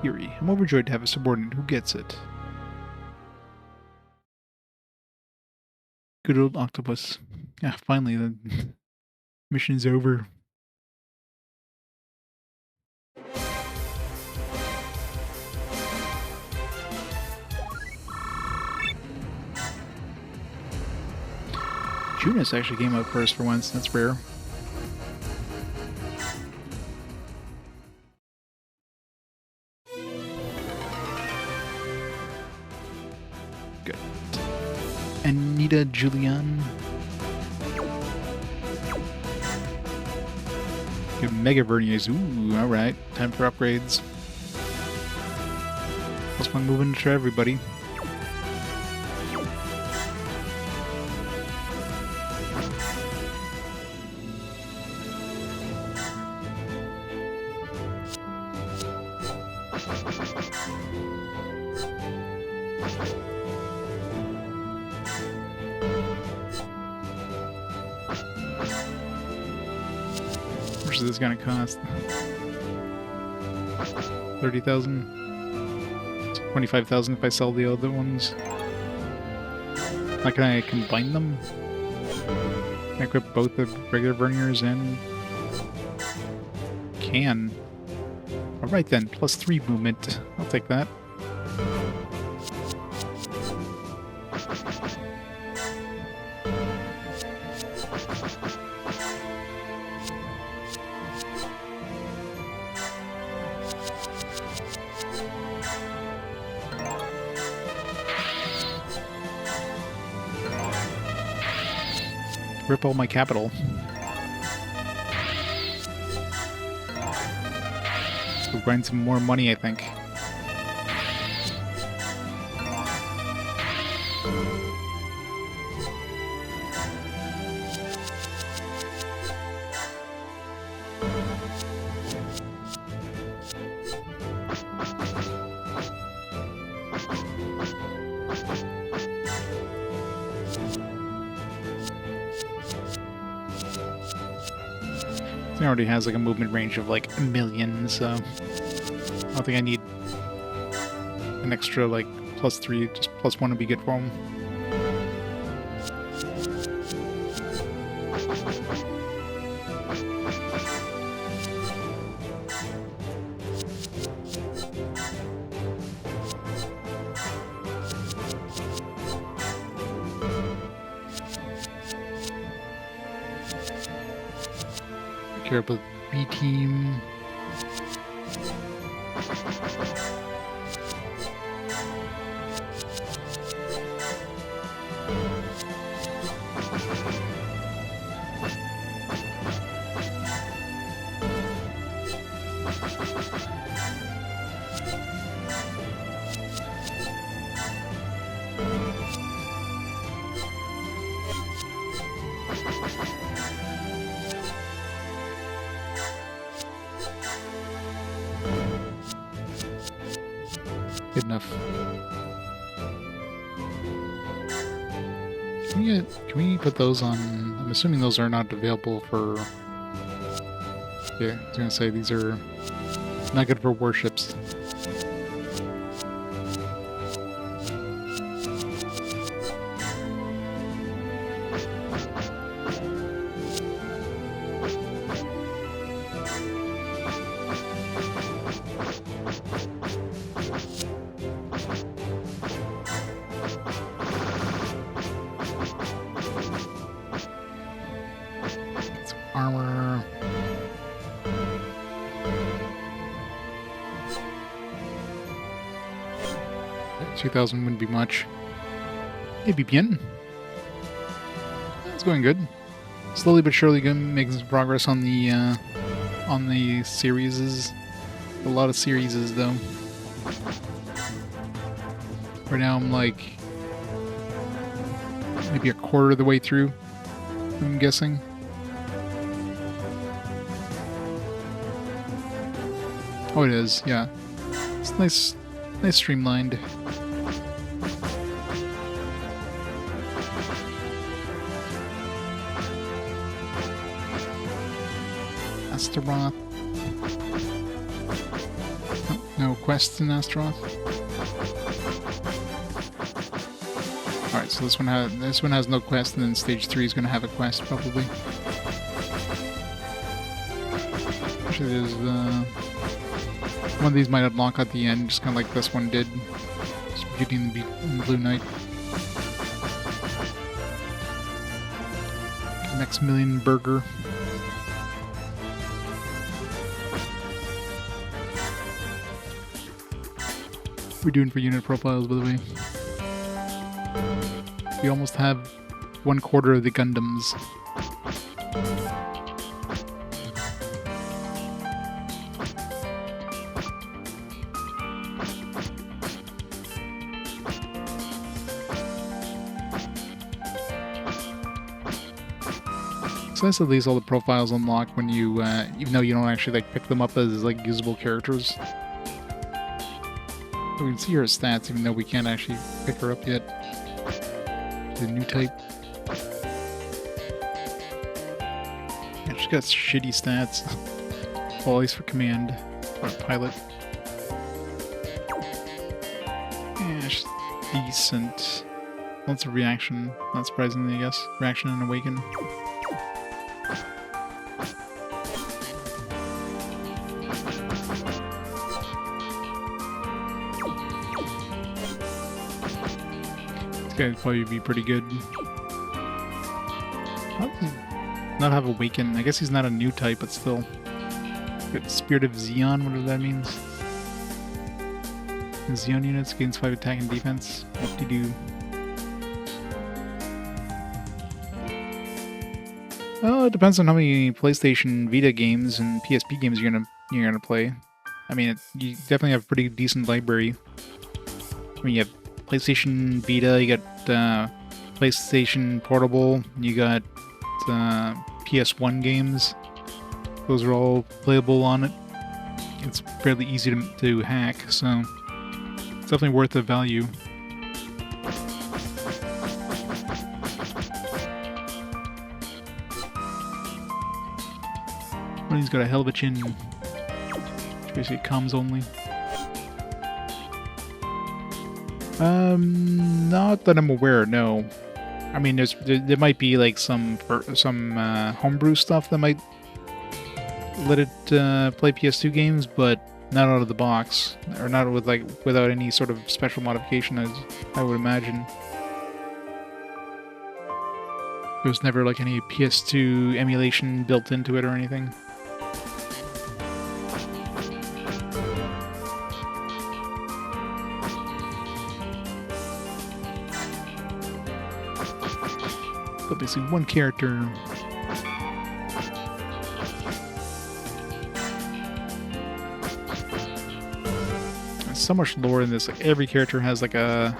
Yuri, I'm overjoyed to have a subordinate who gets it. Good old Octopus. Ah, finally, the mission's over. Junis actually came up first for once. That's rare. Good. Anita Julian. Good Mega Verniers. Ooh, alright. Time for upgrades. Plus one moving to everybody. How much is this gonna cost? 30,000? 25,000 if I sell the other ones. How can I combine them? Can I equip both the regular Verniers and... Can. Alright then, plus 3 movement. I'll take that. Rip all my capital. We'll grind some more money, I think. It already has like a movement range of like a million, so I don't think I need an extra like +3, just +1 would be good for him. Care about B team. Good enough. Can we put those on? I'm assuming those are not available for Yeah, I was gonna say these are not good for warships. Some armor. 2,000 wouldn't be much. Maybe bien. It's going good. Slowly but surely making some progress on the series. A lot of series though. Right now I'm like maybe a quarter of the way through, I'm guessing. Oh, it is, yeah. It's nice streamlined. Astaroth. Oh, no quests in Astaroth. Alright, so this one has no quest, and then stage 3 is gonna have a quest probably. Actually there's one of these might unlock at the end, just kinda like this one did. Just Beauty and the Blue Knight. Next million burger. We're doing for unit profiles, by the way. We almost have 1/4 of the Gundams. It's nice that these all the profiles unlock when you, even though you don't actually like pick them up as like usable characters. We can see her stats even though we can't actually pick her up yet. The new type. Yeah, she's got shitty stats. Well, at least for command or pilot. Yeah, she's decent. Lots of reaction, not surprisingly, I guess. Reaction and awaken. Guy'd probably be pretty good. How does he not have Awaken? I guess he's not a new type, but still. Got Spirit of Xeon, whatever that means. Xeon units gains 5 attack and defense. What do you do? Well, it depends on how many PlayStation Vita games and PSP games you're gonna play. I mean, you definitely have a pretty decent library. I mean, you have PlayStation Vita, you got PlayStation Portable, you got PS1 games. Those are all playable on it. It's fairly easy to hack, so it's definitely worth the value. Well, he's got a hell of a chin. It's basically comms only. Not that I'm aware, no. I mean, there might be like some homebrew stuff that might let it play PS2 games, but not out of the box, or not without any sort of special modification, as I would imagine. There's never like any PS2 emulation built into it or anything. But basically one character. There's so much lore in this. Like every character has like a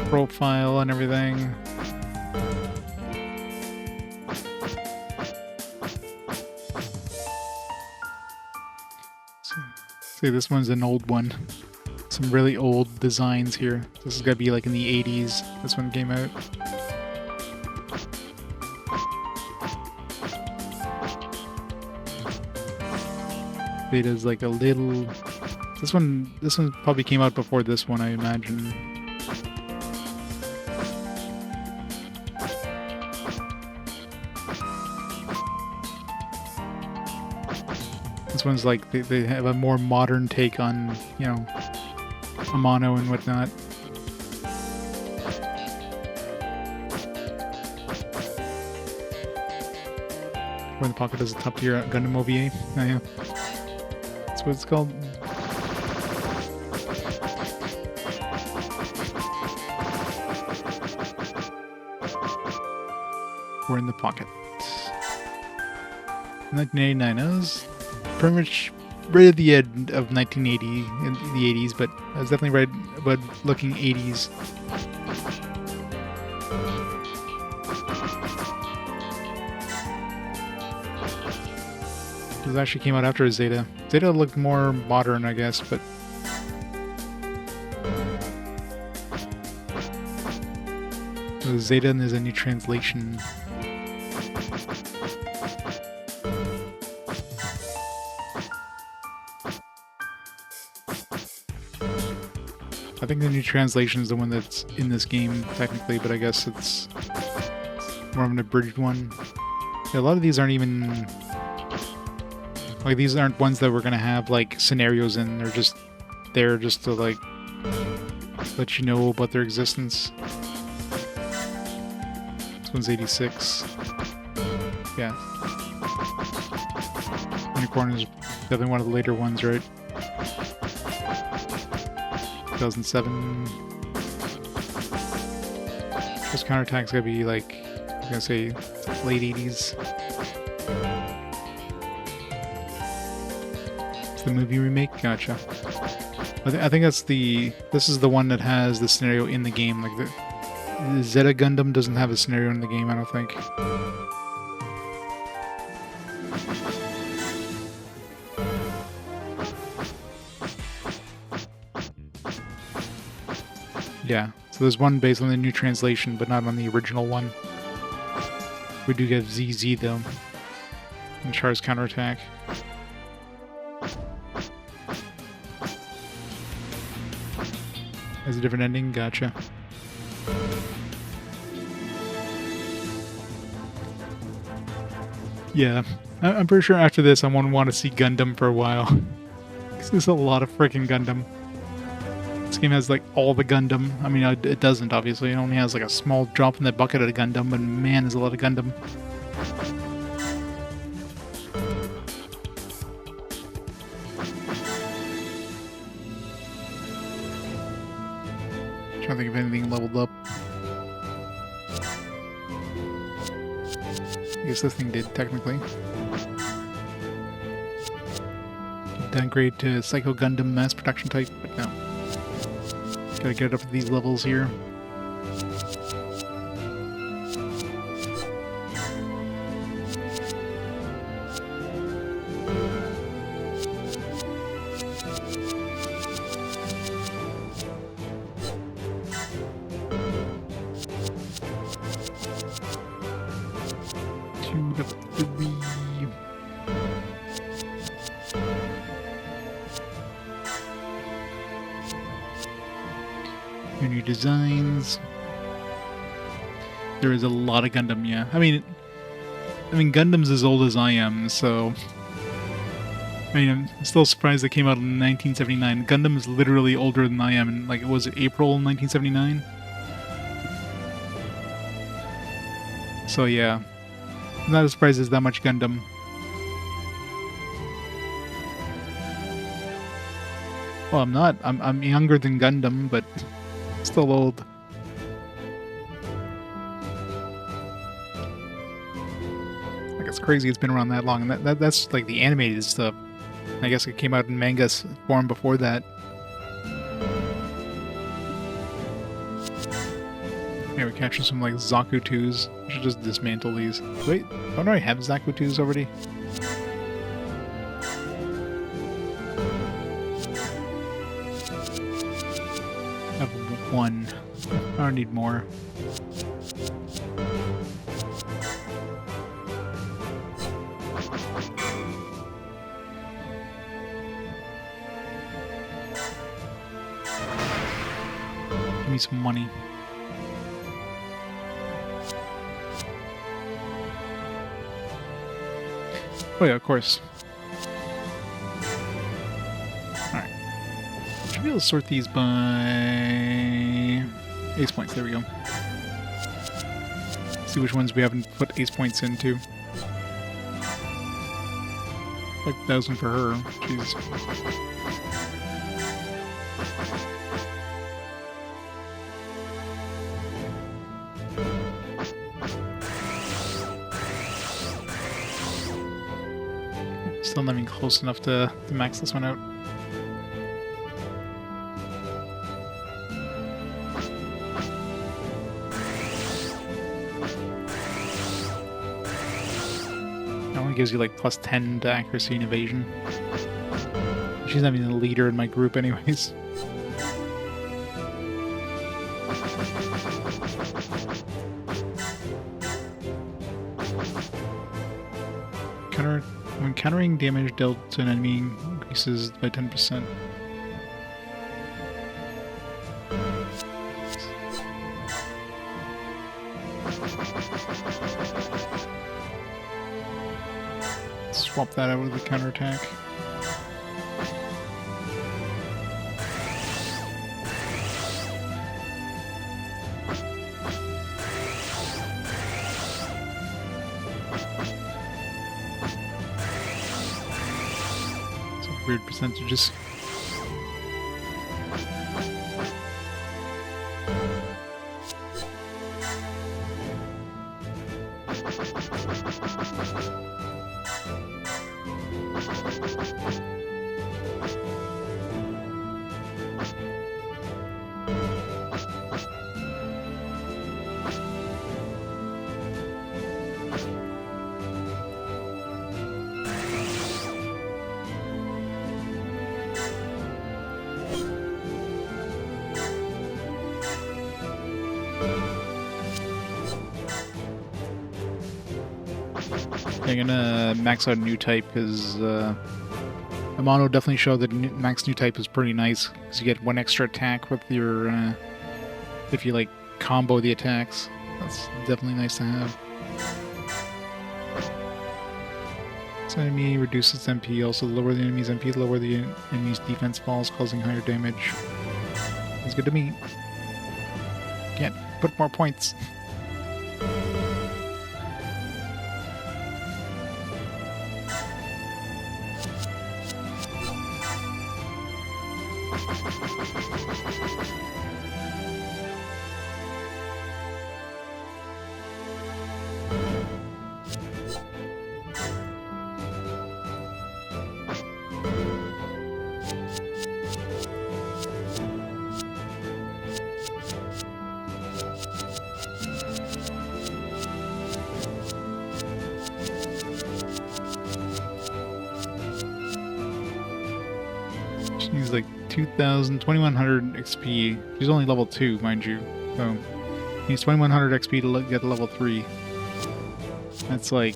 profile and everything. See, this one's an old one. Some really old designs here. This is gotta be like in the 80s. This one came out. Zeta's like a little... This one probably came out before this one, I imagine. This one's like, they have a more modern take on, you know, Amano and whatnot. Where the Pocket is a top tier Gundam OVA. Oh yeah. That's what it's called. We're in the Pocket. 1989. That was pretty much right at the end of 1980 in the 80s, but I was definitely right about looking 80s. This actually came out after Zeta. Zeta looked more modern, I guess, but Zeta is a new translation. I think the new translation is the one that's in this game, technically, but I guess it's more of an abridged one. Yeah, a lot of these aren't even... Like, these aren't ones that we're gonna have, like, scenarios in. They're just there just to, like, let you know about their existence. This one's 86. Yeah. Unicorn is definitely one of the later ones, right? 2007. First counterattack's gotta be like, I'm gonna say late 80s. It's the movie remake? Gotcha. I think that's the... This is the one that has the scenario in the game. Like the Zeta Gundam doesn't have a scenario in the game, I don't think. Yeah, so there's one based on the new translation, but not on the original one. We do get ZZ though, and Char's counterattack. Has a different ending? Gotcha. Yeah, I'm pretty sure after this I won't want to see Gundam for a while. Because there's a lot of freaking Gundam. This game has like all the Gundam. I mean, it doesn't, obviously. It only has like a small drop in the bucket of Gundam, but man, there's a lot of Gundam. Trying to think of anything leveled up. I guess this thing did, technically. Downgrade to Psycho Gundam mass production type, but no. Gotta get up to these levels here. New designs. There is a lot of Gundam, yeah. I mean Gundam's as old as I am, so I mean, I'm still surprised it came out in 1979. Gundam is literally older than I am, and like, was it April 1979? So yeah, I'm not as surprised there's that much Gundam. Well, I'm not. I'm younger than Gundam, but still old. Like, it's crazy it's been around that long, and that's like the animated stuff. I guess it came out in manga form before that. Yeah, we're catching some like Zaku 2s. We should just dismantle these. Wait, don't I have Zaku 2s already? I have one. I don't need more. me some money. Oh yeah, of course. Alright. Should be able to sort these by ace points. There we go. See which ones we haven't put ace points into. 5,000 for her. Jeez. Still not even close enough to max this one out. That only gives you like plus 10 to accuracy and evasion. She's not even the leader in my group anyways. When countering damage dealt to an enemy increases by 10%. Swap that out with the counterattack. Weird percentages. I'm gonna max out new type because Amano definitely showed that max new type is pretty nice because you get one extra attack with your if you like combo the attacks. That's definitely nice to have. This enemy reduces MP. Also lower the enemy's MP, lower the enemy's defense falls, causing higher damage. That's good to me. Can't put more points. She's like 2100 XP. She's only level 2, mind you. So, needs 2100 XP to get to level 3. That's like...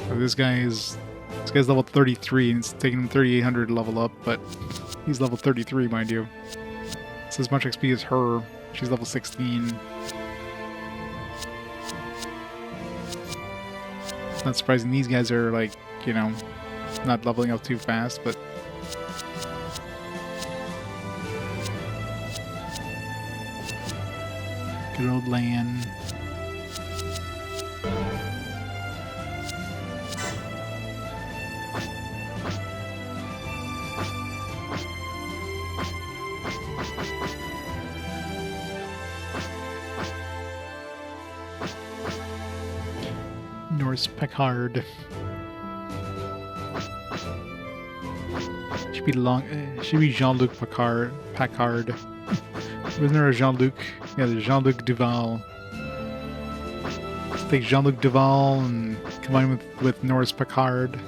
Oh, this guy's level 33, and it's taking him 3800 to level up, but he's level 33, mind you. It's as much XP as her. She's level 16. It's not surprising these guys are like, you know, not leveling up too fast, but good old land. Norse Packard. Should be Jean-Luc Packard. Wasn't there a Jean-Luc? Yeah, there's Jean-Luc Duval. Let's take Jean-Luc Duval and combine with Norse Packard.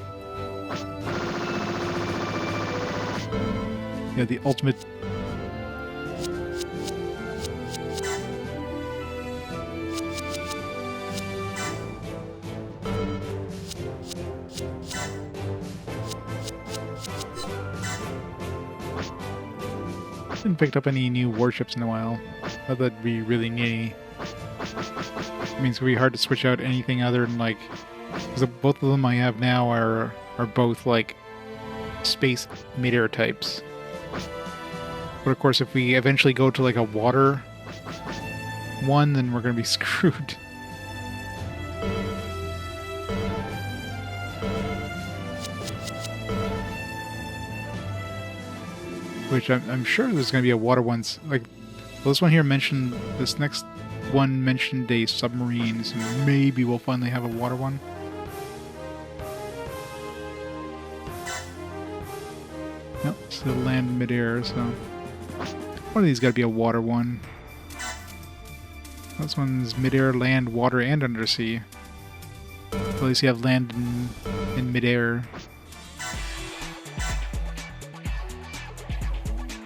Yeah, the ultimate. Haven't picked up any new warships in a while. Not that we really need any. It means it's gonna be hard to switch out anything other than like, because both of them I have now are both like space mid-air types. But of course, if we eventually go to like a water one, then we're gonna be screwed. Which I'm sure there's gonna be a water one. Like, well, this one here mentioned, this next one mentioned a submarine, so maybe we'll finally have a water one. Nope, still land midair, so one of these gotta be a water one. This one's midair, land, water, and undersea. So at least you have land in midair.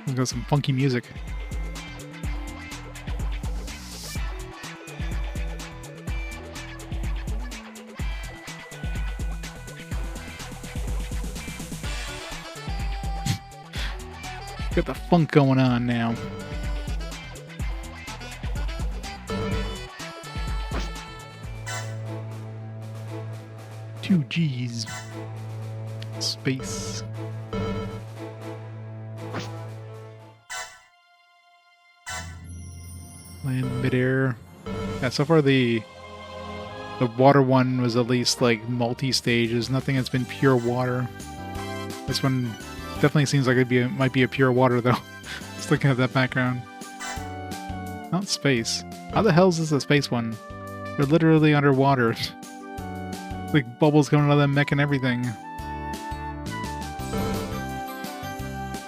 It's got some funky music. Got the funk going on now. Two G's. Space. Land midair. Yeah, so far the water one was at least like multi-stages. Nothing that's been pure water. This one definitely seems like it might be a pure water though. Just looking at that background. Not space. How the hell is this a space one? They're literally underwater. Like bubbles coming out of that mech and everything.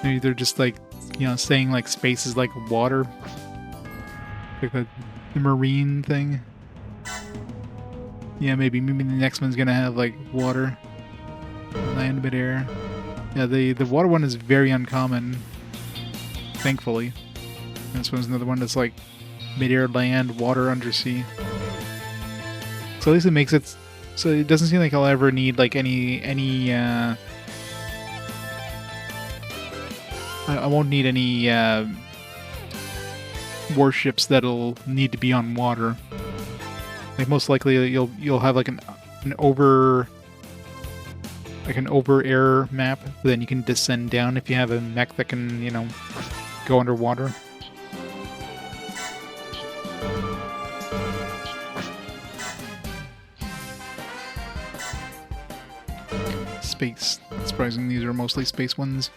Maybe they're just like, you know, saying like space is like water. Like the marine thing. Yeah, maybe the next one's gonna have like water. Land midair. Yeah, the water one is very uncommon. Thankfully. And this one's another one that's like midair, land, water, undersea. So at least it makes it so it doesn't seem like I'll ever need like any I won't need any warships that'll need to be on water. Like most likely you'll have like an over air map, then you can descend down if you have a mech that can, you know, go underwater. Space. Surprising these are mostly space ones.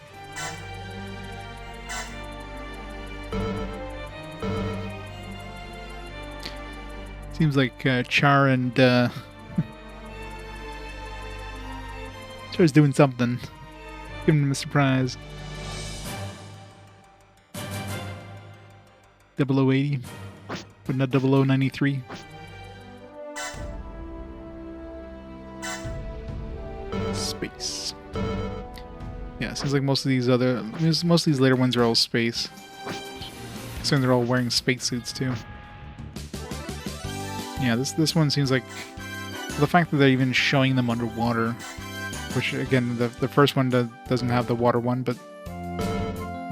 Seems like Char and Char's doing something. Giving him a surprise. 0080, but not 0093. Space. Yeah, seems like most of these later ones are all space. Considering they're all wearing spacesuits too. Yeah, this one seems like the fact that they're even showing them underwater, which again the first one doesn't have the water one, but you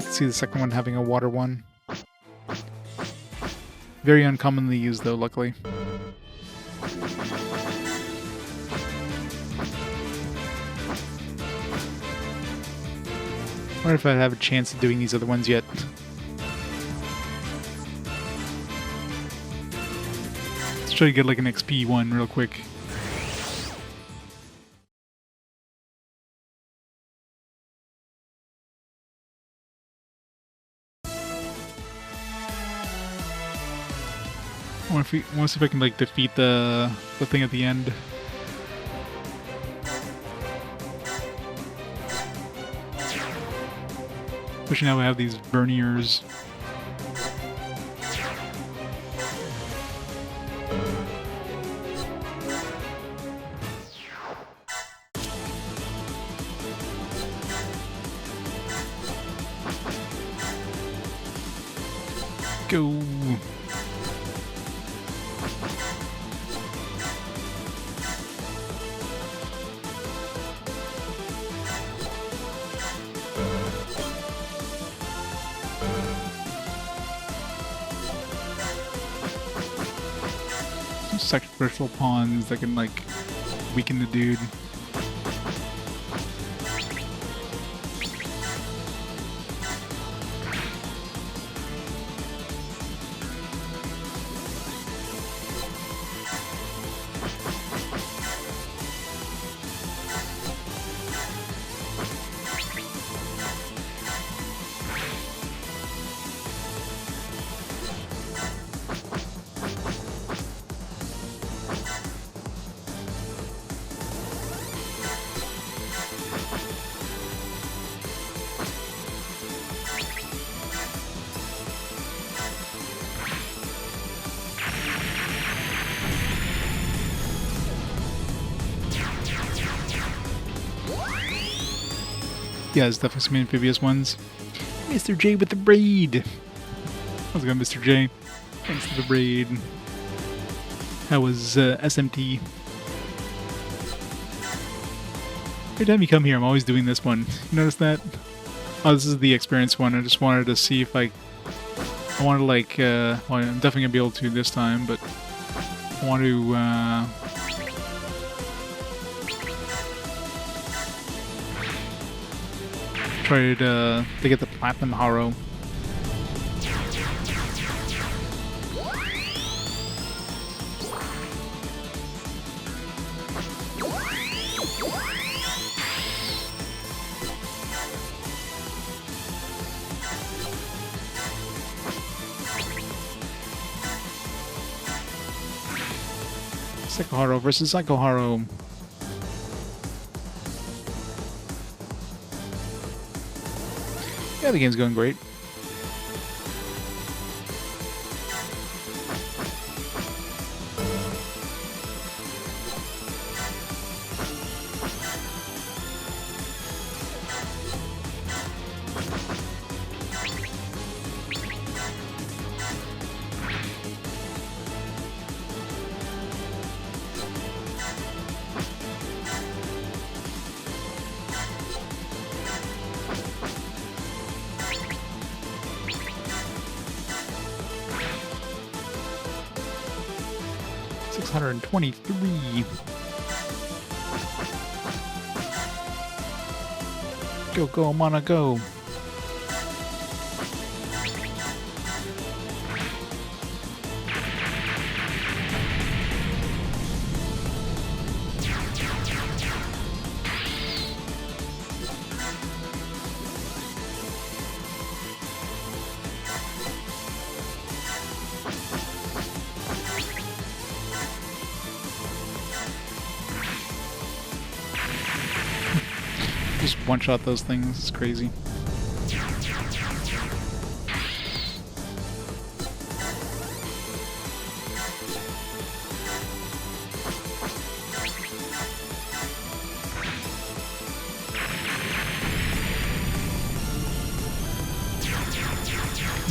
can see the second one having a water one. Very uncommonly used though, luckily. I wonder if I'd have a chance of doing these other ones yet. Let's try to get like an XP one real quick. I want to see if I can like defeat the thing at the end. Especially now we have these verniers. Go. sacrificial pawns that can like weaken the dude. Yeah, there's definitely some amphibious ones. Mr. J with the braid! How's it going, Mr. J? Thanks for the braid. How was SMT? Every time you come here, I'm always doing this one. You notice that? Oh, this is the experience one. I just wanted to see if I wanted to like, well, I'm definitely gonna be able to this time, but I want to, try to get the Platinum Haro. Psycho Haro versus Psycho Haro. Yeah, the game's going great. $623. Go, go, mana, go. Just one-shot those things, it's crazy.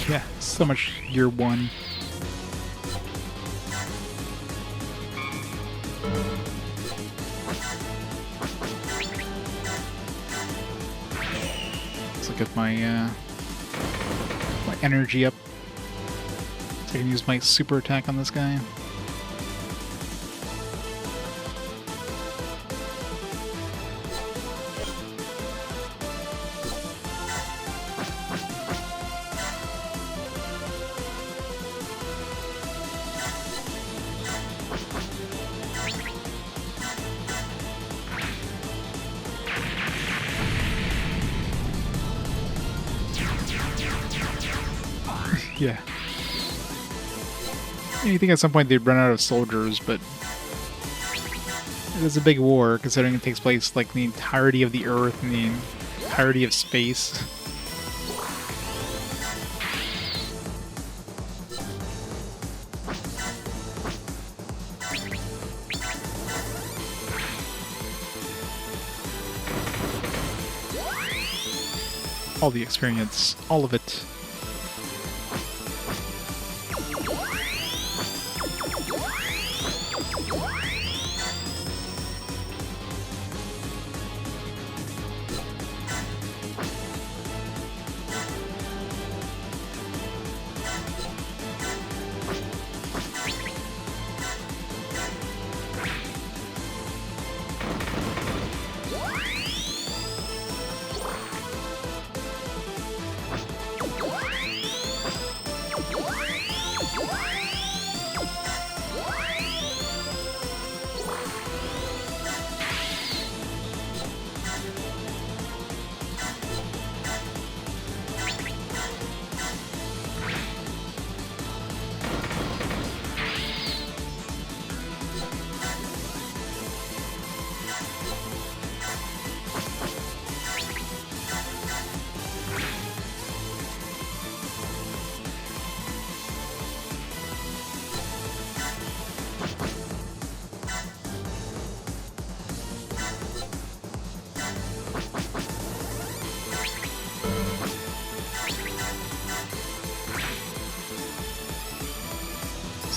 Yeah, so much year one. Get my my energy up so I can use my super attack on this guy. Yeah. You think at some point they'd run out of soldiers, but it is a big war considering it takes place like the entirety of the Earth and the entirety of space. All the experience, all of it.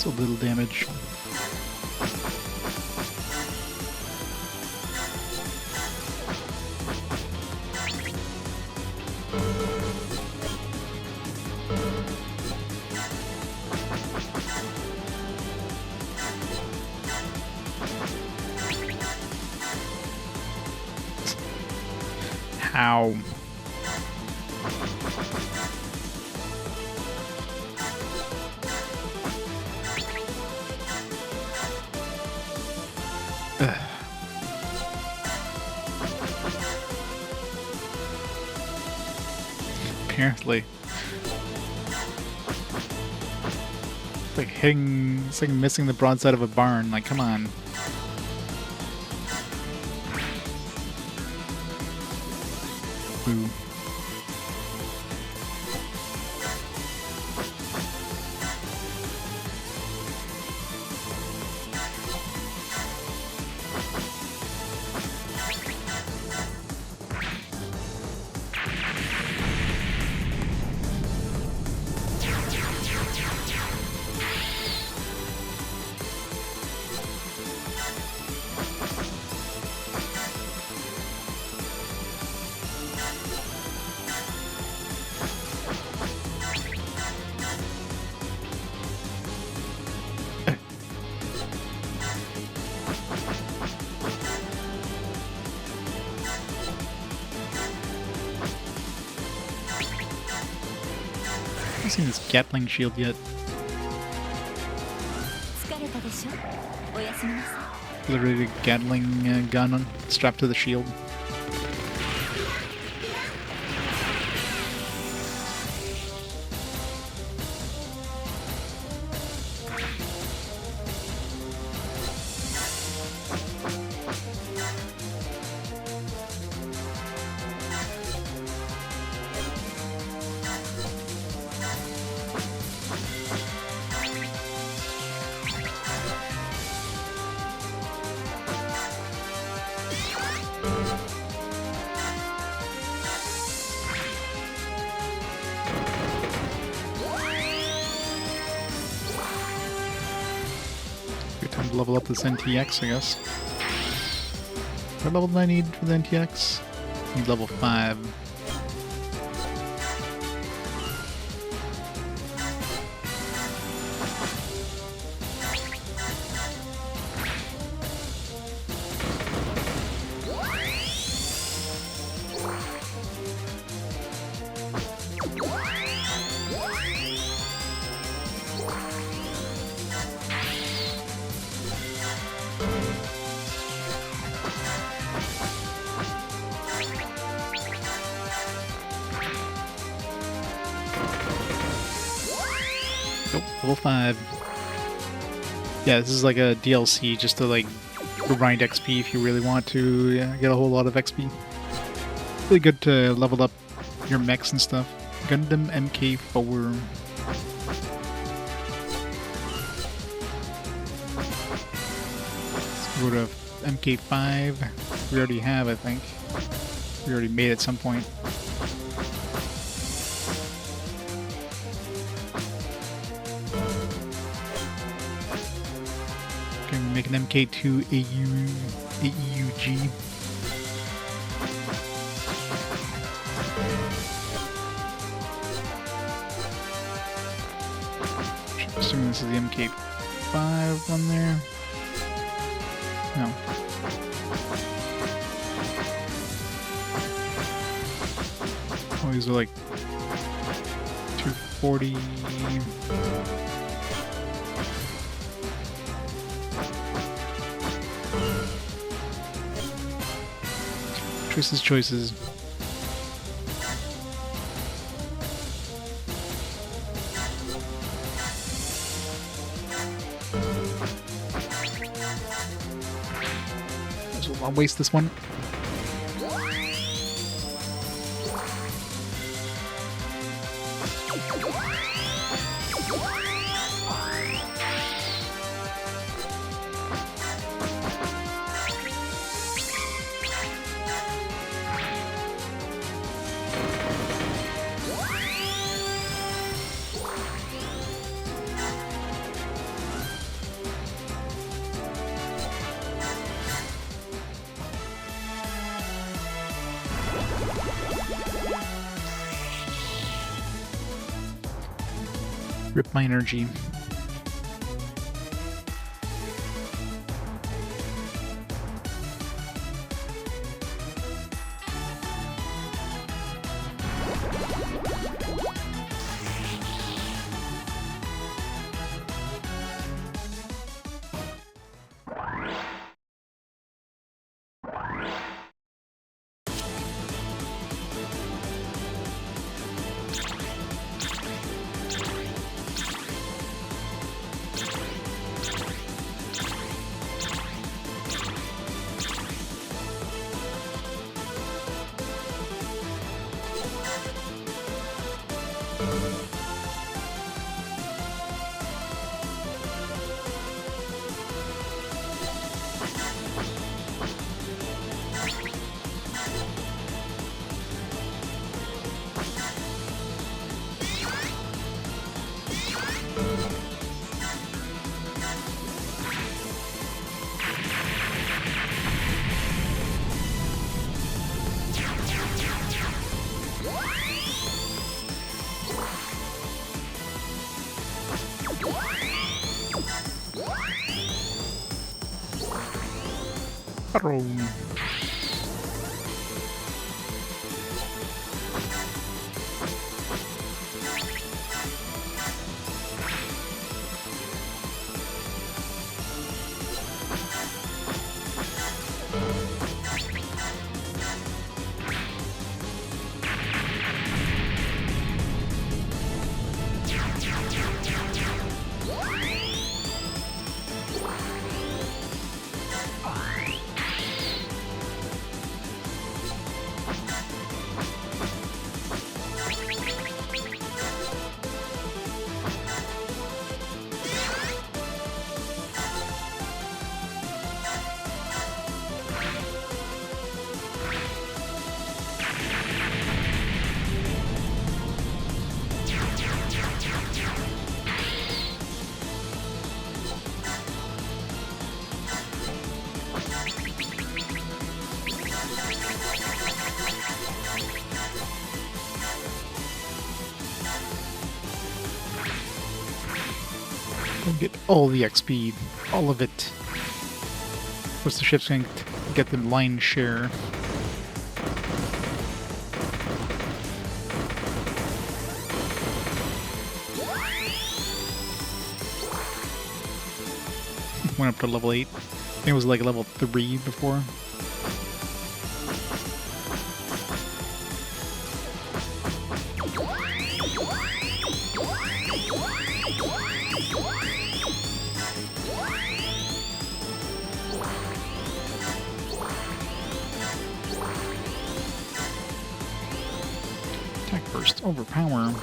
So little damage. How? Ugh. Apparently. It's like hitting, it's like missing the broadside of a barn, like come on. Boo. I haven't seen this Gatling shield yet. 疲れたでしょ。おやすみなさい。 Literally a Gatling gun strapped to the shield. Good time to level up this NTX, I guess. What level do I need for the NTX? I need level 5. Nope, level 5. Yeah, this is like a DLC just to like grind XP if you really want to get a whole lot of XP. Really good to level up your mechs and stuff. Gundam MK4. Let's go to MK5. We already have, I think. We already made it at some point. Can we make an MK2 AEUG? Assuming this is the MK5 one there. No. Oh, these are like 240. Choices. So I'll waste this one. Rip my energy. We'll get all the XP, all of it. Of course, the ship's going to get the lion's share. Went up to level 8. I think it was like level 3 before. Attack burst, overpower.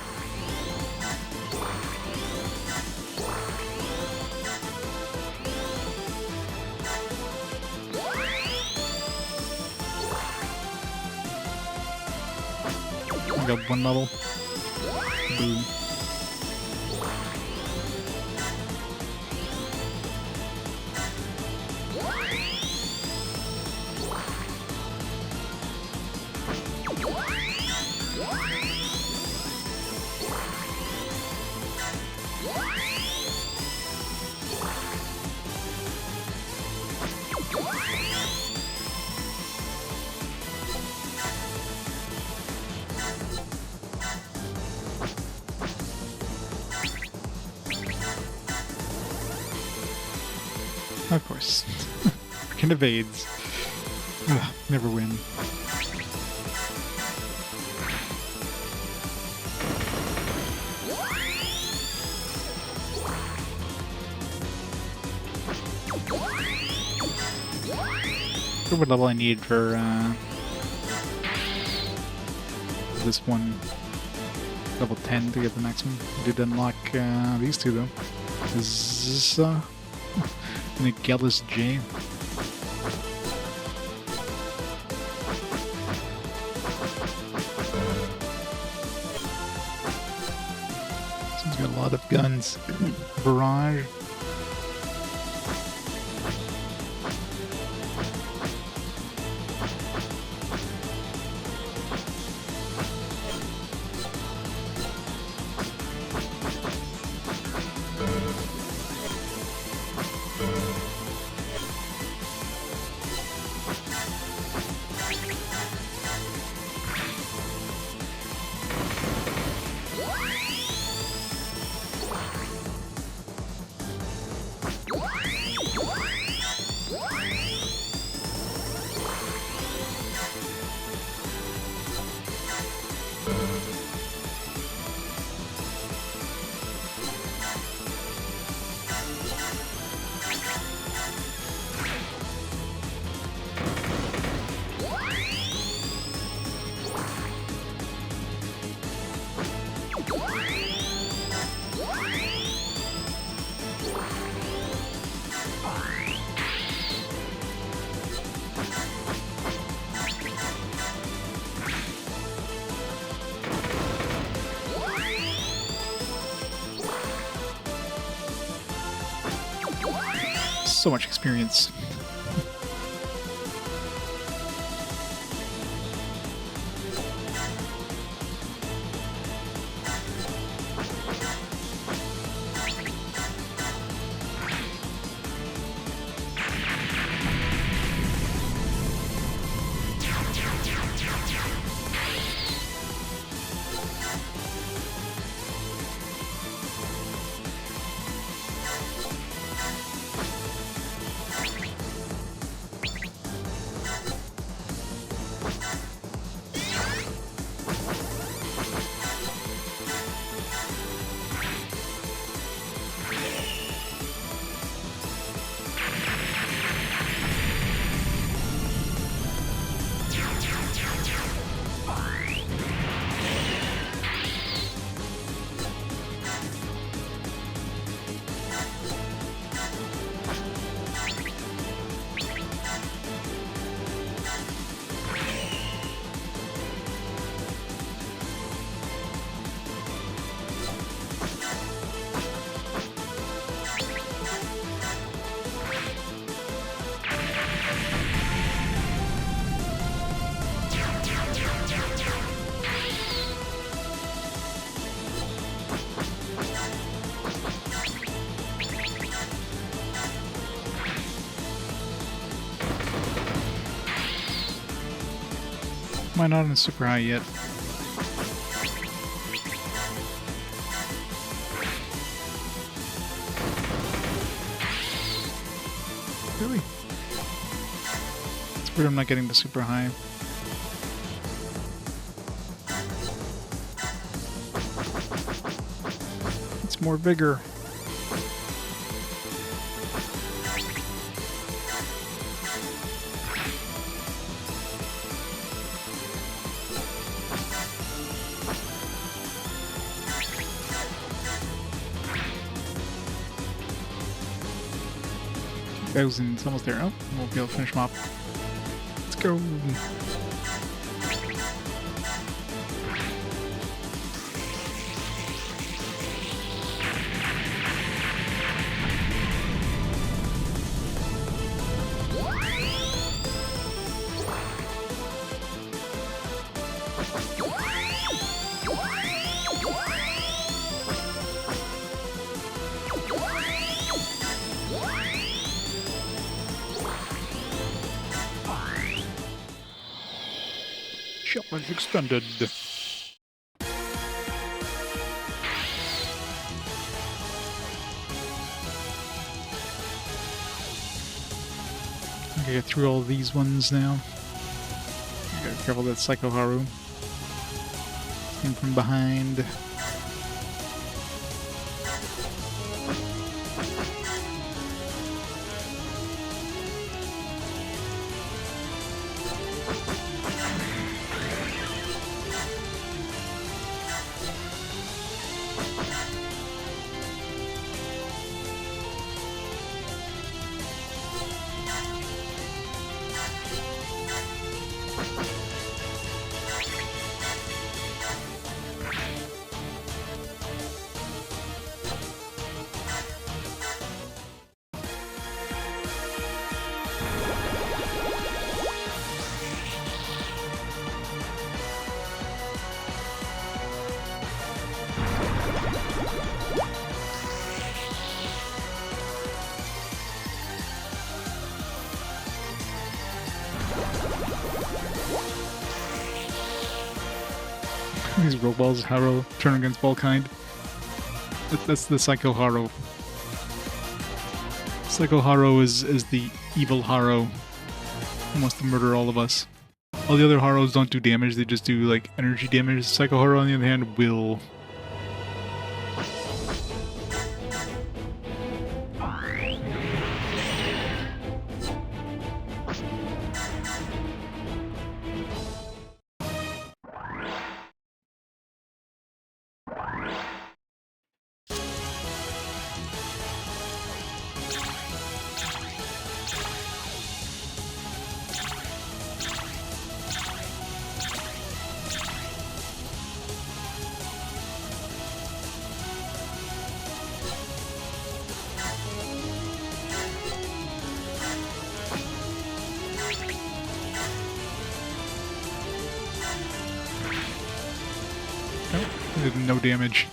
I got one level. Boom. Of course. Freaking evades. Ugh, never win. What level I need for this one? Level 10 to get the next one. Did unlock these two though. This Nigelis J. He's got a lot of guns. Barrage. So much experience. Am I not in super high yet? Really? It's weird I'm not getting to super high. It's more vigor. It's almost there. Oh, we'll be able to finish him off. Let's go. Challenge extended. Okay, get through all these ones now. You gotta be careful that Psycho Haru. In from behind. These rogue balls, Haro, turn against Ballkind. That's the Psycho Haro. Psycho Haro is the evil Haro who wants to murder all of us. All the other Haros don't do damage, they just do like energy damage. Psycho Haro on the other hand will. Did no damage.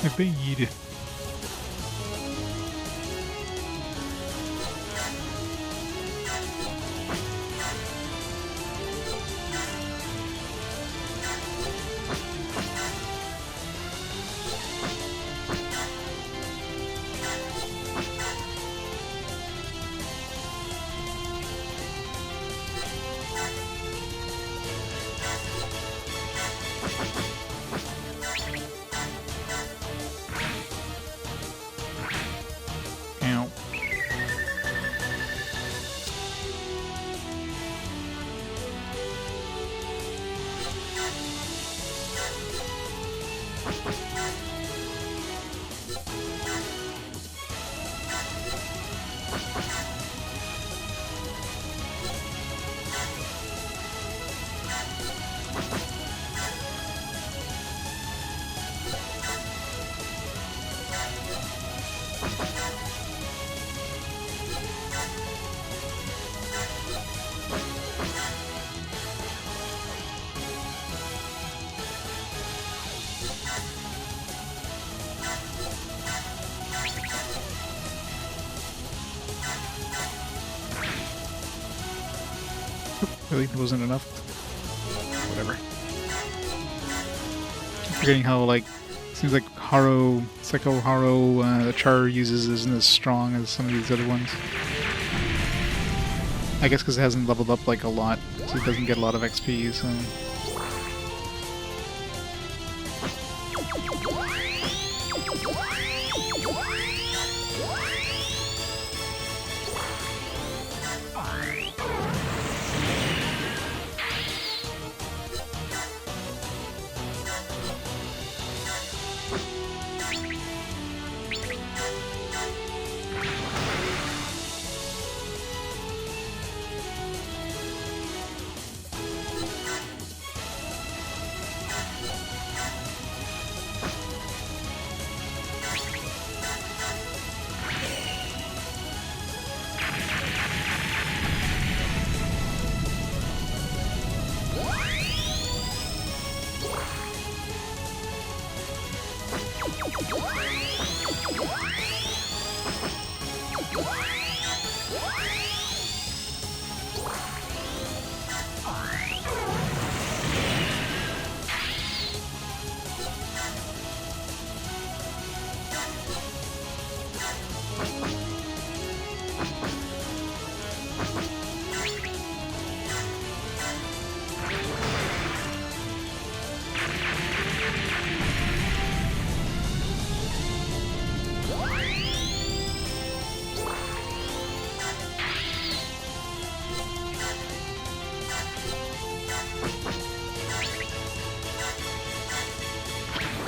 Evade. Ow. Really? It wasn't enough? Whatever. I'm forgetting how, like, seems like Psycho Haro, the Char uses isn't as strong as some of these other ones. I guess because it hasn't leveled up, like, a lot, so it doesn't get a lot of XP, so...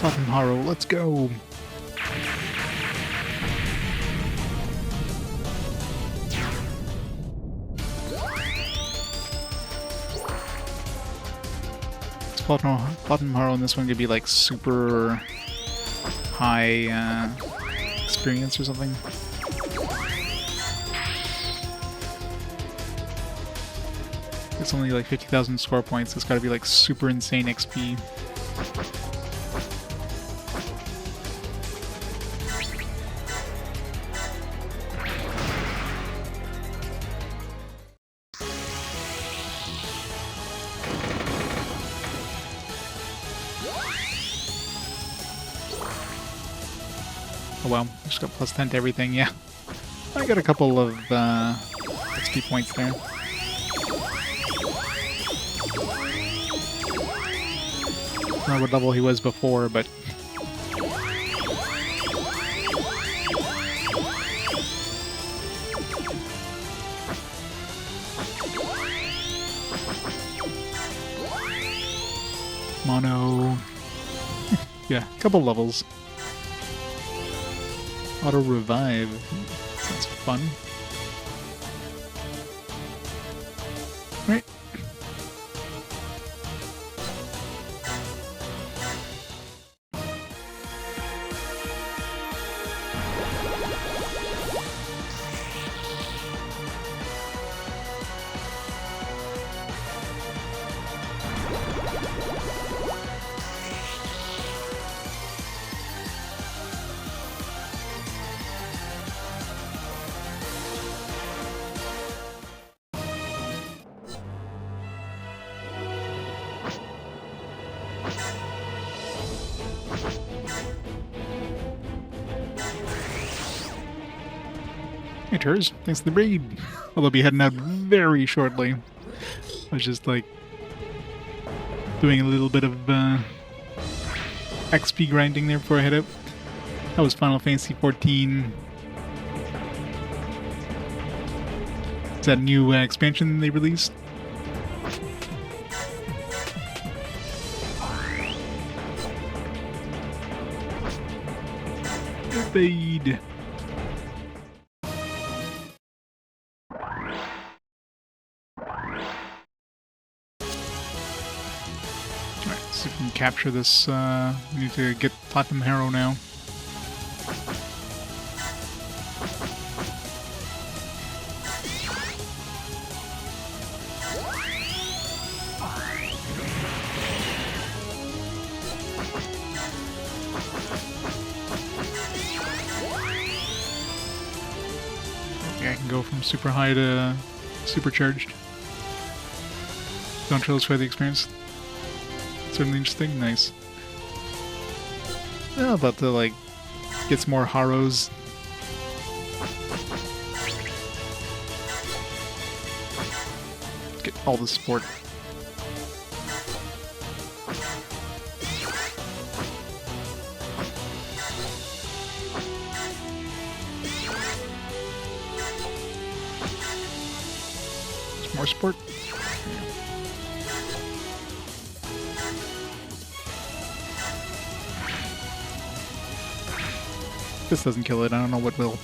Cotton Haro, let's go! Platinum Haro in this one could be like super high experience or something. It's only like 50,000 score points, it's gotta be like super insane XP. Oh well, just got plus 10 to everything, yeah. I got a couple of XP points there. I don't know what level he was before, but... Mono... yeah, a couple levels. Auto revive. Sounds fun. Right. Hey, Turs. Thanks for the raid. Although I'll be heading out very shortly. I was just, like, doing a little bit of XP grinding there before I head out. That was Final Fantasy 14. It's that new expansion they released. Fade. So we can capture this, we need to get Platinum Harrow now. Okay, I can go from super high to supercharged. Don't try the experience. Certainly interesting, nice. Yeah, about to like get some more Harrows. Get all the support. Some more support. This doesn't kill it, I don't know what will.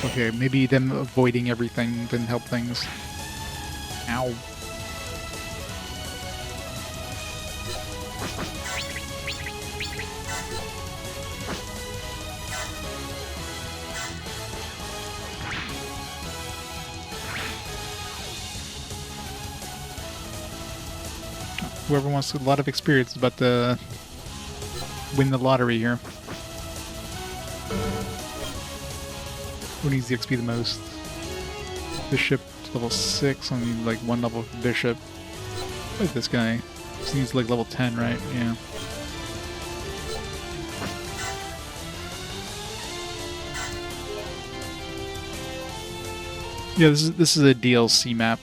Okay, maybe them avoiding everything didn't help things. Ow. Whoever wants a lot of experience is about to win the lottery here. Who needs the XP the most? Bishop level 6, I need like 1 level for Bishop. Look at this guy. He needs like level 10, right? Yeah. Yeah, this is a DLC map.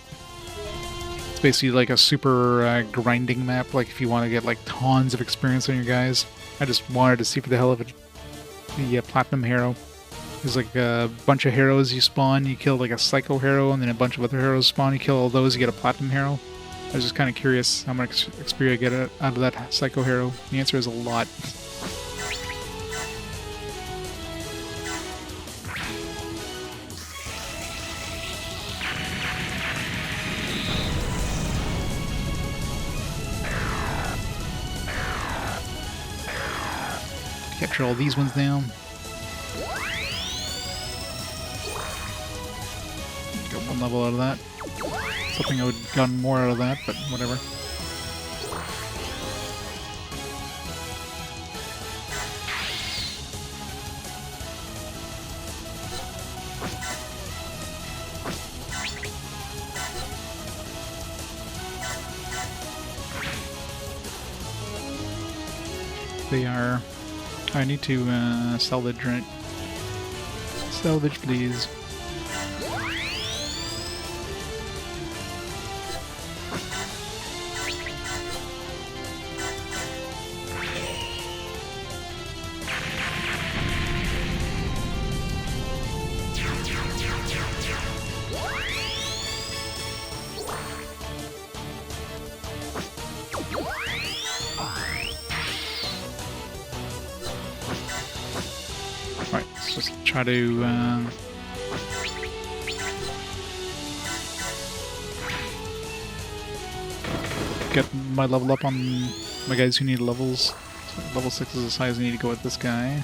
It's basically like a super grinding map, like if you want to get like tons of experience on your guys. I just wanted to see for the hell of it the Platinum Harrow. There's like a bunch of heroes you spawn, you kill like a Psycho Hero, and then a bunch of other heroes spawn, you kill all those, you get a Platinum Hero. I was just kind of curious how much experience I get out of that Psycho Hero. The answer is a lot. Capture all these ones now. Got 1 level out of that. Something I would have gotten more out of that, but whatever. They are. I need to salvage, right? Salvage, please. Alright, let's just try to get my level up on my guys who need levels. So level 6 is as high as I need to go with this guy.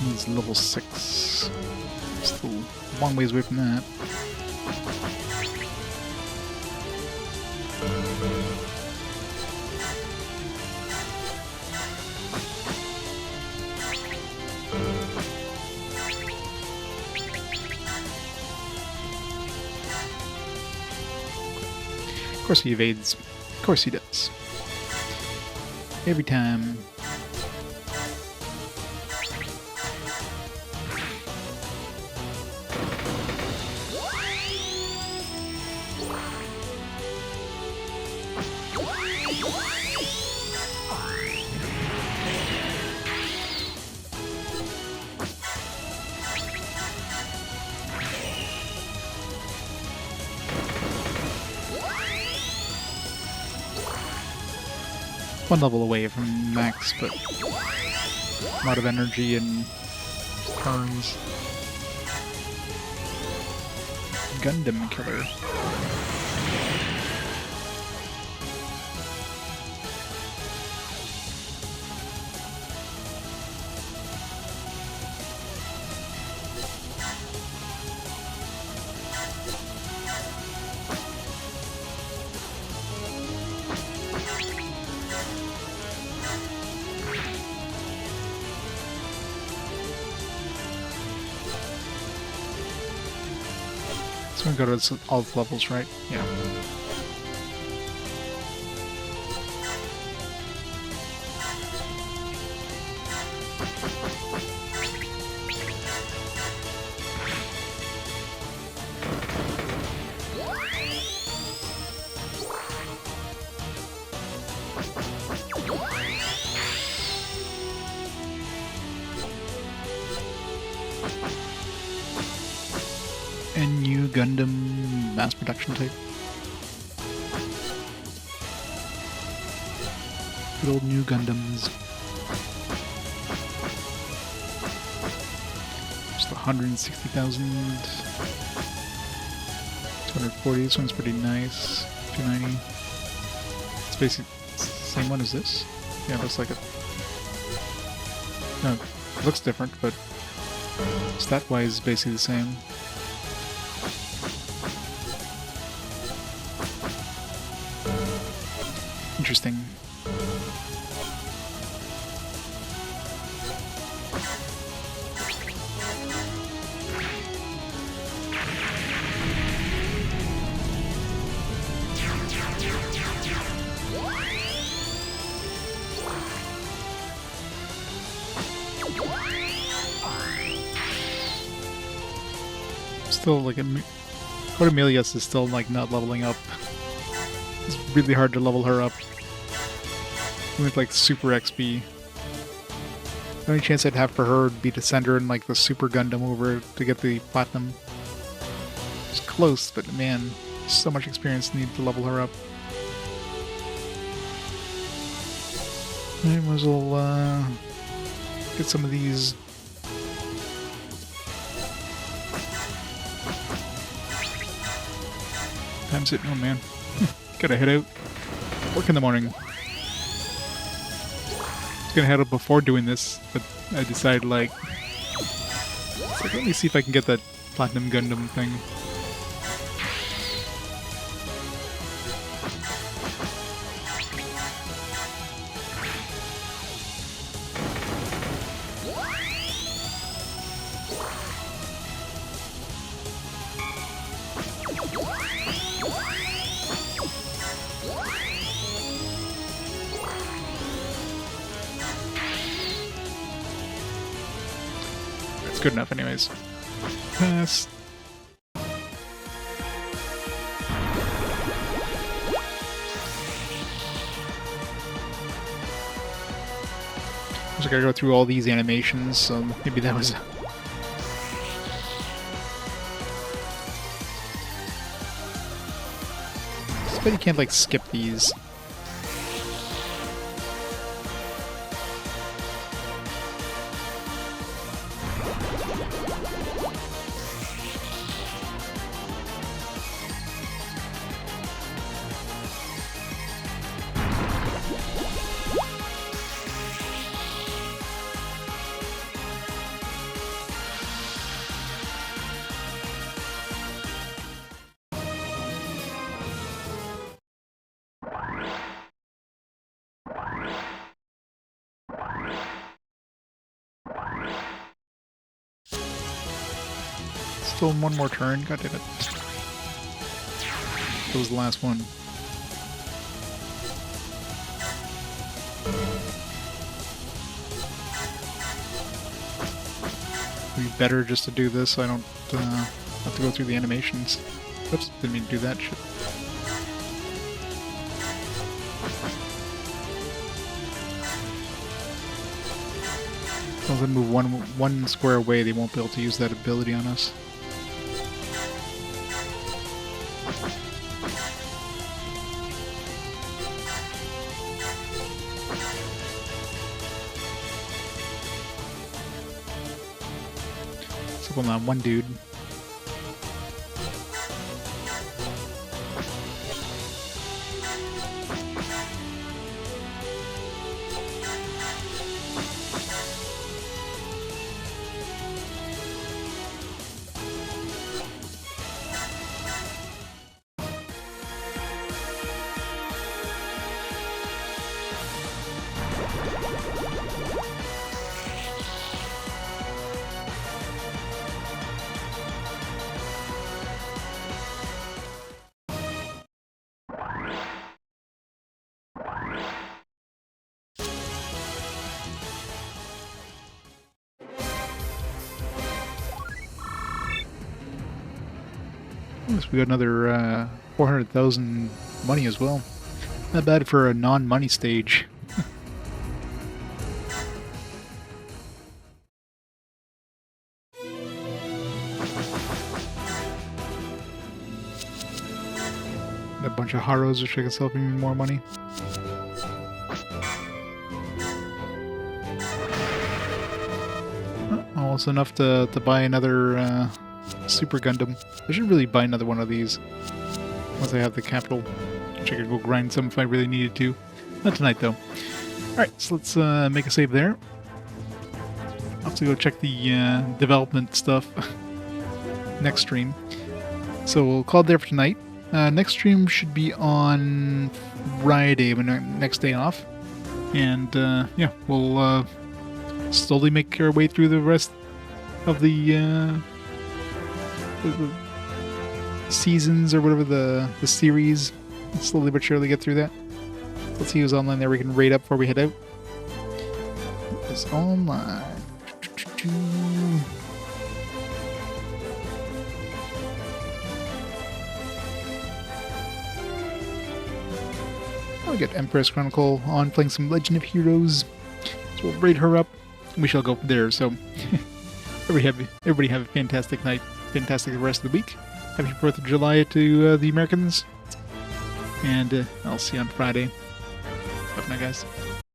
He's level 6. Still a long ways away from that. Of course he evades. Of course he does. Every time. One level away from max, but a lot of energy and turns. Gundam killer. So we go to all the levels, right? Yeah. And new Gundam mass production type. Good old new Gundams. Just 160,000. 240. This one's pretty nice. 290. It's basically the same one as this. Yeah, it looks like it. No, it looks different, but stat-wise, basically the same. Interesting. Still, like, Cornelius is still, like, not leveling up. It's really hard to level her up. With, like, super XP. The only chance I'd have for her would be to send her in, like, the Super Gundam over to get the Platinum. It's close, but man, so much experience needed to level her up. I might as well, get some of these. Time's it. Oh man. Gotta head out. Work in the morning. I was gonna head up before doing this, but I decided like let me see if I can get that Platinum Gundam thing. Good enough anyways. Pass. I gotta go through all these animations, so maybe that was... I bet you can't like skip these. Still one more turn, god damn it. That was the last one. It'd be better just to do this so I don't have to go through the animations. Oops, didn't mean to do that shit. As long as I move one square away, they won't be able to use that ability on us. Except on that one dude. We got another 400,000 money as well. Not bad for a non-money stage. A bunch of Haros which I can sell for me more money. Also enough to buy another Super Gundam. I should really buy another one of these once I have the capital. Which I could go grind some if I really needed to. Not tonight though. Alright, so let's make a save there. I'll have to go check the development stuff next stream. So we'll call it there for tonight. Next stream should be on Friday, when our next day off. And yeah, we'll slowly make our way through the rest of the seasons or whatever the series. Slowly but surely get through that. Let's see who's online there we can raid up before we head out. It's online. I'll get Empress Chronicle on playing some Legend of Heroes. So we'll raid her up. We shall go there. So everybody have a fantastic night. Fantastic rest of the week. Happy 4th of July to the Americans. And I'll see you on Friday. Bye for now, guys.